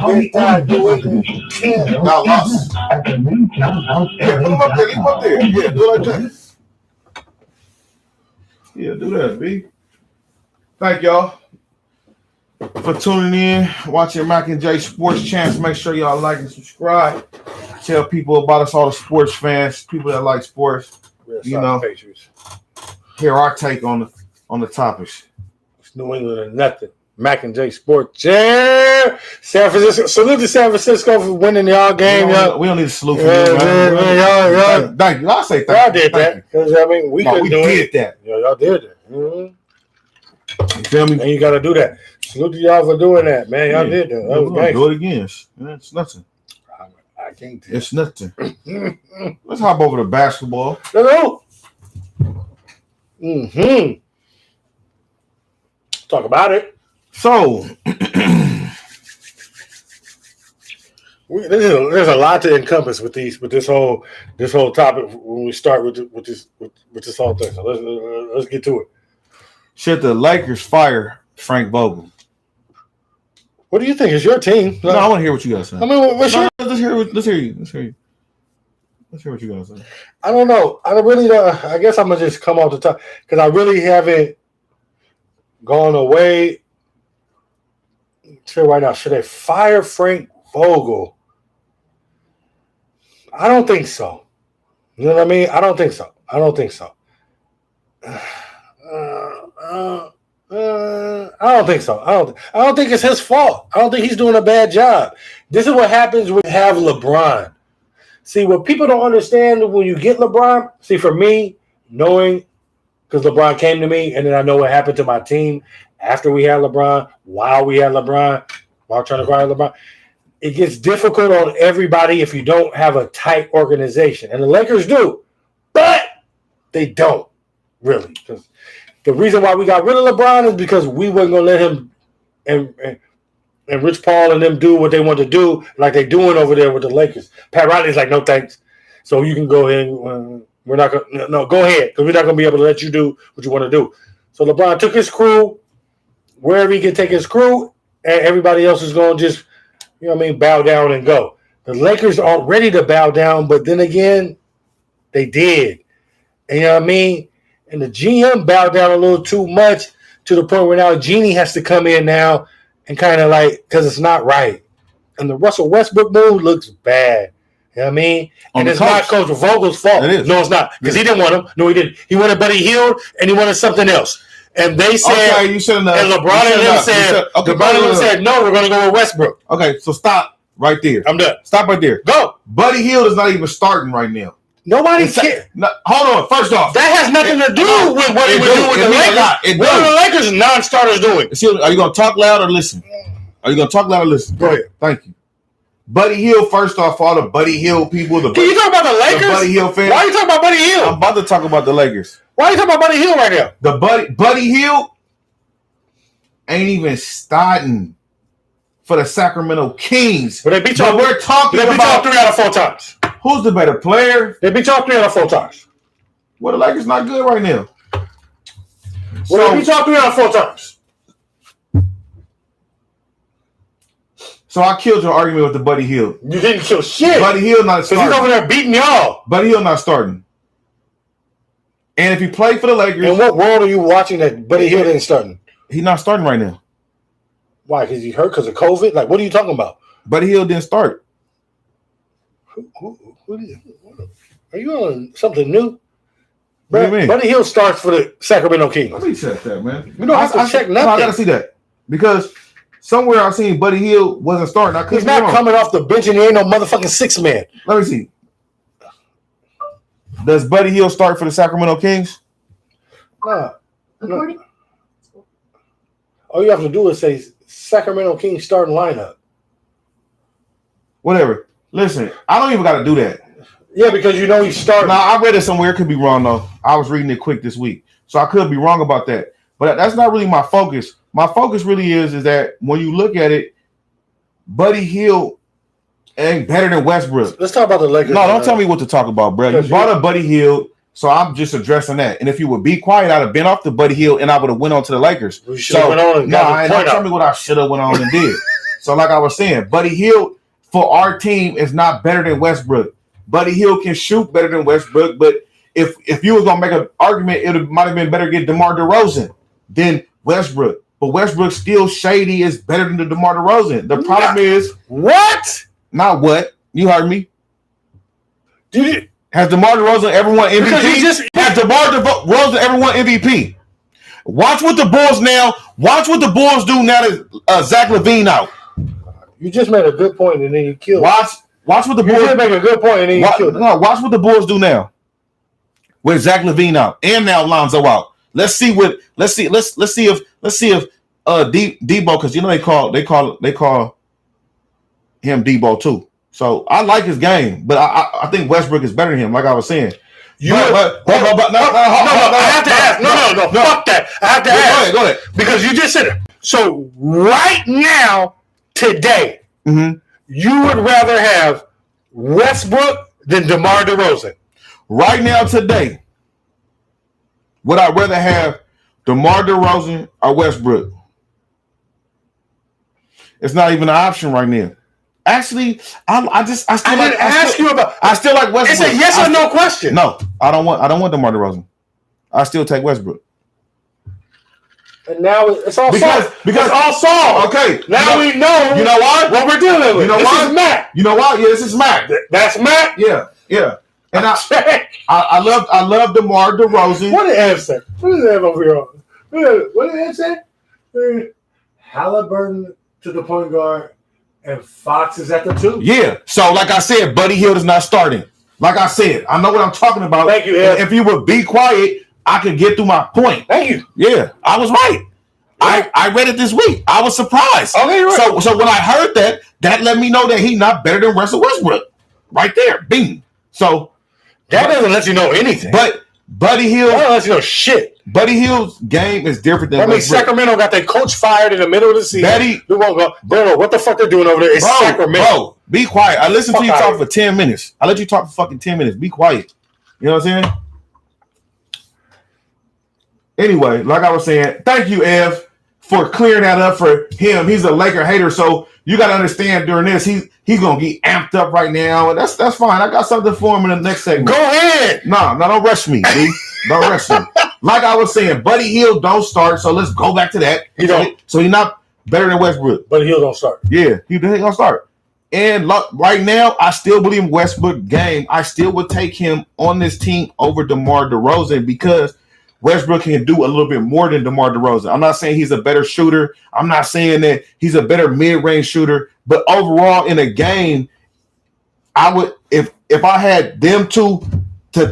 the new Townhouse LA. Yeah, put them up there. Keep them up there. Yeah, do it like that. Yeah, do that, B. Thank y'all for tuning in, watching Mac and J Sports Chance. Make sure y'all like and subscribe. Tell people about us, all the sports fans, people that like sports. You know, Patriots. hear our take on the topics. It's New England or nothing. Mac and J Sports. Yeah. San Francisco. Salute to San Francisco for winning y'all game. We don't need to salute for Yeah, you, man. y'all. Thank you. I'll say Y'all thank you. did that. Because, I mean, we couldn't do did it. that. Yeah, y'all did it. Mm-hmm. You feel me? And you got to do that. Salute to y'all for doing that, man. Y'all did that. That was nice. Do it again. It's nothing. I can't do It's nothing. Let's hop over to basketball. Hello. Mm-hmm. Talk about it. So, There's a lot to encompass with this whole topic when we start with this whole thing. So let's get to it. should the Lakers fire Frank Vogel? What do you think? It's your team. No, I want to hear what you guys say. I mean, what's your? Let's hear you. Let's hear what you guys say. I don't know. I really don't. I guess I'm gonna just come off the top because I really haven't gone away. Tell you right now, should they fire Frank Vogel? I don't think so. You know what I mean? I don't think so. I don't think so. I don't think so. I don't think it's his fault. I don't think he's doing a bad job. This is what happens when you have LeBron. See, what people don't understand when you get LeBron, see, for me, knowing, because LeBron came to me, and then I know what happened to my team after we had LeBron, while we had LeBron, while trying to acquire LeBron, it gets difficult on everybody if you don't have a tight organization. And the Lakers do, but they don't, really. Because the reason why we got rid of LeBron is because we weren't going to let him and Rich Paul and them do what they want to do, like they're doing over there with the Lakers. Pat Riley's like, no thanks. So you can go ahead. We're not going to, no, go ahead, because we're not going to be able to let you do what you want to do. So LeBron took his crew wherever he can take his crew, and everybody else is going to just, you know what I mean, bow down and go. The Lakers aren't ready to bow down, but then again, they did. And you know what I mean? And the GM bowed down a little too much to the point where now Genie has to come in now and kind of like, because it's not right. And the Russell Westbrook move looks bad. You know what I mean? And it's not Coach Vogel's fault. It is. No, it's not. Because he didn't want him. No, he didn't. He wanted Buddy Hield, and he wanted something else. And they said, okay, you shouldn't have. and LeBron and him said, LeBron and him said, no, we're going to go with Westbrook. Okay, so stop right there. I'm done. Stop right there. Go. Buddy Hield is not even starting right now. Nobody cares. No, hold on. First off, That has nothing to do with what he would do with the Lakers. What are the Lakers non-starters doing? See, are you going to talk loud or listen? Are you going to talk loud or listen? Go ahead. Thank you. Buddy Hield, first off, all the Buddy Hield people. Can you talk about the Lakers? The Buddy Hield fans. Why are you talking about Buddy Hield? I'm about to talk about the Lakers. Why are you talking about Buddy Hield right now? The Buddy Hield ain't even starting for the Sacramento Kings. But they beat y'all. We're talking They beat y'all about 3 out of 4 times. who's the better player. They beat y'all 3 out of 4 times. Well, the Lakers not good right now. Well, they beat y'all 3 out of 4 times. So I killed your argument with the Buddy Hield. You didn't kill shit. Buddy Hield not Because he's starting. over there beating y'all. Buddy Hield not starting. And if he played for the Lakers, In what world are you watching that Buddy Hield ain't starting? he's not starting right now. Why? Because he hurt because of COVID? Like, what are you talking about? Buddy Hield didn't start. Are you on something new? What do you mean? Buddy Hield starts for the Sacramento Kings. Let me check that, man. You don't have to check nothing. I gotta see that because somewhere I've seen Buddy Hield wasn't starting. I could He's be not wrong. coming off the bench and he ain't no motherfucking six man. Let me see. Does Buddy Hield start for the Sacramento Kings? Nah. According, All you have to do is say Sacramento Kings starting lineup. Whatever. Listen, I don't even got to do that. Yeah, because you know he's starting. Now, I read it somewhere. It could be wrong, though. I was reading it quick this week. So I could be wrong about that. But that's not really my focus. My focus really is that when you look at it, Buddy Hield ain't better than Westbrook. Let's talk about the Lakers. No, don't tell me what to talk about, bro. You brought up Buddy Hield, so I'm just addressing that. And if you would be quiet, I'd have been off the Buddy Hield and I would have went on to the Lakers. We should have went on and no, got the don't point tell out. me what I should have went on and did. So like I was saying, Buddy Hield for our team is not better than Westbrook. Buddy Hield can shoot better than Westbrook, but if you was gonna make an argument, it might have been better to get DeMar DeRozan than Westbrook. But Westbrook still shady is better than the DeMar DeRozan. The problem is What? not what you heard me. Dude, Has DeMar DeRozan ever won MVP? Because he just- Has DeMar DeRozan ever won MVP? Watch what the Bulls now. Watch what the Bulls do now that Zach LaVine out. you just made a good point and then you killed it. Watch what the You Bulls. did make a good point and then you killed it. Watch what the Bulls do now with Zach LaVine out and now Lonzo out. Let's see if Debo, because you know they call him Debo too. So I like his game, but I think Westbrook is better than him. Like I was saying. You But no, I have to ask. No, fuck that. I have to ask. Go ahead. Because you just said it. So right now, today, Mm-hmm. you would rather have Westbrook than DeMar DeRozan. Right now, today, would I rather have DeMar DeRozan or Westbrook? It's not even an option right now. Actually, I still like Westbrook. It's a yes or no question. No, I don't want DeMar DeRozan. I still take Westbrook. And now it's all Because solved. Because it's all solved. Okay. Now we know. You know what? What we're dealing with. You know this what? is Matt. You know what? Yeah, this is Mac. That's Matt. Yeah. And I love DeMar DeRozan. What did Ev say? What did Ev over here? What did Ev say? Halliburton to the point guard and Fox is at the 2. Yeah. So, like I said, Buddy Hield is not starting. Like I said, I know what I'm talking about. Thank you, Ed. If you would be quiet, I could get through my point. Thank you. Yeah, I was right. I read it this week. I was surprised. Okay, you're right. So when I heard that let me know that he's not better than Russell Westbrook. Right there. Bing. So That doesn't let you know anything. but Buddy That Hield, doesn't let you know shit. Buddy Hield's game is different than I mean, Westbrook. Sacramento got their coach fired in the middle of the season. Betty- we won't go. They don't know what the fuck they're doing over there. It's Sacramento. Bro, be quiet. I listened to Fuck you out talk of for 10 minutes. I let you talk for fucking 10 minutes. Be quiet. You know what I'm saying? Anyway, like I was saying, thank you, Ev, for clearing that up for him. He's a Laker hater, so you got to understand during this, he's going to get amped up right now, and that's fine. I got something for him in the next segment. Go ahead. No, don't rush me, B. Don't rush me. Like I was saying, Buddy Hield don't start, so let's go back to that. He don't. So he's not better than Westbrook. But Hill don't start. Yeah, he gonna start. And right now, I still believe in Westbrook game. I still would take him on this team over DeMar DeRozan because Westbrook can do a little bit more than DeMar DeRozan. I'm not saying he's a better shooter. I'm not saying that he's a better mid-range shooter. But overall, in a game, I would if I had them two to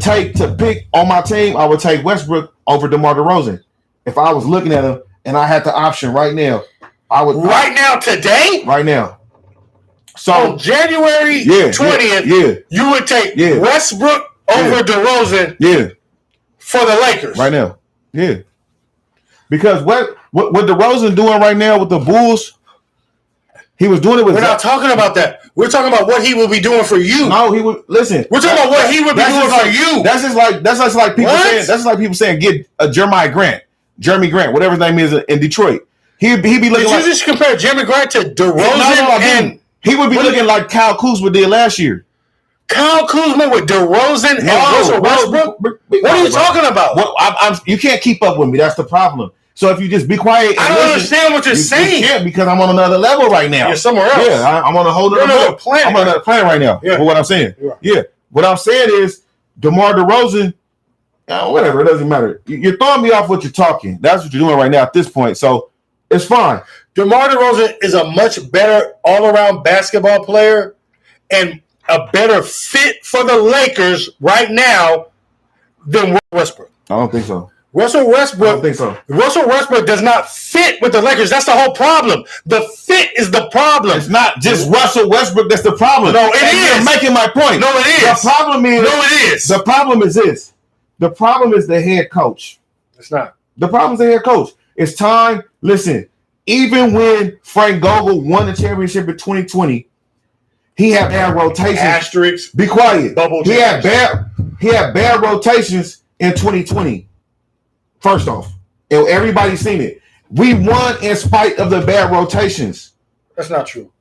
pick on my team, I would take Westbrook over DeMar DeRozan. If I was looking at him and I had the option right now, I would Right now, today, right now. So on January 20th, yeah, you would take Yeah. Westbrook over Yeah. DeRozan yeah, for the Lakers. right now, yeah. Because what DeRozan doing right now with the Bulls, he was doing it with. We're not talking about that. We're talking about what he will be doing for you. No, he would listen. We're talking about what he would be that's doing just for you. That's just like people What? saying. That's just like people saying get a Jeremy Grant, whatever his name is in Detroit. He'd be looking Did like you just compare Jeremy Grant to DeRozan I and didn't. He would be looking like Kyle Kuzma did last year. Kyle Kuzma with DeRozan and Russell Westbrook? What are you talking about? Well, you can't keep up with me. That's the problem. So if you just be quiet, and I don't listen, understand what you're saying. You can't because I'm on another level right now. You're somewhere else. Yeah, I'm on a whole You're other on another level. planet. I'm on another planet right now. Yeah. For what I'm saying. You are. Yeah. What I'm saying is DeMar DeRozan, whatever, it doesn't matter. You're throwing me off what you're talking. That's what you're doing right now at this point. So it's fine. DeMar DeRozan is a much better all-around basketball player and a better fit for the Lakers right now than Westbrook. I don't think so. Russell I Westbrook. don't think so. Russell Westbrook does not fit with the Lakers. That's the whole problem. The fit is the problem. It's not just Russell Westbrook that's the problem. No, it is. You're making my point. No, it is. The problem is. No, it is. The problem is this. The problem is the head coach. It's not. The problem is the head coach. It's time. Listen, even when Frank Vogel won the championship in 2020, he had bad rotations. Asterisks. Be quiet. Bubble He had champions. bad rotations in 2020. First off, and everybody's seen it. We won in spite of the bad rotations. That's not true.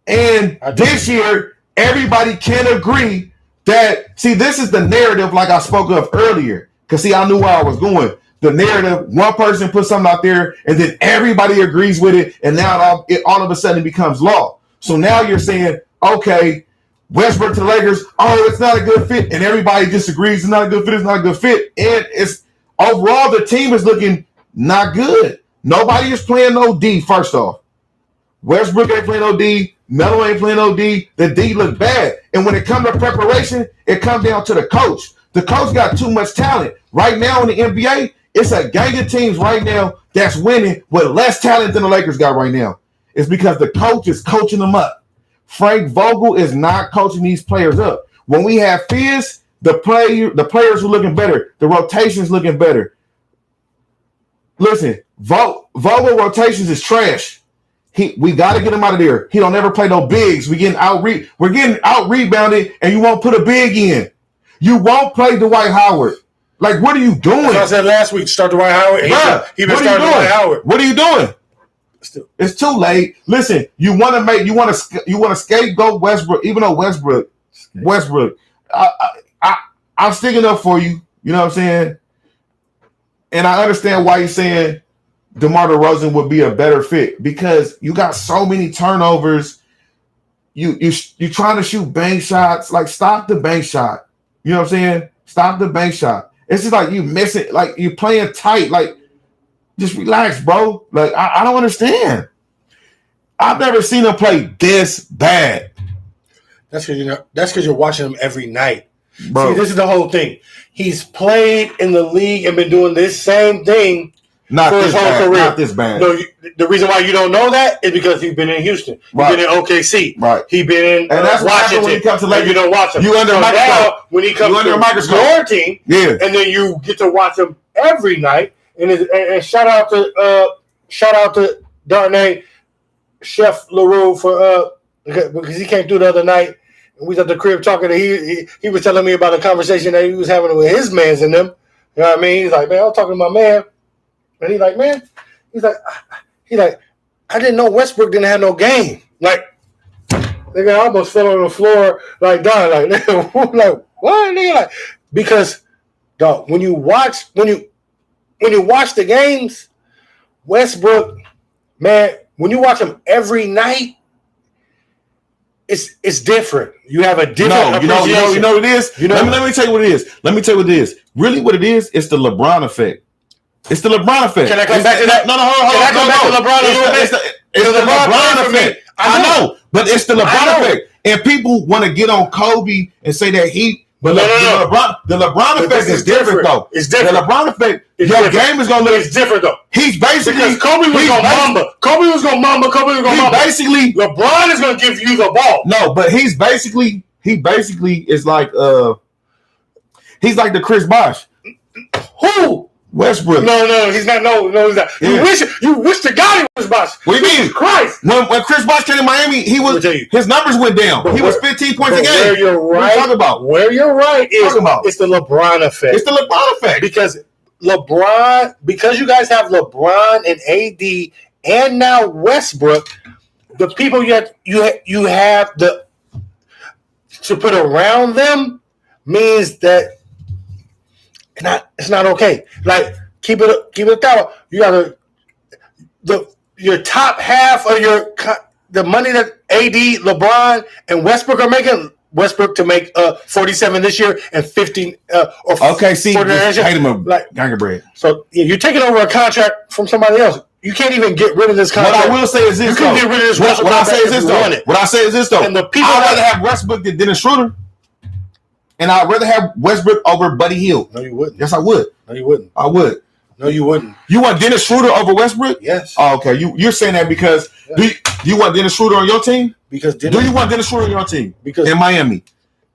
And this year, everybody can agree that, see, this is the narrative like I spoke of earlier. Because, see, I knew where I was going. The narrative, one person puts something out there, and then everybody agrees with it, and now it all of a sudden becomes law. So now you're saying, okay, Westbrook to the Lakers, it's not a good fit, and everybody disagrees, it's not a good fit, it's not a good fit. And it's overall, the team is looking not good. Nobody is playing no D, first off. Westbrook ain't playing no D. Melo ain't playing no D. The D look bad. And when it comes to preparation, it comes down to the coach. The coach got too much talent. Right now in the NBA, it's a gang of teams right now that's winning with less talent than the Lakers got right now. It's because the coach is coaching them up. Frank Vogel is not coaching these players up. When we have Fizz, the players are looking better. The rotation's looking better. Listen, Vogel rotations is trash. We got to get him out of there. He don't ever play no bigs. We're getting out rebounded, and you won't put a big in. You won't play Dwight Howard. Like, what are you doing? That's what I said last week. Start Dwight Howard. He been starting Dwight Howard. What are you doing? It's too late. Listen, you want to scapegoat Westbrook, even though Westbrook, I'm sticking up for you. You know what I'm saying? And I understand why you're saying DeMar DeRozan would be a better fit because you got so many turnovers. You trying to shoot bank shots. Like, stop the bank shot. You know what I'm saying? Stop the bank shot. It's just like you miss it. Like, you playing tight. Like, just relax, bro. Like, I don't understand. I've never seen him play this bad. That's because you're watching him every night. Bro. See, this is the whole thing. He's played in the league and been doing this same thing for his whole career. Not this bad. No, the reason why you don't know that is because he's been in Houston. He's been in OKC. Right. He's been in and that's Washington. When he comes to you don't watch him. You under a microscope. When he comes to your team, and then you get to watch him every night. And shout out to Darnay Chef LaRue for because he came through the other night. We was at the crib talking. He was telling me about a conversation that he was having with his mans and them. You know what I mean? He's like, man, I was talking to my man, and he's like, man, he's like, I didn't know Westbrook didn't have no game. Like, nigga, I almost fell on the floor like dying. Like, like what? Nigga, like, because dog, when you watch the games, Westbrook, man, when you watch him every night, it's different. You have a different appreciation. You know what it is? Let me tell you what it is. Really what it is, it's the LeBron effect. It's the LeBron effect. Can I come back to that? No, hold on. Can I come back to LeBron? It's the LeBron effect. I know, but it's the LeBron effect. And people want to get on Kobe and say that but the LeBron effect is different, though. It's different. The LeBron effect, your game is going to look. It's different, though. He's basically. Because Kobe was going to mamba. Basically. LeBron is going to give you the ball. No, but he basically is like, he's like the Chris Bosh. Who? Westbrook. No, he's not. No, he's not. Yeah. You wish to God he was Bosh. What do you mean? Christ. When Chris Bosh came to Miami, his numbers went down. He was 15 points a game. Where you're right. What are you talking about? Where you're right is it's the LeBron effect. It's the LeBron effect. Because you guys have LeBron and AD and now Westbrook, the people you have to put around them means that it's not okay. Like, keep it down. You got your top half of the money that AD, LeBron, and Westbrook are making. Westbrook to make 47 this year and 15 okay, see, hate him like gang of bread. So you're taking over a contract from somebody else. You can't even get rid of this What contract. I will say is this. You can get rid of this Westbrook What I say is contract this if you want though. it. What I say is this though. And the people I'd that- rather have Westbrook than Dennis Schroeder, and I'd rather have Westbrook over Buddy Hield. No, you wouldn't. Yes, I would. No, you wouldn't. I would. No, you wouldn't. You want Dennis Schroeder over Westbrook? Yes. Oh, okay. You're saying that because do you want Dennis Schroeder on your team? Because Do you want Dennis Schroeder on your team? Because In Miami.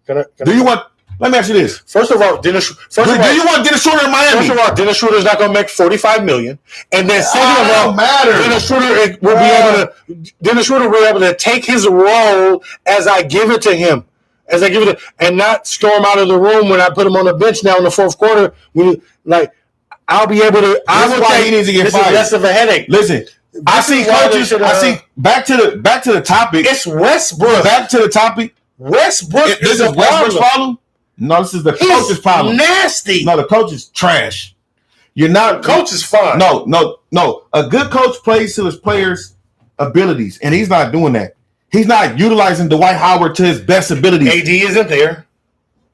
Do you want? Let me ask you this. First of all, Dennis. Do you want Dennis Schroeder in Miami? First of all, Dennis Schroeder is not going to make $45 million, and then second of all, matter. Dennis Schroeder will be able to. Dennis Schroeder will be able to take his role as I give it to him, and not storm out of the room when I put him on the bench now in the fourth quarter. I'll be able to. That's why he needs to get this fired. is less of a headache. Listen, I This see is why they coaches. should, I see back to the topic. It's Westbrook. Back to the topic. Westbrook This is Westbrook's problem. No, this is the coach's problem. Nasty. No, the coach is trash. You're not. Coach is fine. No. A good coach plays to his players' abilities, and he's not doing that. He's not utilizing Dwight Howard to his best abilities. AD isn't there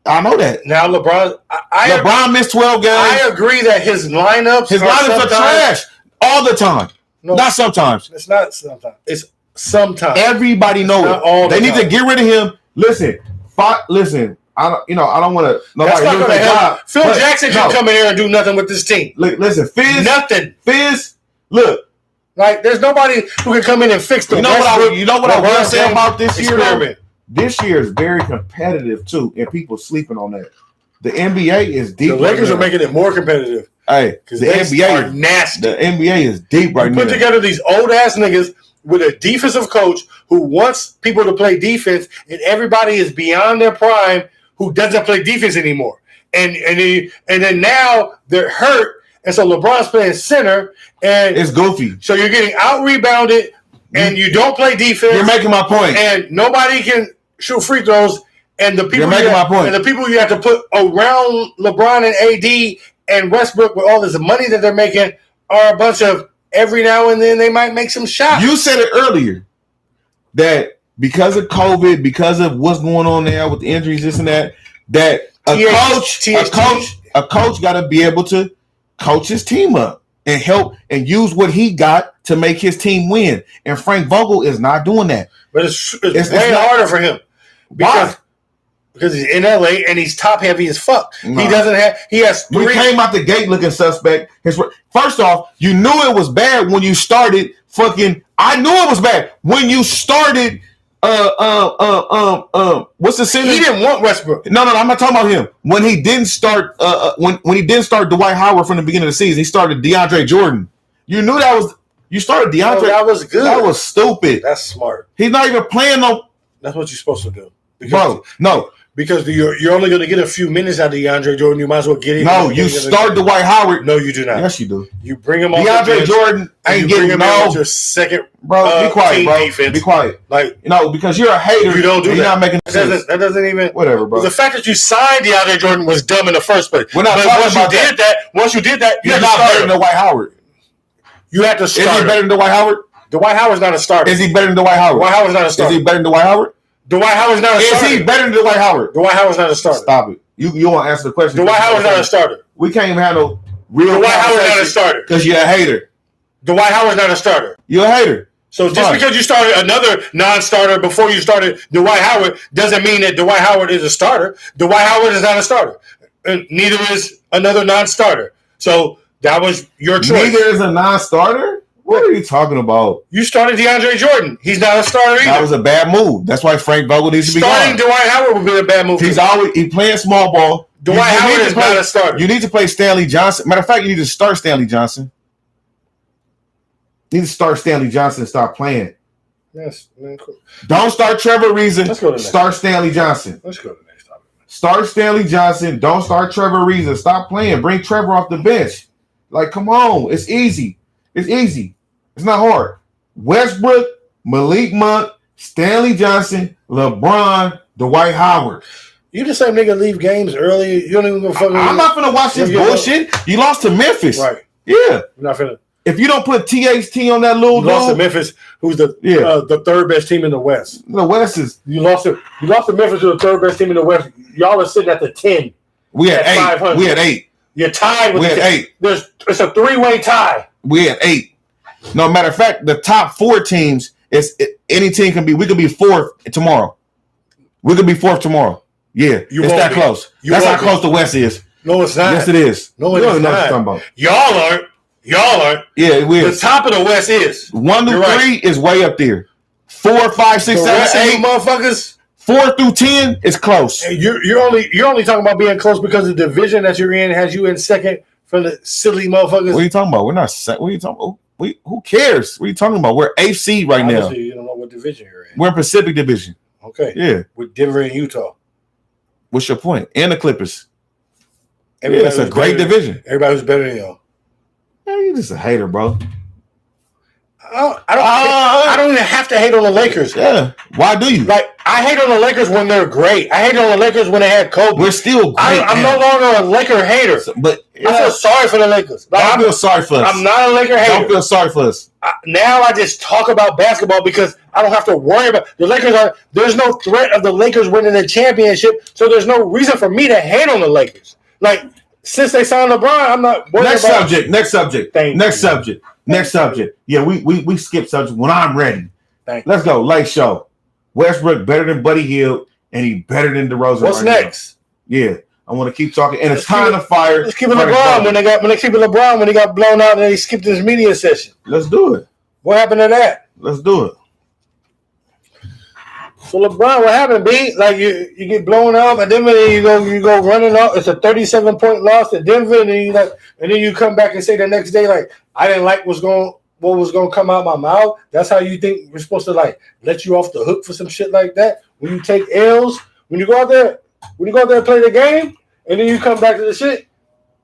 I know that. now. LeBron missed 12 games. I agree that his lineups. His lineups are trash all the time. No, Not sometimes. it's not sometimes. It's sometimes. Everybody knows not all it. the They need time. to get rid of him. Listen. I don't want to. That's not going to help. Phil but Jackson no. can come in here and do nothing with this team. Listen, Nothing. Fizz, look. Like there's nobody who can come in and fix the. You know what I LeBron will say James about this year? Though? experiment. This year is very competitive too, and people sleeping on that. The NBA is deep. The Lakers right are making it more competitive Hey, because the they NBA are nasty. The NBA is deep right You now. put together these old ass niggas with a defensive coach who wants people to play defense, and everybody is beyond their prime who doesn't play defense anymore. And then now they're hurt, and so LeBron's playing center, and It's goofy. so you're getting out rebounded, and you don't play defense. You're making my point. And nobody can shoot free throws. And the people You're making my point. And the people you have to put around LeBron and AD and Westbrook with all this money that they're making are a bunch of every now and then they might make some shots. You said it earlier that because of COVID, because of what's going on there with the injuries, this and that a coach got to be able to coach his team up and help and use what he got to make his team win. And Frank Vogel is not doing that. But it's It's way not- harder for him. Why? Because he's in LA and he's top heavy as fuck. Nah. He has We three. came out the gate looking suspect. First off, you knew it was bad when you started fucking. I knew it was bad when you started. What's the center? He didn't want Westbrook. No, I'm not talking about him. When he didn't start, when he didn't start Dwight Howard from the beginning of the season, he started DeAndre Jordan. You knew that was. You started DeAndre. No, that was good. That was stupid. That's smart. He's not even playing no. That's what you're supposed to do. Bro, no. Because you're only going to get a few minutes out of DeAndre Jordan. You might as well get him. No, you start Dwight Howard. No, you do not. Yes, you do. You bring him on DeAndre the bench, Jordan and ain't you bring getting him in with your second. Bro, be quiet, team bro. defense. Be quiet. Like Because you're a hater. You don't do and you're that. not making sense. that doesn't even. Whatever, bro. The fact that you signed DeAndre Jordan was dumb in the first place. We're not but talking once about you did that, once you did that, you He's had to not start better him. than Dwight Howard. You had to Is he start better him. than Dwight Howard? Dwight Howard's not a starter. Is he better than Dwight Howard? Dwight Howard's not a Is starter. he better than Dwight Howard? Dwight Howard's not a Is starter. he better than Dwight Howard? Dwight Howard's not a starter. Stop it. You won't answer the question. Dwight Howard's not a starter. We can't even have no real Dwight Howard's not a starter. because you're a hater. Dwight Howard's not a starter. You're a hater. So just Fine. because you started another non-starter before you started Dwight Howard doesn't mean that Dwight Howard is a starter. Dwight Howard is not a starter. And neither is another non-starter. So that was your choice. Neither is a non-starter? What are you talking about? You started DeAndre Jordan. He's not a starter either. That was a bad move. That's why Frank Vogel needs to be Starting gone. Dwight Howard would be a bad move. He playing small ball. Dwight You Howard need to is play- not a starter. You need to play Stanley Johnson. Matter of fact, you need to start Stanley Johnson. You need to start Stanley Johnson and stop playing. Yes, man, cool. Don't start Trevor Reason. Let's go to the next Start Stanley Johnson. Let's go to the next topic. Start Stanley Johnson. Don't start Trevor Reason. Stop playing. Bring Trevor off the bench. Like, come on. It's easy. It's easy. It's not hard. Westbrook, Malik Monk, Stanley Johnson, LeBron, Dwight Howard. You the same nigga leave games early. You don't even go fucking. I'm not finna watch this Yeah, bullshit. You lost to Memphis. Right. Yeah. You're not finna. If you don't put THT on that little You lost to dude, Memphis, who's the Yeah. the third best team in the West. the West is. You lost to Memphis, to the third best team in the West. Y'all are sitting at the 10. We had At 8. 500. We had 8. You're tied with We the had 10. 8. It's a 3-way tie. We had 8. No, matter of fact, the top 4 teams any team can be. We could be 4th tomorrow. We could be 4th tomorrow. Yeah, You it's won't that be. close. You That's how won't be. close the West is. No, it's not. Yes, it is. No, You it don't is know what not. you're talking about. Y'all aren't. Yeah, we The is. top of the West is. 1 through You're 3 right. is way up there. 4, 5, 6, The 7, rest of you 8. motherfuckers. 4 through 10 is close. You're only talking about being close because the division that you're in has you in second for the silly motherfuckers. What are you talking about? We're not. What are you talking about? Who cares? What are you talking about? We're 8th seed right now. Obviously, you don't know what division you're in. We're in Pacific Division. Okay. Yeah. With Denver and Utah. What's your point? And the Clippers. Yeah, Everybody it's a who's great better- division. Everybody who's better than y'all. Man, you're just a hater, bro. I don't even have to hate on the Lakers. Yeah. Why do you? Like, I hate on the Lakers when they're great. I hate on the Lakers when they had Kobe. We're still great. I'm now. no longer a Laker hater. But I feel sorry for the Lakers. Like, don't feel sorry for us. I'm not a Laker Don't hater. feel sorry for us. Now I just talk about basketball because I don't have to worry about the Lakers. There's no threat of the Lakers winning the championship, so there's no reason for me to hate on the Lakers. Like, since they signed LeBron, I'm not worried Next about subject. Next subject. Yeah, we skip subject when I'm ready. Thank Let's go. Late show. Westbrook better than Buddy Hield, and he better than DeRozan. What's right next? Now. Yeah, I want to keep talking, and it's Let's time keep to fire. Let's keep it Frank LeBron Vogel. when he got blown out and he skipped his media session. Let's do it. What happened to that? Let's do it. So LeBron, what happened, B? Like you get blown out, and then you go running off. It's a 37-point loss to Denver, and then you come back and say the next day, like, I didn't like what was going to come out my mouth. That's how you think we're supposed to like let you off the hook for some shit like that? When you take L's, when you go out there and play the game, and then you come back to the shit,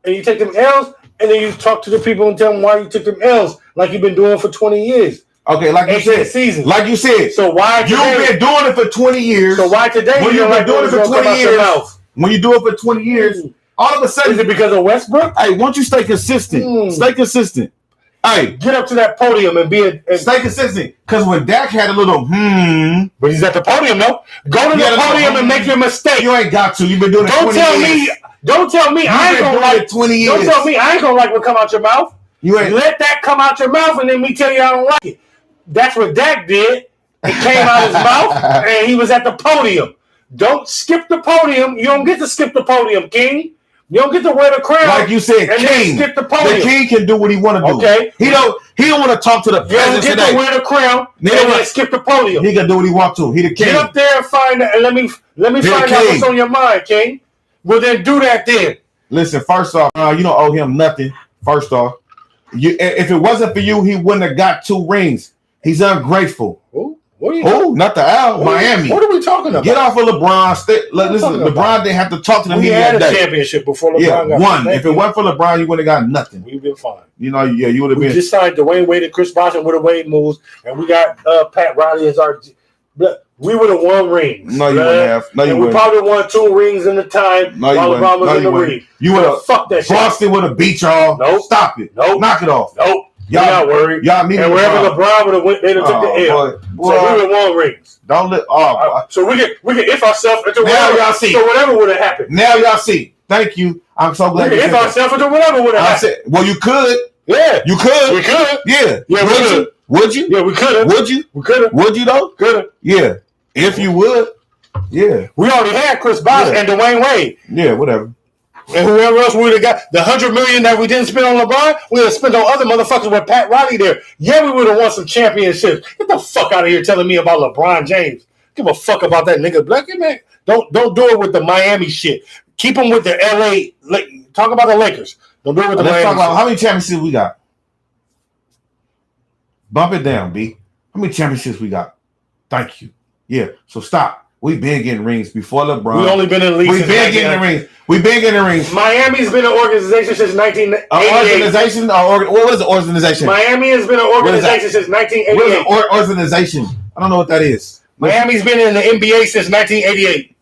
and you take them L's, and then you talk to the people and tell them why you took them L's, like you've been doing for 20 years. Okay, like you 18 said. seasons. Like you said. So why You've today? been doing it for 20 years. So why today? When you you've don't been doing it what's for gonna 20 come out your years, mouth? when you do it for 20 years, all of a Is sudden, it because of Westbrook? hey, won't you stay consistent? Stay consistent. Hey, Get up to that podium and be a. stay consistent. Because when Dak had a little But he's at the podium, though. Go to Yeah, the that's podium what- and make your mistake. you ain't got to. You've been doing it Don't 20 tell years. me. Don't tell me I ain't You've been gonna doing like. it 20 Don't years. tell me I ain't gonna like what come out your mouth. You ain't. Let that come out your mouth, and then me tell you I don't like it. That's what Dak did. It came out his mouth, and he was at the podium. Don't skip the podium. You don't get to skip the podium, King. You don't get to wear the crown. Like you said, and then king. skip the The podium. king can do what he want to do. Okay. He don't want to talk to the You don't president get to today. wear the crown and Nigga, then skip the podium. He can do what he want to. He the king. Get up there and find out, and let me He find the out king. what's on your mind, King. Well, then do that then. Listen, first off, you don't owe him nothing. First off, if it wasn't for you, he wouldn't have got 2 rings. He's ungrateful. Who? What are you? Oh, not the Al, Miami. What are we talking about? Get off of LeBron. Listen, talking LeBron about? didn't have to talk to the We media had a that day. championship before LeBron Yeah, got one. Thank If it you. wasn't for LeBron, you wouldn't have got nothing. We've been fine. You know, yeah, you would have We been. just signed Dwayne Wade and Chris Bosh with the Wade moves, and we got Pat Riley as our. We would have won rings. No, you wouldn't have. No, you and we wouldn't. probably won 2 rings in the time No, you while wouldn't. LeBron was No, in you the wouldn't. league. You would have. Fuck that shit. Boston would have beat y'all. Nope. Stop it. Nope. Knock it off. Nope. Y'all We're not worried. Y'all need And wherever LeBron. LeBron would have went, they'd have took the L. Boy, So we would have won rings. don't let. Oh, So we can if ourselves into Now whatever. y'all see. So whatever would have happened. now y'all see. Thank you. I'm so We glad can you if said that. ourselves into whatever would have I happened. said, well, you could. Yeah. You could. We could. Yeah. Yeah, we Would you? could. Would you? Yeah, we could have. Would you? We could have. Would you though? Could have. Yeah. If you would. Yeah. We already had Chris Bosh Yeah. and Dwayne Wade. Yeah. Whatever. And whoever else we would have got, the $100 million that we didn't spend on LeBron, we would have spent on other motherfuckers with Pat Riley there. Yeah, we would have won some championships. Get the fuck out of here telling me about LeBron James. Give a fuck about that nigga. Black man, don't do it with the Miami shit. Keep them with the LA. Talk about the Lakers. Don't do it with the Let's Miami talk about shit. how many championships we got. Bump it down, B. How many championships we got? Thank you. Yeah. So stop. We've been getting rings before LeBron. We only been in the league We've since been getting the 1990. rings. We've been getting the rings. Miami's been an organization since 1988. Organization or what is an organization? Miami has been an What is that? organization since What is 1988. an organization? I don't know what that is. Miami's been in the NBA since 1988.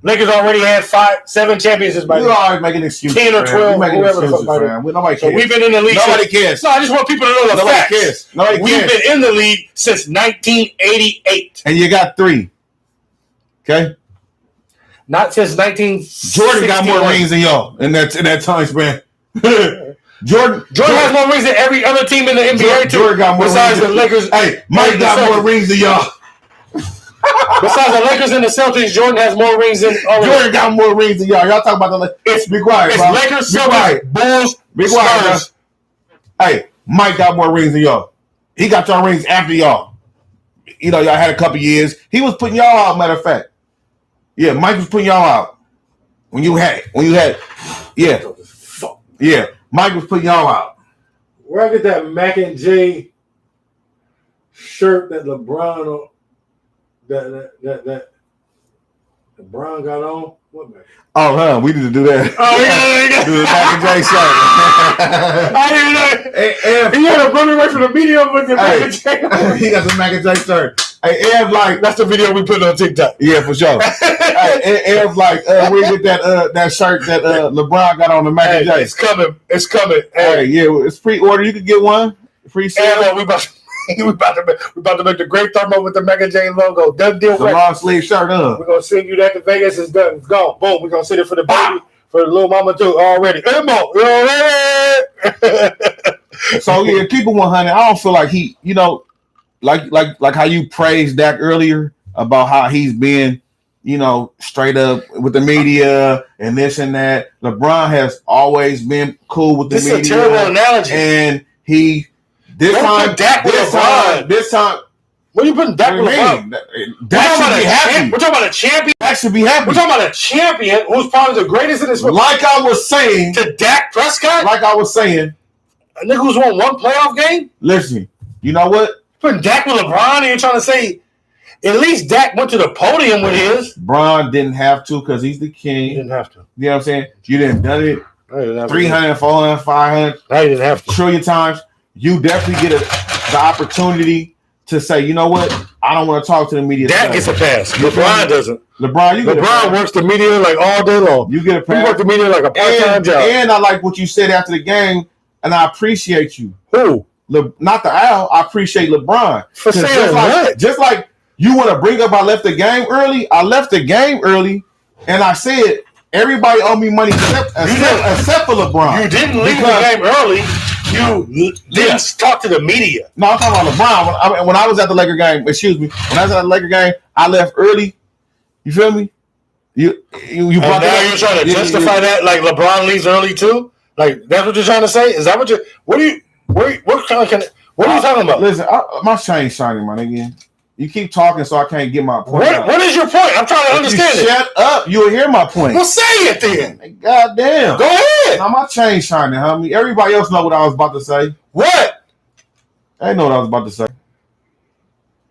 Lakers already had 7 championships by You then. always making excuses. 10 or fam. 12, You making whoever the excuses, fuck might fam. Nobody So cares. we've been in the league. Nobody cares. No, I just want people to know the Nobody facts. cares. Nobody We've cares. been in the league since 1988, And you got 3. Okay. not since 19. Jordan got more rings than y'all in that time span. Jordan has more rings than every other team in the NBA. Jordan got more besides rings. the Lakers. Hey, Mike got more rings than y'all. Besides the Lakers and the Celtics, Jordan has more rings than all of them. Jordan got more rings than y'all. Y'all talk about the Lakers. Be quiet, It's bro. Lakers, Be Celtics, quiet. Bulls, Be quiet, bro. Spurs. Hey, Mike got more rings than y'all. He got y'all rings after y'all. You know, y'all had a couple years. He was putting y'all out, matter of fact. Yeah, Mike was putting y'all out. When you had, yeah. Mike was putting y'all out. Where I get that Mac and J shirt that LeBron that LeBron got on? What Mac? Oh, huh? We need to do that. Oh yeah. Do the Mac and J shirt. I didn't know. And He had to run away from the video with the Mac Hey. and J. he got the Mac and J shirt. Hey, Ev, like, That's the video we put on TikTok. yeah, for sure. Hey, Ev, like, we get that shirt that LeBron got on the Mac and J. It's coming. It's coming. Hey, yeah, it's pre-order. You can get one. Free sale. And we about to make the great thermo with the Mac and J logo. Done deal. The long sleeve shirt, We're gonna send you that to Vegas. It's done. It's gone. Boom. We're gonna send it for the baby, for the little mama too. Already. Emo. You already? So yeah, keep it 100. I don't feel like he, you know, like how you praised Dak earlier about how he's been, you know, straight up with the media and this and that. LeBron has always been cool with the This media. is a terrible analogy. And he this Don't time, put Dak with LeBron. this time, What are you putting Dak what do with you LeBron? mean? Dak should be happy. We're talking about a champion. Dak should be happy. We're talking about a champion who's probably the greatest in this world. Like I was saying, To Dak Prescott, a nigga who's won one playoff game. listen, you know what? Putting Dak with LeBron, and you're trying to say at least Dak went to the podium with his. Bron didn't have to because he's the He king. didn't have to. You know what I'm saying? You didn't done it No, he didn't have 300, 400, 500 to. No, he didn't have to. trillion times. You definitely get the opportunity to say, you know what? I don't want to talk to the media. Dak today. gets a pass. LeBron doesn't. LeBron, you get a LeBron pass. works the media like all day long. You get a He pass. worked the media like a part-time job. And I like what you said after the game, and I appreciate you. Who? Not the Al. I appreciate LeBron. For 'Cause saying what? just like you want to bring up, I left the game early. I left the game early, and I said everybody owe me money except for LeBron. You didn't leave Because- the game early. You didn't talk to the media. No, I'm talking about LeBron. When I was at the Laker game, excuse me, when I was at the Laker game, I left early. You feel me? You And brought now that up. you're trying to Yeah, justify that like LeBron leaves early too? Like that's what you're trying to say? Is that what what are you talking about? Listen, my chain shining, my nigga. You keep talking, so I can't get my point. What is your point? I'm trying to If understand you it. shut up, you'll hear my point. Well, say it then. God damn. Go ahead. Now my chain shining, homie. Everybody else know what I was about to say. What? They know what I was about to say.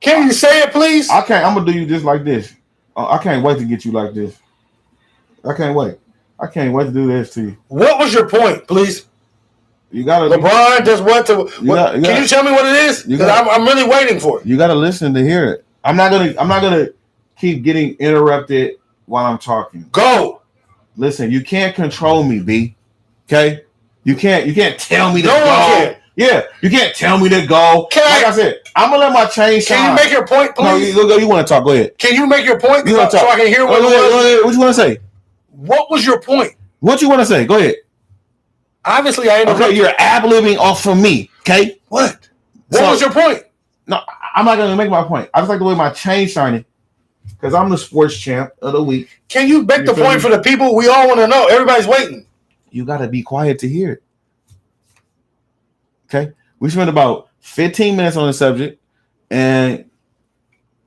Can you say it, please? I can't. I'm gonna do you just like this. I can't wait to get you like this. I can't wait. I can't wait to do this to you. What was your point, please? You gotta. LeBron just went to. Can you tell me what it is? Because I'm really waiting for it. You gotta listen to hear it. I'm not gonna keep getting interrupted while I'm talking. Go. Listen, you can't control me, B. Okay? You can't tell me to No one go. can. Yeah, you can't tell me to go. Can Like I said, I'm gonna let my chain shine. Can you make your point, No, please? you want to talk? Go ahead. Can you make your point You wanna so talk? I can hear what it was? What you want to say? What was your point? What you want to say? Go ahead. Obviously, I interrupted. Okay, you're ad-libbing off from me. Okay. What? What So- was your point? No, I'm not gonna make my point. I just like the way my chain shining because I'm the sports champ of the week. Can you make You the feel point me? for the people? We all want to know. Everybody's waiting. You gotta be quiet to hear it. Okay, we spent about 15 minutes on the subject, and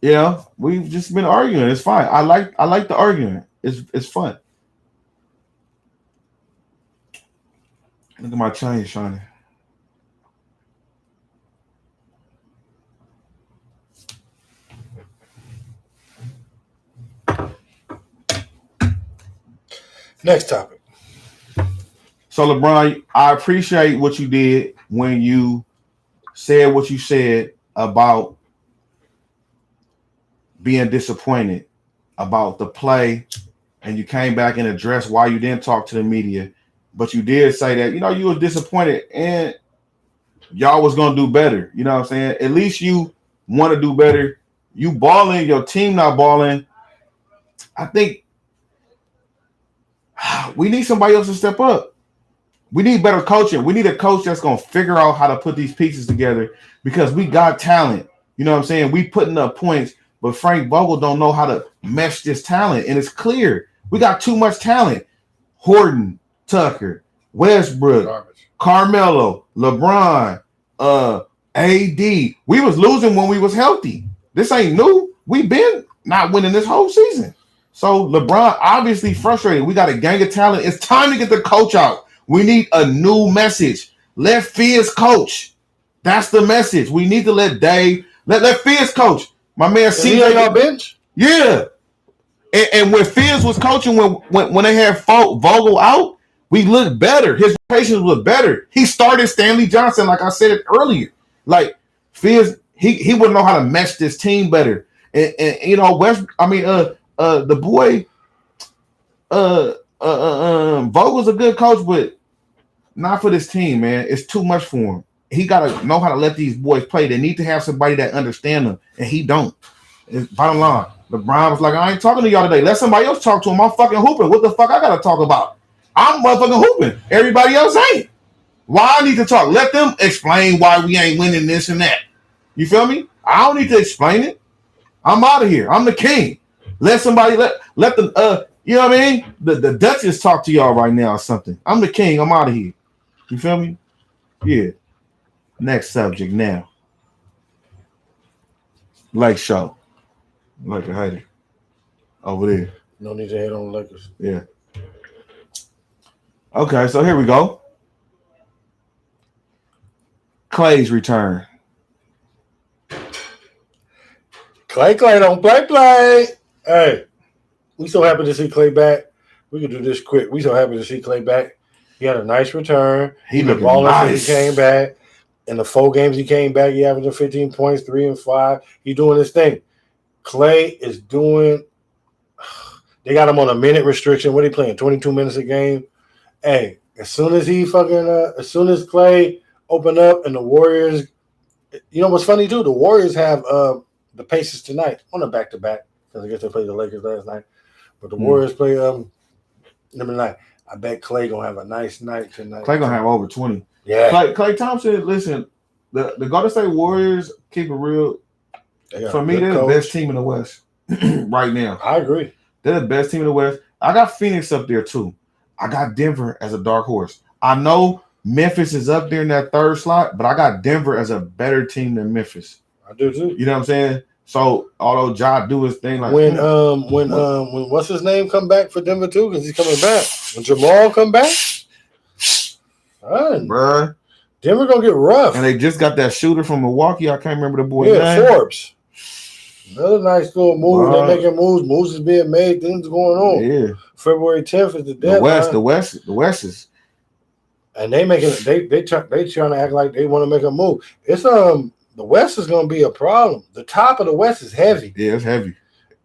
you know we've just been arguing. It's fine. I like the arguing. It's fun. Look at my chain shining. Next topic. So LeBron, I appreciate what you did when you said what you said about being disappointed about the play, and you came back and addressed why you didn't talk to the media, but you did say that you were disappointed and y'all was gonna do better. You know what I'm saying? At least you want to do better. You balling, your team not balling. I think we need somebody else to step up. We need better coaching. We need a coach that's gonna figure out how to put these pieces together because we got talent. You know what I'm saying? We putting up points, but Frank Vogel don't know how to mesh this talent, and it's clear we got too much talent. Horton, Tucker, Westbrook, Garbage. Carmelo, LeBron, AD. We was losing when we was healthy. This ain't new. We been not winning this whole season. So LeBron obviously frustrated. We got a gang of talent. It's time to get the coach out. We need a new message. Let Fizz coach. That's the message. We need to let Dave let Fizz coach. My man See on our bench? Yeah. And when Fizz was coaching, when they had Vogel out, we looked better. His patience was better. He started Stanley Johnson, like I said it earlier. Like Fizz, he would know how to mesh this team better. And you know, the boy, Vogel's a good coach, but not for this team, man. It's too much for him. He gotta know how to let these boys play. They need to have somebody that understands them, and he don't. It's bottom line. LeBron was like, I ain't talking to y'all today. Let somebody else talk to him. I'm fucking hooping. What the fuck I gotta talk about? I'm motherfucking hooping. Everybody else ain't. Why I need to talk? Let them explain why we ain't winning this and that. You feel me? I don't need to explain it. I'm out of here. I'm the king. Let somebody let them you know what I mean? The Duchess talk to y'all right now or something. I'm the king. I'm out of here. You feel me? Yeah. Next subject now. Lake Show. Like a hater. Over there. No need to hate on the Lakers. Yeah. Okay, so here we go. Clay's return. Clay don't play. Hey, we so happy to see Clay back. We can do this quick. We so happy to see Clay back. He had a nice return. He been looking balling nice. since he came back. In the 4 games he came back, he averaged 15 points, 3 and 5. He doing his thing. Clay is doing. They got him on a minute restriction. What are he playing? 22 minutes a game. Hey, as soon as Clay open up and the Warriors, you know what's funny too? The Warriors have the Pacers tonight on a back-to-back because I guess they played the Lakers last night. But the Warriors play number 9. I bet Clay gonna have a nice night tonight. Clay gonna have over 20. Yeah. Clay Thompson, listen, the Golden State Warriors, keep it real. For me, they're the best team in the West right now. I agree. They're the best team in the West. I got Phoenix up there too. I got Denver as a dark horse. I know Memphis is up there in that 3rd slot, but I got Denver as a better team than Memphis. I do too. You know what I'm saying? So although Ja do his thing, like when what's his name come back for Denver too, because he's coming back. When Jamal come back, bruh, Denver gonna get rough. And they just got that shooter from Milwaukee. I can't remember the boy's name. Forbes. Another nice little move. They're making moves. Moves is being made. Things going on. Yeah. February 10th is the deadline. The West is. And they making they trying to act like they want to make a move. It's the West is going to be a problem. The top of the West is heavy. Yeah, it's heavy.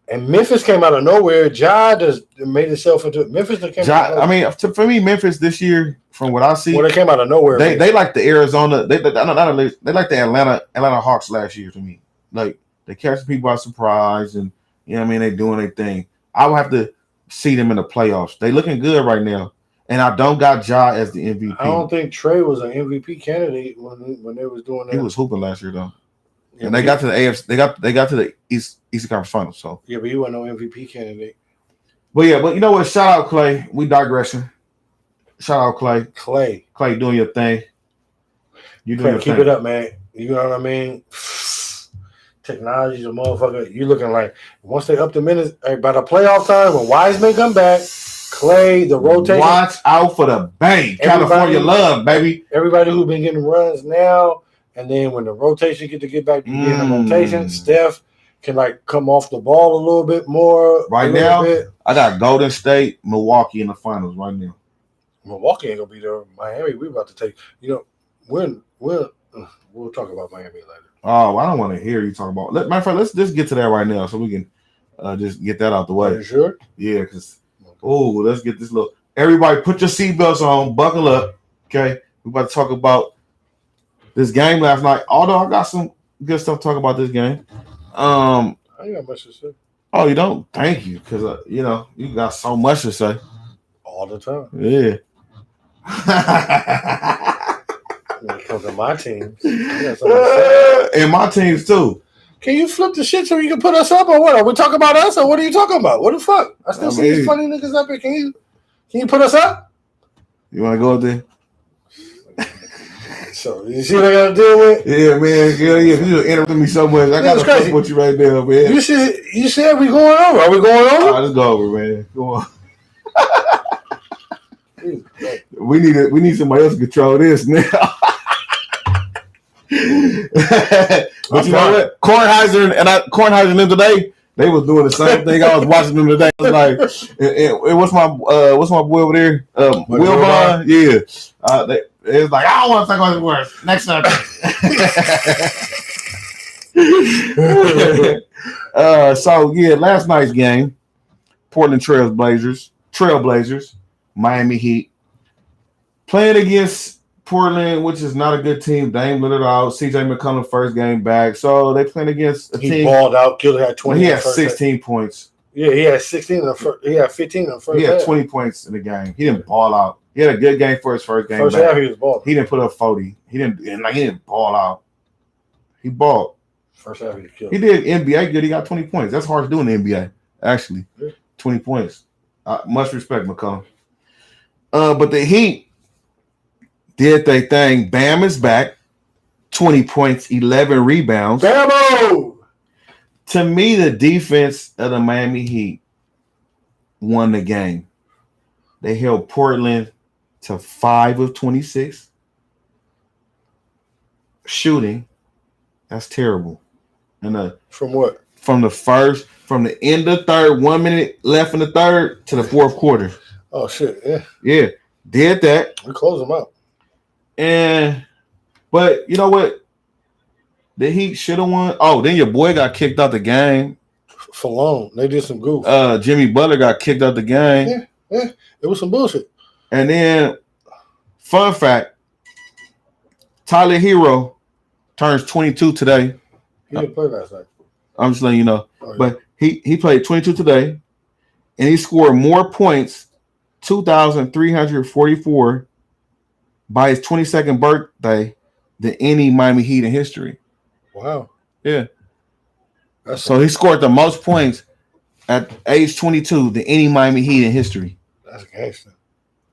And Memphis came out of nowhere. Ja just made itself into Memphis. For me, Memphis this year, from what I see, they came out of nowhere. They like the Arizona. They like the Atlanta Hawks last year to me. Like they catch people by surprise, and you know what I mean. They doing their thing. I would have to see them in the playoffs. They looking good right now, and I don't got Ja as the MVP. I don't think Trey was an MVP candidate when they was doing that. He was hooping last year though. Yeah, and they got to the AFC. They got to the Eastern Conference Finals. So yeah, but he wasn't no MVP candidate. But you know what? Shout out Clay. We digressing. Shout out Clay. Clay doing your thing. You doing your thing. Keep it up, man. You know what I mean? Technology's a motherfucker. You looking like once they up the minutes by the playoff time when Wiseman come back, Clay, the rotation. Watch out for the Bay. California love, baby. Everybody who's been getting runs now. And then when the rotation get back to getting the rotation, Steph can like come off the ball a little bit more. Right now, I got Golden State, Milwaukee in the finals right now. Milwaukee ain't gonna be there. Miami, we about to take. You know, we'll talk about Miami later. Oh, I don't want to hear you talk about. Matter of fact, let's just get to that right now so we can just get that out the way. Are you sure? Yeah, because let's get this little. Everybody, put your seatbelts on, buckle up. Okay, we about to talk about this game last night. Although I got some good stuff to talk about this game. I ain't got much to say. Oh, you don't? Thank you, because you got so much to say all the time. Yeah. When it comes to my teams, I got something to say. And my teams too. Can you flip the shit so you can put us up or what? Are we talking about us or what are you talking about? What the fuck? I still see these funny niggas up here. Can you put us up? You want to go up there? So you see what I got to deal with? Yeah, man. Yeah. You interrupted me so much. I got to fuck with you right there, man. You said we going over. Are we going over? All right, let's go over, man. Go on. We need somebody else to control this now. But you know what? Kornheiser and them today, they was doing the same thing. I was watching them today. I was like, and what's my boy over there? Will Bond? Yeah. It was like, I don't want to talk about the words. Next time. So yeah, last night's game, Portland Trailblazers, Miami Heat, playing against Portland, which is not a good team. Dame Lillard out. CJ McCollum first game back. So they playing against a team. He balled out. Killer had 20. He had 16 points. Yeah, he had 16 in the first. He had 15 in the first. He had 20 points in the game. He didn't ball out. He had a good game for his first game. First half, he was balling. He didn't put up 40. He didn't ball out. He balled. First half, he killed. He did NBA good. He got 20 points. That's hard to do in the NBA, actually. 20 points. Much respect, McCollum. But the Heat did their thing. Bam is back. 20 points, 11 rebounds. Bamo! To me, the defense of the Miami Heat won the game. They held Portland to 5 of 26. Shooting, that's terrible. And from what? From the end of third, 1 minute left in the third to the fourth quarter. Oh shit! Yeah. Yeah, did that. We closed them out. But you know what? The Heat should have won. Oh, then your boy got kicked out the game. For long, they did some goof. Jimmy Butler got kicked out the game. Yeah, it was some bullshit. And then, fun fact: Tyler Hero turns 22 today. He didn't play last night. I'm just letting you know. Oh, yeah. But he played 22 today, and he scored more points, 2,344, by his 22nd birthday than any Miami Heat in history. Wow. Yeah. So he scored the most points at age 22 than any Miami Heat in history. That's gangster.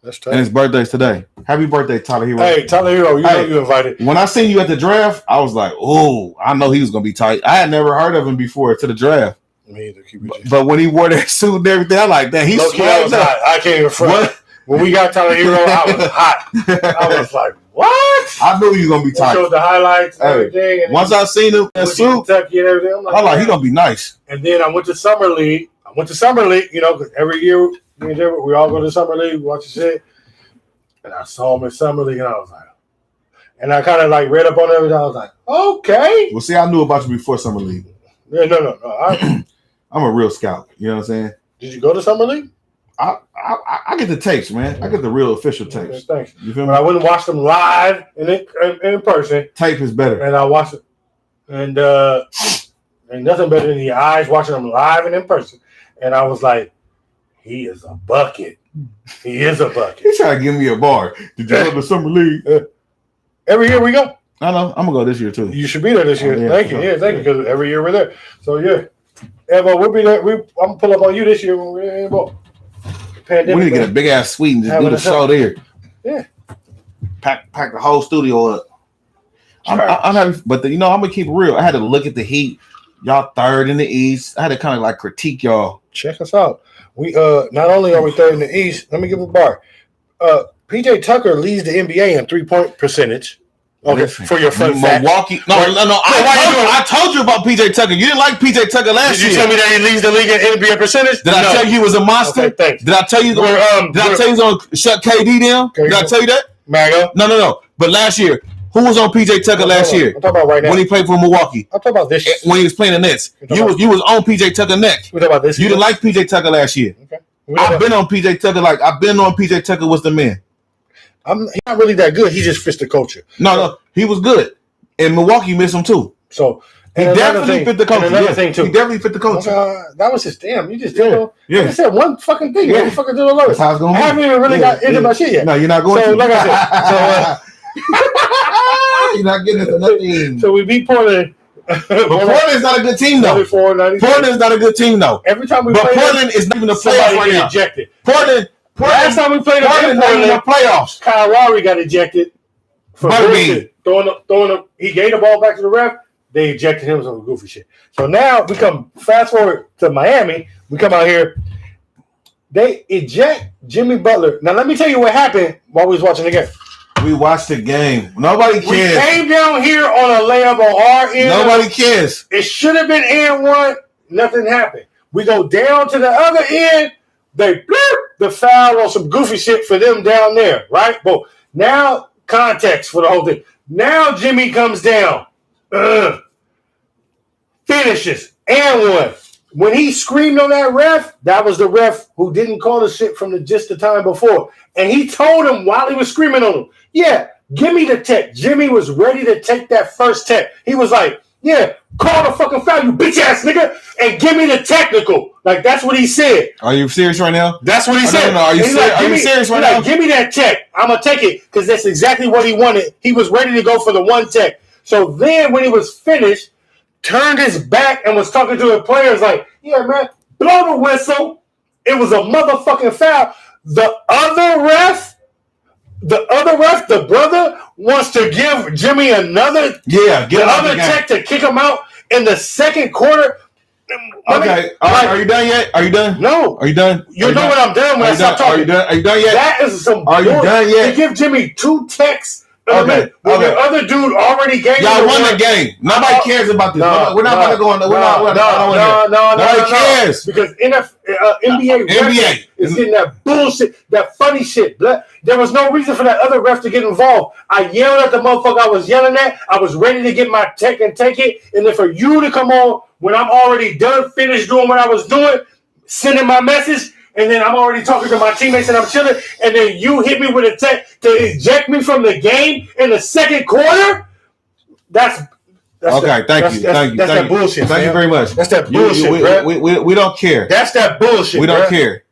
That's tough. And his birthday's today. Happy birthday, Tyler Hero. Hey, Tyler Hero, you know you invited. When I seen you at the draft, I was like, oh, I know he was going to be tight. I had never heard of him before to the draft. Me either. But when he wore that suit and everything, I'm like, that he's swelled up. I can't even front. When we got Tyler Hero, I was hot. I was like, what? I knew he was going to be tight. Showed the highlights and everything. And once I seen him in that suit, Kentucky and everything, I'm like, he's going to be nice. And then I went to Summer League. You know, because every year, me and Jerry, we all go to Summer League, watch the shit. And I saw him in Summer League, and I was like, and I kind of like read up on everything. I was like, okay. Well, see, I knew about you before Summer League. Yeah, no. I'm a real scout. You know what I'm saying? Did you go to Summer League? I get the tapes, man. I get the real official tapes. Thanks. You feel me? But I wouldn't watch them live in person. Tape is better. And I watched it. And ain't nothing better than your eyes watching them live and in person. And I was like, he is a bucket. He is a bucket. He's trying to give me a bar. Did you go to the Summer League? Every year we go. I know. I'm going to go this year, too. You should be there this year. Yeah, thank you. Yeah, thank you. Because every year we're there. So, yeah. Evo, we'll be there. I'm going to pull up on you this year when we're in the pandemic. We need to get a big-ass suite and just do the show there. Yeah. Pack the whole studio up. I'm having, but I'm going to keep it real. I had to look at the Heat. Y'all third in the East. I had to kind of like critique y'all. Check us out. We not only are we third in the East, let me give a bar. PJ Tucker leads the NBA in 3-point percentage. Okay, listen, for your fun fact. Milwaukee. No. I told you about PJ Tucker. You didn't like PJ Tucker last year. Did you tell me that he leads the league in NBA percentage? Did I tell you he was a monster? Okay, thanks. Did I tell you? Did I tell you he's gonna shut KD down? Did I tell you that? Mago? No. But last year, who was on PJ Tucker last year? I'm talking about right now. When he played for Milwaukee. I'm talking about this year. When he was playing the Nets. You was on PJ Tucker neck. We're talking about this year. You didn't like PJ Tucker last year. Okay. I've been on PJ Tucker. I've been on PJ Tucker was the man. He's not really that good. He just fits the culture. No, he was good. And Milwaukee missed him too. So He And another definitely thing- fit the coach. and another thing, too. He definitely fit the coach. That was just damn. You just Yeah, did. yeah. I said one fucking thing. Yeah. You fucking do alert. That's how it's going I to be. haven't even really got into my shit yet. No, you're not going So, to. like I you're not getting into nothing. So we beat Portland. But Portland's not a good team, though. 94-96. Portland's not a good team, though. Every time we But play Portland is not even the playoffs somebody right get now. ejected. Portland Last time we played Portland's against not even in the Portland, playoffs. Kyle Lowry got ejected for Butterbean. bullshit. He gave the ball back to the ref. They ejected him some goofy shit. So now we come fast forward to Miami. We come out here. They eject Jimmy Butler. Now let me tell you what happened while we was watching the game. We watched the game. Nobody We cares. came down here on a layup on our end. Nobody cares. It should have been and one. Nothing happened. We go down to the other end. They bloop the foul on some goofy shit for them down there, right? But now context for the whole thing. Now Jimmy comes down, finishes and one. When he screamed on that ref, that was the ref who didn't call the shit from just the time before. And he told him while he was screaming on him, yeah, give me the tech. Jimmy was ready to take that first tech. He was like, yeah, call the fucking foul, you bitch ass nigga, and give me the technical. Like, that's what he said. Are you serious right now? That's what he said. No. Are you, He's serious? like, Are you serious right now? Give me that tech. I'm going to take it because that's exactly what he wanted. He was ready to go for the one tech. So then when he was finished, turned his back and was talking to the players like, yeah, man, blow the whistle. It was a motherfucking foul. The other ref, the brother, wants to give Jimmy another, Yeah, get the him out other the game. tech to kick him out in the second quarter. Okay, are you done yet? Are you done? No. Are you done? You Are you know done? what I'm done when I stop Are you talking. done? Are you done yet? That is some Are you bull- done yet? To give Jimmy two techs. Okay, When okay. the other dude already gave Y'all him won one. the game. Nobody cares about this. No, We're not about to go on. No, Nobody cares. Because NBA NBA is getting that bullshit, that funny shit. There was no reason for that other ref to get involved. I yelled at the motherfucker I was yelling at. I was ready to get my tech and take it. And then for you to come on when I'm already done, finished doing what I was doing, sending my message, and then I'm already talking to my teammates and I'm chilling, and then you hit me with a tech to eject me from the game in the second quarter? That's Okay, thank you. That's that bullshit. Thank you man. very much. That's that bullshit, bro. We don't care. That's that bullshit. We don't bruh. care.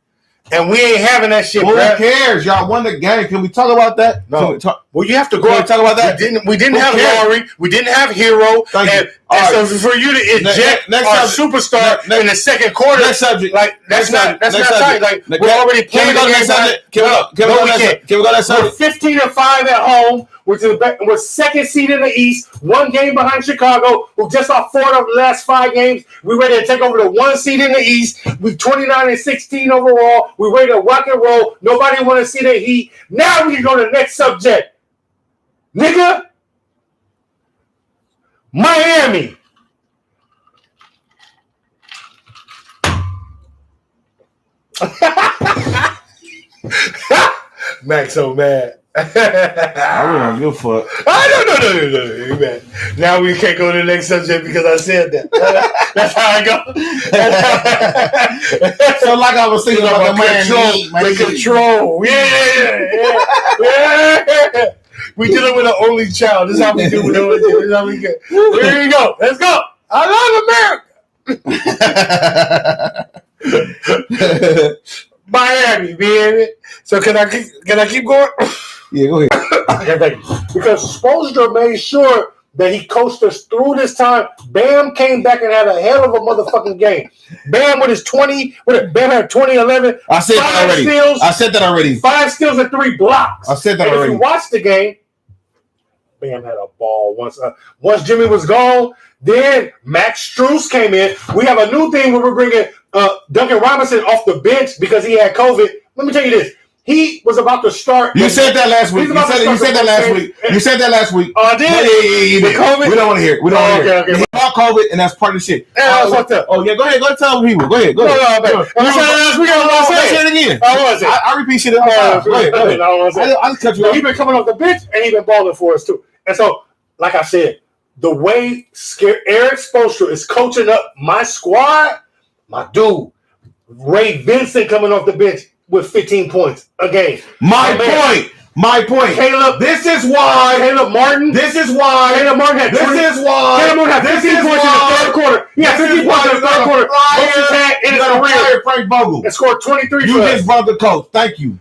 And we ain't having that shit, Who bro. cares? Y'all won the game. Can we talk about that? No. Can we talk? Well, you have to go. Can we talk about that? We didn't Who have cares? Lowry. We didn't have Hero. Thank you. And All so for you to eject next our subject. superstar in the second quarter, Next subject. like that's not Next tight. subject. Like we're already Can we playing go to the that game. subject? Can we go to that subject? We're 15-5 at home. We're second seed in the East, one game behind Chicago, who just lost 4 of the last 5 games. We're ready to take over the 1 seed in the East. We're 29-16 overall. We're ready to rock and roll. Nobody want to see the Heat. Now we can go to the next subject. Nigga, Miami. Max so mad. I really don't give a fuck. No, man. Now we can't go to the next subject because I said that. That's how I go. So like I was thinking about the control. Yeah. We dealing with an only child. This is how we do with only child. This is how we get. Here you go. Let's go. I love America. Miami, baby. So can I keep going? Yeah, go ahead. Okay, thank you. Because Spoelstra made sure that he coached us through this time. Bam came back and had a hell of a motherfucking game. Bam with his 20. Bam had 20-11. I said that already. Steals, I said that already. 5 steals and 3 blocks. I said that and already. If you watch the game, Bam had a ball once Jimmy was gone. Then Max Strus came in. We have a new thing where we're bringing Duncan Robinson off the bench because he had COVID. Let me tell you this. He was about to start. You said that last week. You said that last week. You said that last week. Oh, I did? Yeah. With COVID? We don't want to hear it. We don't want to hear it. Okay. It's about COVID, and that's part of the shit. Yeah, that's fucked up. Oh, yeah, go ahead. Go tell people. Go ahead. No, but I'm saying last week I don't want to Let's say hear it. it again. I want to say it. I repeat shit all the time. Go ahead. Go ahead. I don't want to say it. I just cut you He's off. been coming off the bench, and he's been balling for us, too. And so, like I said, the way Eric Spoelstra is coaching up my squad, my dude, Ray Vincent coming off the bench with 15 points a game. My man. point. My point. Caleb This is why. Caleb Martin. This is why. Caleb Martin had This 20 is why. Caleb Martin had 15 points in the third quarter. He had 15 points in the third quarter. Most of his had in his career. Frank Vogel. And scored 23 You for us. just brought the coach. Thank you.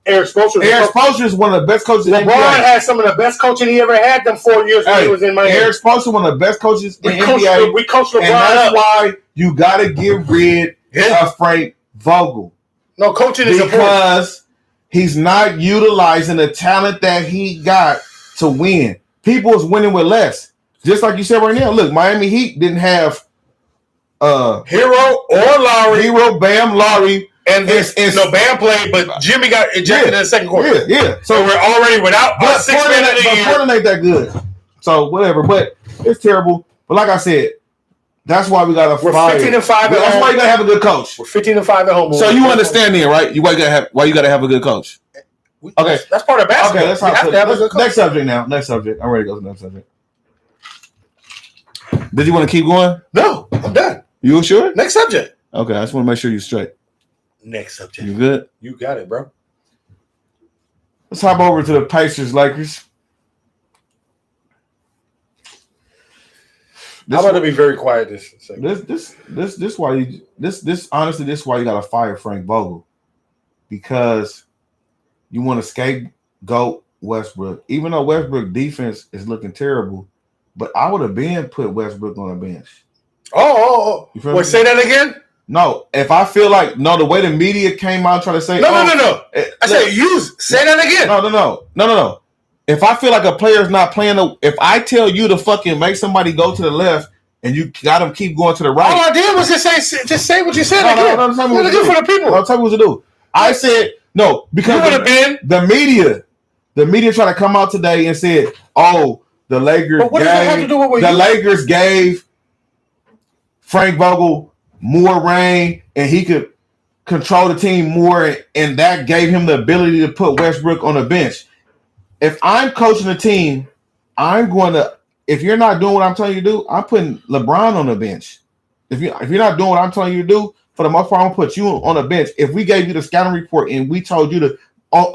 Eric Spoelstra. Eric Spoelstra is one of the best coaches in LeBron the NBA. had some of the best coaching he ever had them 4 years when he was in Miami. Eric Spoelstra, one of the best coaches in We the coached, NBA. we coached LeBron And that's up. why you got to get rid of Frank Vogel. No, coaching is important. Because he's not utilizing the talent that he got to win. People is winning with less. Just like you said right now. Look, Miami Heat didn't have Hero or Lowry. Hero, Bam, Lowry. And Bam played, but Jimmy got ejected in the second quarter. Yeah. So we're already without our 6 man of the year. Portland ain't that good. So whatever. But it's terrible. But like I said, that's why we got to We're 15-5 at home. That's why you got to have a good coach. We're 15-5 at home. So you understand then, right? Why you got to have a good coach. Okay. That's part of basketball. Okay, let's you have to have a good coach. Next subject now. Next subject. I'm ready to go to the next subject. Did you want to keep going? No, I'm done. You sure? Next subject. Okay, I just want to make sure you're straight. Next subject. You good? You got it, bro. Let's hop over to the Pacers Lakers. I'm going to be very quiet this second. This why you honestly this why you got to fire Frank Vogel, because you want to scapegoat Westbrook, even though Westbrook defense is looking terrible. But I would have been put Westbrook on the bench. Oh. Wait, say that again? No, if I feel like the way the media came out trying to say No. I said say that again. No. If I feel like a player's not playing, if I tell you to fucking make somebody go to the left and you got them keep going to the right, all I did was just say what you said again. No, tell me what to do for the people. Tell me what to do. I said no because you would have been the media tried to come out today and said, "Oh, the Lakers." But what does that have to do with what the Lakers gave Frank Vogel more reign and he could control the team more, and that gave him the ability to put Westbrook on the bench. If I'm coaching a team, I'm going to. If you're not doing what I'm telling you to do, I'm putting LeBron on the bench. If you're not doing what I'm telling you to do, for the most part, I'm gonna put you on the bench. If we gave you the scouting report and we told you to,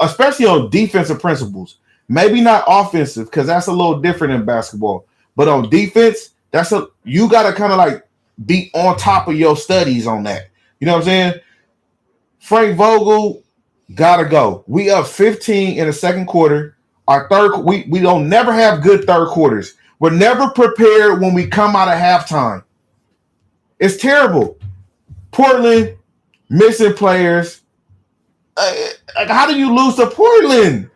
especially on defensive principles, maybe not offensive because that's a little different in basketball, but on defense, you got to kind of like be on top of your studies on that. You know what I'm saying? Frank Vogel gotta go. We up 15 in the second quarter. Our third, we don't never have good third quarters. We're never prepared when we come out of halftime. It's terrible. Portland missing players. How do you lose to Portland?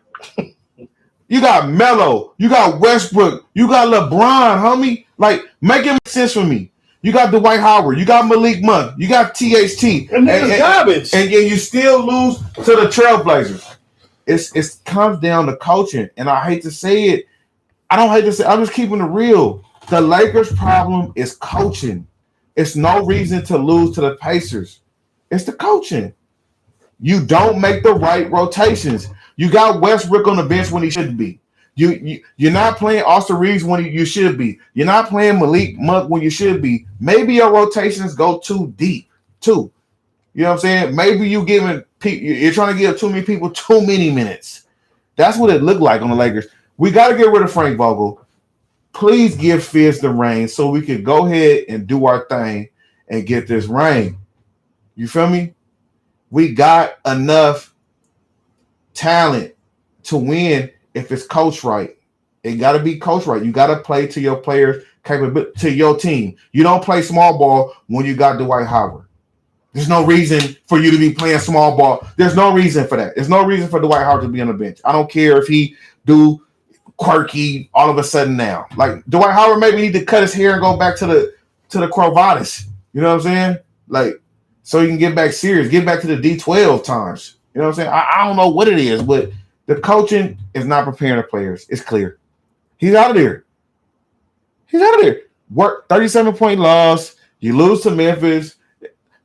You got Melo, you got Westbrook, you got LeBron, homie. Like, make it make sense for me. You got Dwight Howard, you got Malik Monk, you got THT, and garbage, and you still lose to the Trailblazers. It comes down to coaching, and I hate to say it. I don't hate to say. I'm just keeping it real. The Lakers' problem is coaching. It's no reason to lose to the Pacers. It's the coaching. You don't make the right rotations. You got Westbrook on the bench when he shouldn't be. You're not playing Austin Reeves when you should be. You're not playing Malik Monk when you should be. Maybe your rotations go too deep, too. You know what I'm saying? Maybe you're trying to give too many people too many minutes. That's what it looked like on the Lakers. We got to get rid of Frank Vogel. Please give Fizz the reign so we can go ahead and do our thing and get this reign. You feel me? We got enough talent to win if it's coached right. It got to be coached right. You got to play to your players' capability, to your team. You don't play small ball when you got Dwight Howard. There's no reason for you to be playing small ball. There's no reason for that. There's no reason for Dwight Howard to be on the bench. I don't care if he do quirky all of a sudden now. Like, Dwight Howard maybe need to cut his hair and go back to the Corvatis. You know what I'm saying? Like, so he can get back serious, get back to the D12 times. You know what I'm saying? I don't know what it is, but the coaching is not preparing the players. It's clear. He's out of there. Work 37-point loss. You lose to Memphis.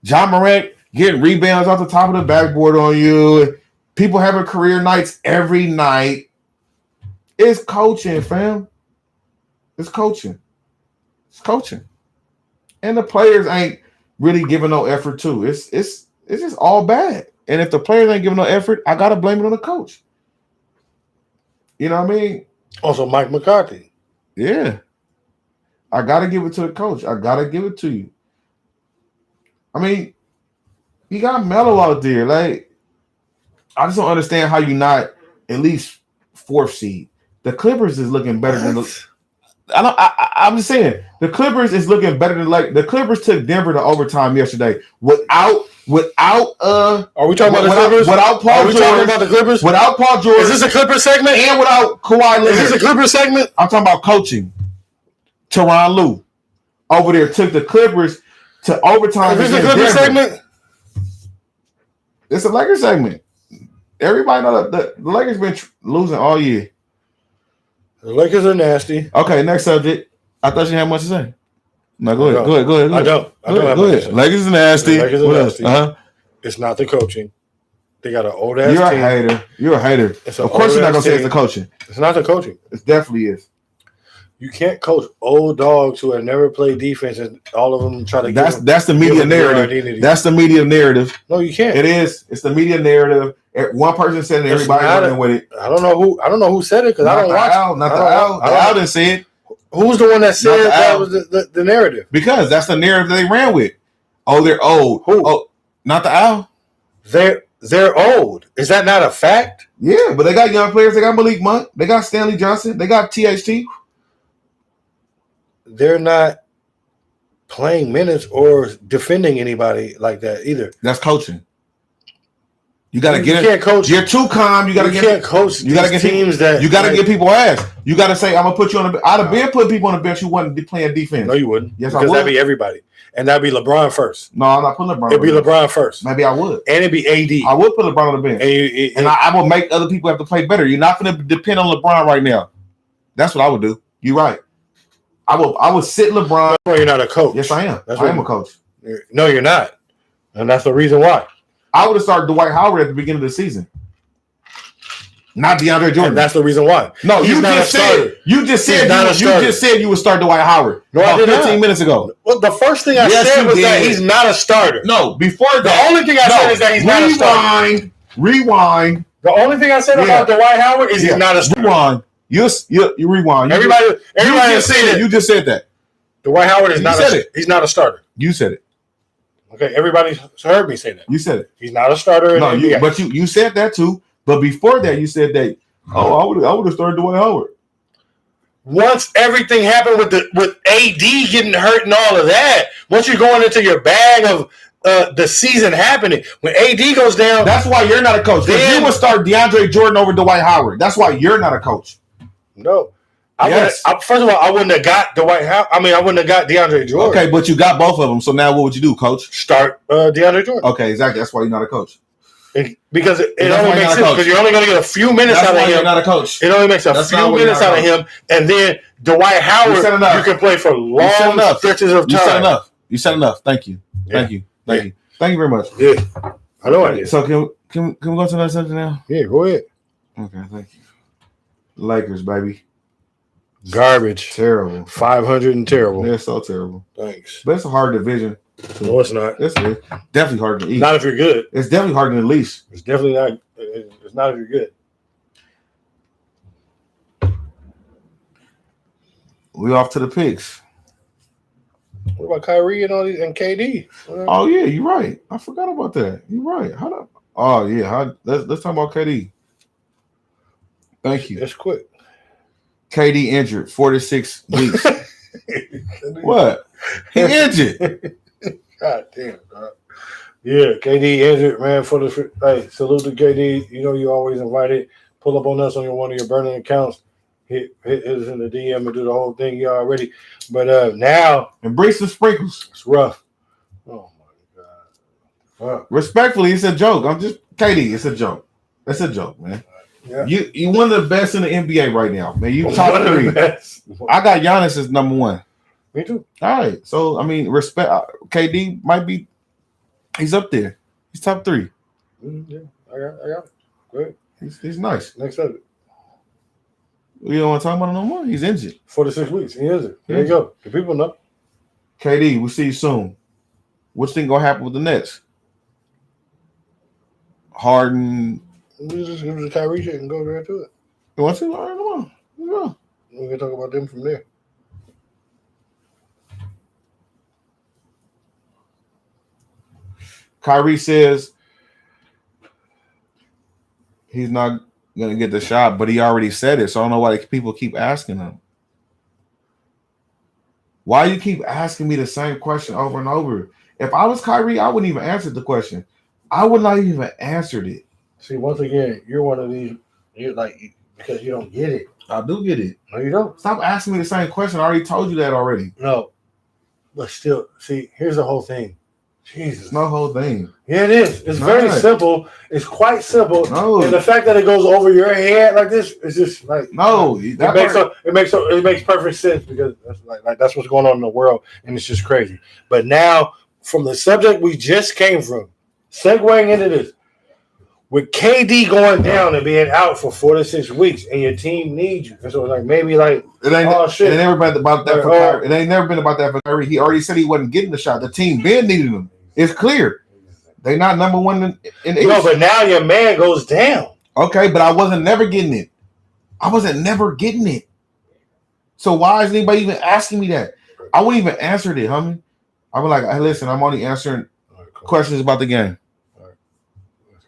John Morant getting rebounds off the top of the backboard on you. People having career nights every night. It's coaching, fam. It's coaching. And the players ain't really giving no effort too. It's just all bad. And if the players ain't giving no effort, I gotta blame it on the coach. You know what I mean? Also, Mike McCarthy. Yeah. I got to give it to the coach. I got to give it to you. I mean, you got Melo out there. Like, I just don't understand how you not at least 4th seed. The Clippers is looking better than the. I'm just saying the Clippers is looking better than like the Clippers took Denver to overtime yesterday without. Are we talking about the Clippers? Without Paul Are we George. talking about the Clippers? Without Paul George. Is this a Clippers segment? And without Kawhi Leonard. Is this a Clippers segment? I'm talking about coaching. Tyronn Lue over there took the Clippers to overtime. Is this a Clippers segment? It's a Lakers segment. Everybody know that the Lakers been losing all year. The Lakers are nasty. Okay, next subject. I thought you had much to say. No, go ahead. I don't. Go ahead. Lakers are nasty. Lakers are what nasty. else? It's not the coaching. They got an old ass You're team. a hater. You're a hater. Of course you're not gonna say it's the coaching. It's not the coaching. It definitely is. You can't coach old dogs who have never played defense and all of them try to That's the media narrative. That's the media narrative. No, you can't. It is. It's the media narrative. One person said it, everybody running with it. I don't know who said it because I don't watch. Not the Al. The Al didn't say it. Who's the one that said that was the narrative? Because that's the narrative they ran with. Oh, they're old. Who? Oh, not the Al. They're old. Is that not a fact? Yeah, but they got young players. They got Malik Monk. They got Stanley Johnson. They got THT. They're not playing minutes or defending anybody like that either. That's coaching. You got to get it. You can't coach. You're too calm. You got to can't coach. You got to get teams that. You got to get people ass. You got to say, "I'm gonna put you on the." I'd have been putting people on the bench who wasn't playing defense. No, you wouldn't. Yes, because I would. That'd be everybody, and that'd be LeBron first. No, I'm not putting LeBron. It'd be LeBron first. Maybe I would. And it'd be AD. I would put LeBron on the bench, and I will make other people have to play better. You're not going to depend on LeBron right now. That's what I would do. You're right. I would sit LeBron. Well, you're not a coach. Yes, I am. I am a coach. No, you're not, and that's the reason why. I would have started Dwight Howard at the beginning of the season, not DeAndre Jordan. And that's the reason why. No, you just said you just said you would start Dwight Howard. No, I did 15 minutes ago. Well, the first thing I said was that he's not a starter. No, before the only thing I said is that he's not a starter. Rewind. The only thing I said about Dwight Howard is he's not a starter. Rewind. You rewind. Everybody you just said that. Dwight Howard is he's not a starter. You said it. Okay, everybody heard me say that. You said it. He's not a starter. No, you said that too. But before that, you said that. Oh, I would have started Dwight Howard. Once everything happened with AD getting hurt and all of that, once you're going into your bag of the season happening, when AD goes down, that's why you're not a coach. Because you would start DeAndre Jordan over Dwight Howard. That's why you're not a coach. No. Yes. First of all, I wouldn't have got Dwight Howard. I wouldn't have got DeAndre Jordan. Okay, but you got both of them. So now what would you do, coach? Start DeAndre Jordan. Okay, exactly. That's why you're not a coach. Because it only makes sense because you're only going to get a few minutes out of him. You're not a coach. It only makes a few minutes out of him, and then Dwight Howard, you can play for long stretches of time. You said enough. Thank you. Thank you very much. Yeah, I know I did. So can we go to another subject now? Yeah, go ahead. Okay, thank you. Lakers, baby. Garbage. Terrible. 500 and terrible. They're so terrible. Thanks. But it's a hard division. No, it's not. It's definitely hard to eat. Not if you're good. It's definitely hard to the least. It's definitely not. It's not if you're good. We off to the picks. What about Kyrie and all these and KD? Oh yeah, you're right. I forgot about that. You're right. Oh yeah. Let's talk about KD. Thank you. It's quick. KD injured 46 weeks. What? He injured. God damn, dog. Yeah, KD injured, man. Hey, salute to KD. You know you always invited. Pull up on us on one of your burning accounts. Hit us in the DM and do the whole thing. You already. But now and bring some sprinkles. It's rough. Oh my god. Fuck. Respectfully, it's a joke. I'm just KD. It's a joke. It's a joke, man. Yeah. You one of the best in the NBA right now, man. You top 3. I got Giannis as number 1. Me too. All right. So respect. KD might be. He's up there. He's top 3. Yeah, I got it. Good. He's nice. Next subject. You don't want to talk about it no more? He's injured. 46 weeks. He injured. There you go. The people know. KD, we'll see you soon. What's think gonna happen with the Nets? Harden. We just give the Kyrie shit and go right to it. You want to? All right, come on. Yeah. We can talk about them from there. Kyrie says he's not going to get the shot, but he already said it. So I don't know why people keep asking him. Why you keep asking me the same question over and over? If I was Kyrie, I wouldn't even answer the question. I would not even answered it. See, once again, you're one of these. You're like because you don't get it. I do get it. No, you don't. Stop asking me the same question. I already told you that already. No, but still, see, here's the whole thing. Jesus, It's no whole thing. yeah, it is. It's very Right. simple. It's quite simple. No. And the fact that it goes over your head like this is just like No, It makes perfect sense because that's like that's what's going on in the world, and it's just crazy. But now, from the subject we just came from, segueing into this, with KD going down and being out for 4 to 6 weeks, and your team needs you, and so it's like maybe like It ain't, oh shit, it ain't never been about that for Right, Kyrie. It ain't never been about that for Kyrie. He already said he wasn't getting the shot. The team been needing him. It's clear. They not number one in no, East. but now your man goes down. Okay, but I wasn't never getting it. I wasn't never getting it. So why is anybody even asking me that? I wouldn't even answer it, homie. I was like, hey, listen, I'm only answering All right, cool. questions about the game. Let's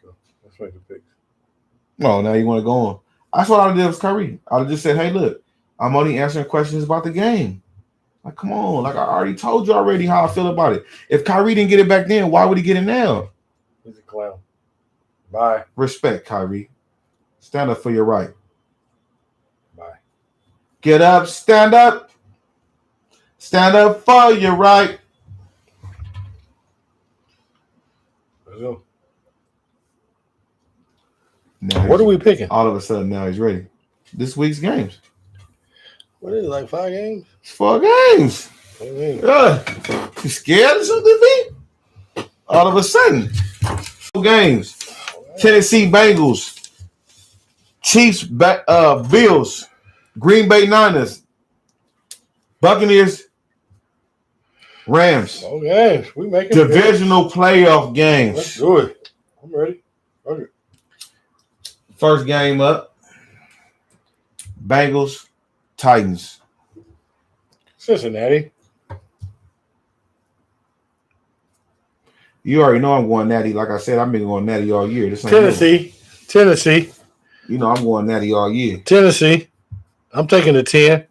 go. Let's make the picks. No, now you want to go on. That's what I would have did with Kyrie. I would have just said, hey, look, I'm only answering questions about the game. Like, come on. Like, I already told you already how I feel about it. If Kyrie didn't get it back then, why would he get it now? He's a clown. Bye. Respect, Kyrie. Stand up for your right. Bye. Get up, stand up. Stand up for your right. Let's go. Now What are we picking? all of a sudden now he's ready. This week's games. What is it, like 5 games? It's 4 games. 5 games. You scared or something, B? All of a sudden. 4 games. Tennessee Bengals. Chiefs, Bills. Green Bay Niners. Buccaneers. Rams. 4 games. We making Divisional playoff Let's games. do it. I'm ready. Okay. First game up. Bengals, Titans. Cincinnati. You already know I'm going natty. Like I said, I've been going natty all year. This ain't new. Tennessee. You know I'm going natty all year. Tennessee. I'm taking the 10.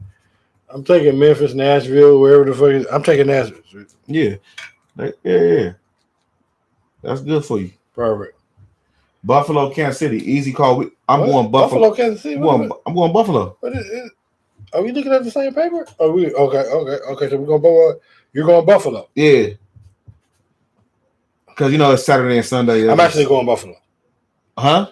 I'm taking Memphis, Nashville, wherever the fuck is. I'm taking Nashville. Yeah. Yeah. That's good for you. Perfect. Buffalo, Kansas City. Easy call. I'm What? going Buffalo. Kansas City. I'm going Buffalo. What is, are we looking at the same paper? Are we okay? So we're going Buffalo. You're going Buffalo. Yeah. Because, you know, it's Saturday and Sunday. I'm actually going Buffalo. Huh?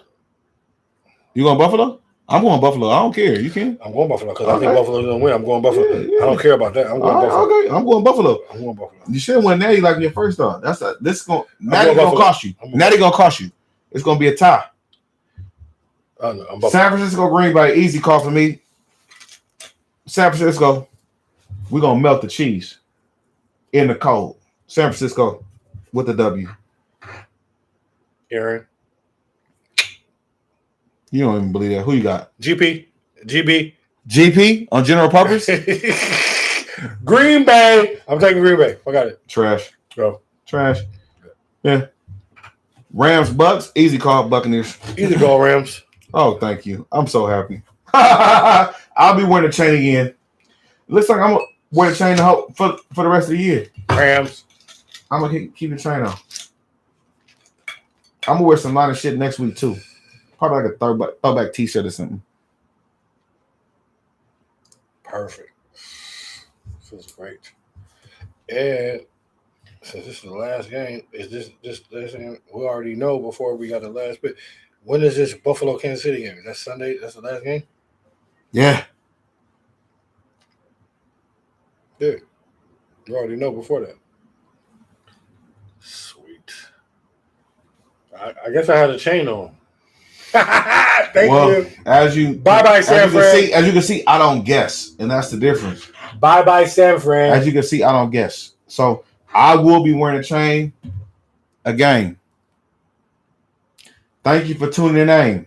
You going Buffalo? I'm going Buffalo. I don't care. You can. I'm going Buffalo because I think Okay. Buffalo's going to win. I'm going Buffalo. Yeah. I don't care about that. I'm going All right, Buffalo. okay. I'm going Buffalo. I'm going Buffalo. You should have won Natty like your first thought. This is going Natty going gonna Buffalo. cost you. I'm going Natty gonna cost you. It's gonna be a tie. Oh, no, I'm Buffalo. San Francisco, Green Bay, easy call for me. San Francisco, we're gonna melt the cheese in the cold. San Francisco with the W. Aaron. You don't even believe that. Who you got? GB. GP on general purpose? Green Bay. I'm taking Green Bay. I got it. Trash. Go. Trash. Yeah. Rams, Bucks, easy call, Buccaneers. Easy go, Rams. Oh, thank you. I'm so happy. I'll be wearing the chain again. Looks like I'm gonna wear the chain for the rest of the year. Rams. I'm gonna keep the chain on. I'm gonna wear some line of shit next week too. Probably like a throwback t-shirt or something. Perfect. Feels great. And since this is the last game, is this game we already know before we got the last bit. When is this Buffalo Kansas City game? That's Sunday. That's the last game. Yeah. Yeah. You already know before that. Sweet. I guess I had a chain on. Thank you. As you Bye-bye, San Fran. As you can see, I don't guess, and that's the difference. Bye, San Fran. As you can see, I don't guess. So I will be wearing a chain again. Thank you for tuning in.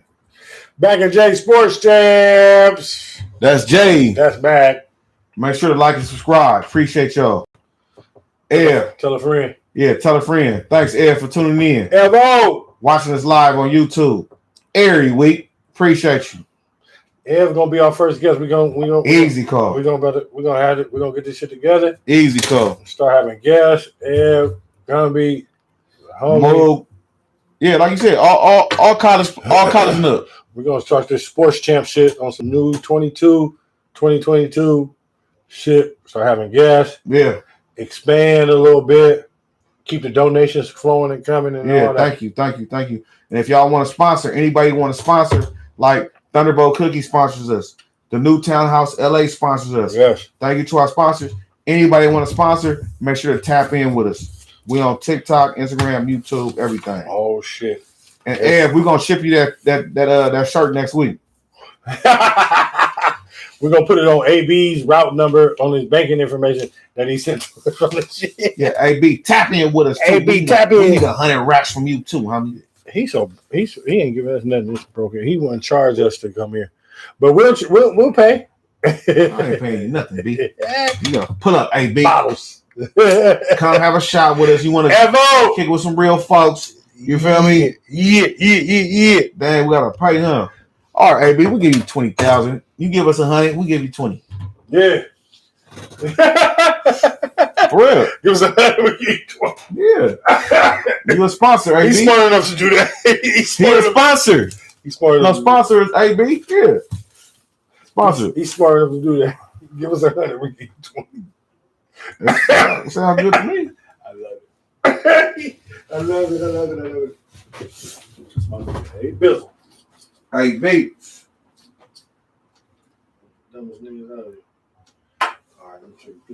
Back in J Sports Champs. That's Jay. That's back. Make sure to like and subscribe. Appreciate y'all. Ed. Tell a friend. Yeah, tell a friend. Thanks, Ed, for tuning in. Evo. Watching us live on YouTube every week. Appreciate you. Ev's gonna be our first guest. We gonna Easy call. We're gonna get this shit together. Easy call. Start having guests. Ev gonna be homie. Moog. Yeah, like you said, all college nook. We're gonna start this sports champ shit on some new 2022 shit. Start having guests. Yeah. Expand a little bit. Keep the donations flowing and coming and all that. Thank you. And if y'all want to sponsor, anybody want to sponsor, like Thunderbolt Cookies sponsors us. The New Townhouse LA sponsors us. Yes. Thank you to our sponsors. Anybody want to sponsor, make sure to tap in with us. We on TikTok, Instagram, YouTube, everything. Oh shit. And Ed, we're gonna ship you that shirt next week. We're gonna put it on AB's route number on his banking information that he sent to us on the shit. Yeah, AB, tap in with us. Too. AB, tap We in. need 100 racks from you too, homie. He ain't giving us nothing. This broker. He wouldn't charge us to come here, but we'll pay. I ain't paying you nothing, B. You gotta pull up, AB. Bottles. Come have a shot with us. You want to Evo. kick with some real folks? You feel me? Yeah. Dang, we gotta pay him. All right, AB, we'll give you 20,000. You give us 100, we'll give you 20. Yeah. For real. Give us 100. We give you 20. Yeah. You a sponsor, AB. He's smart enough to do that. He's He a sponsor. He's smart No enough. sponsor is AB. Yeah. Sponsor. He's smart enough to do that. Give us 100. We give you 20. Sounds good to me. I love it. I love it. Hey, Bizzle. AB. Dumbest niggas out of here. All right, let me show you.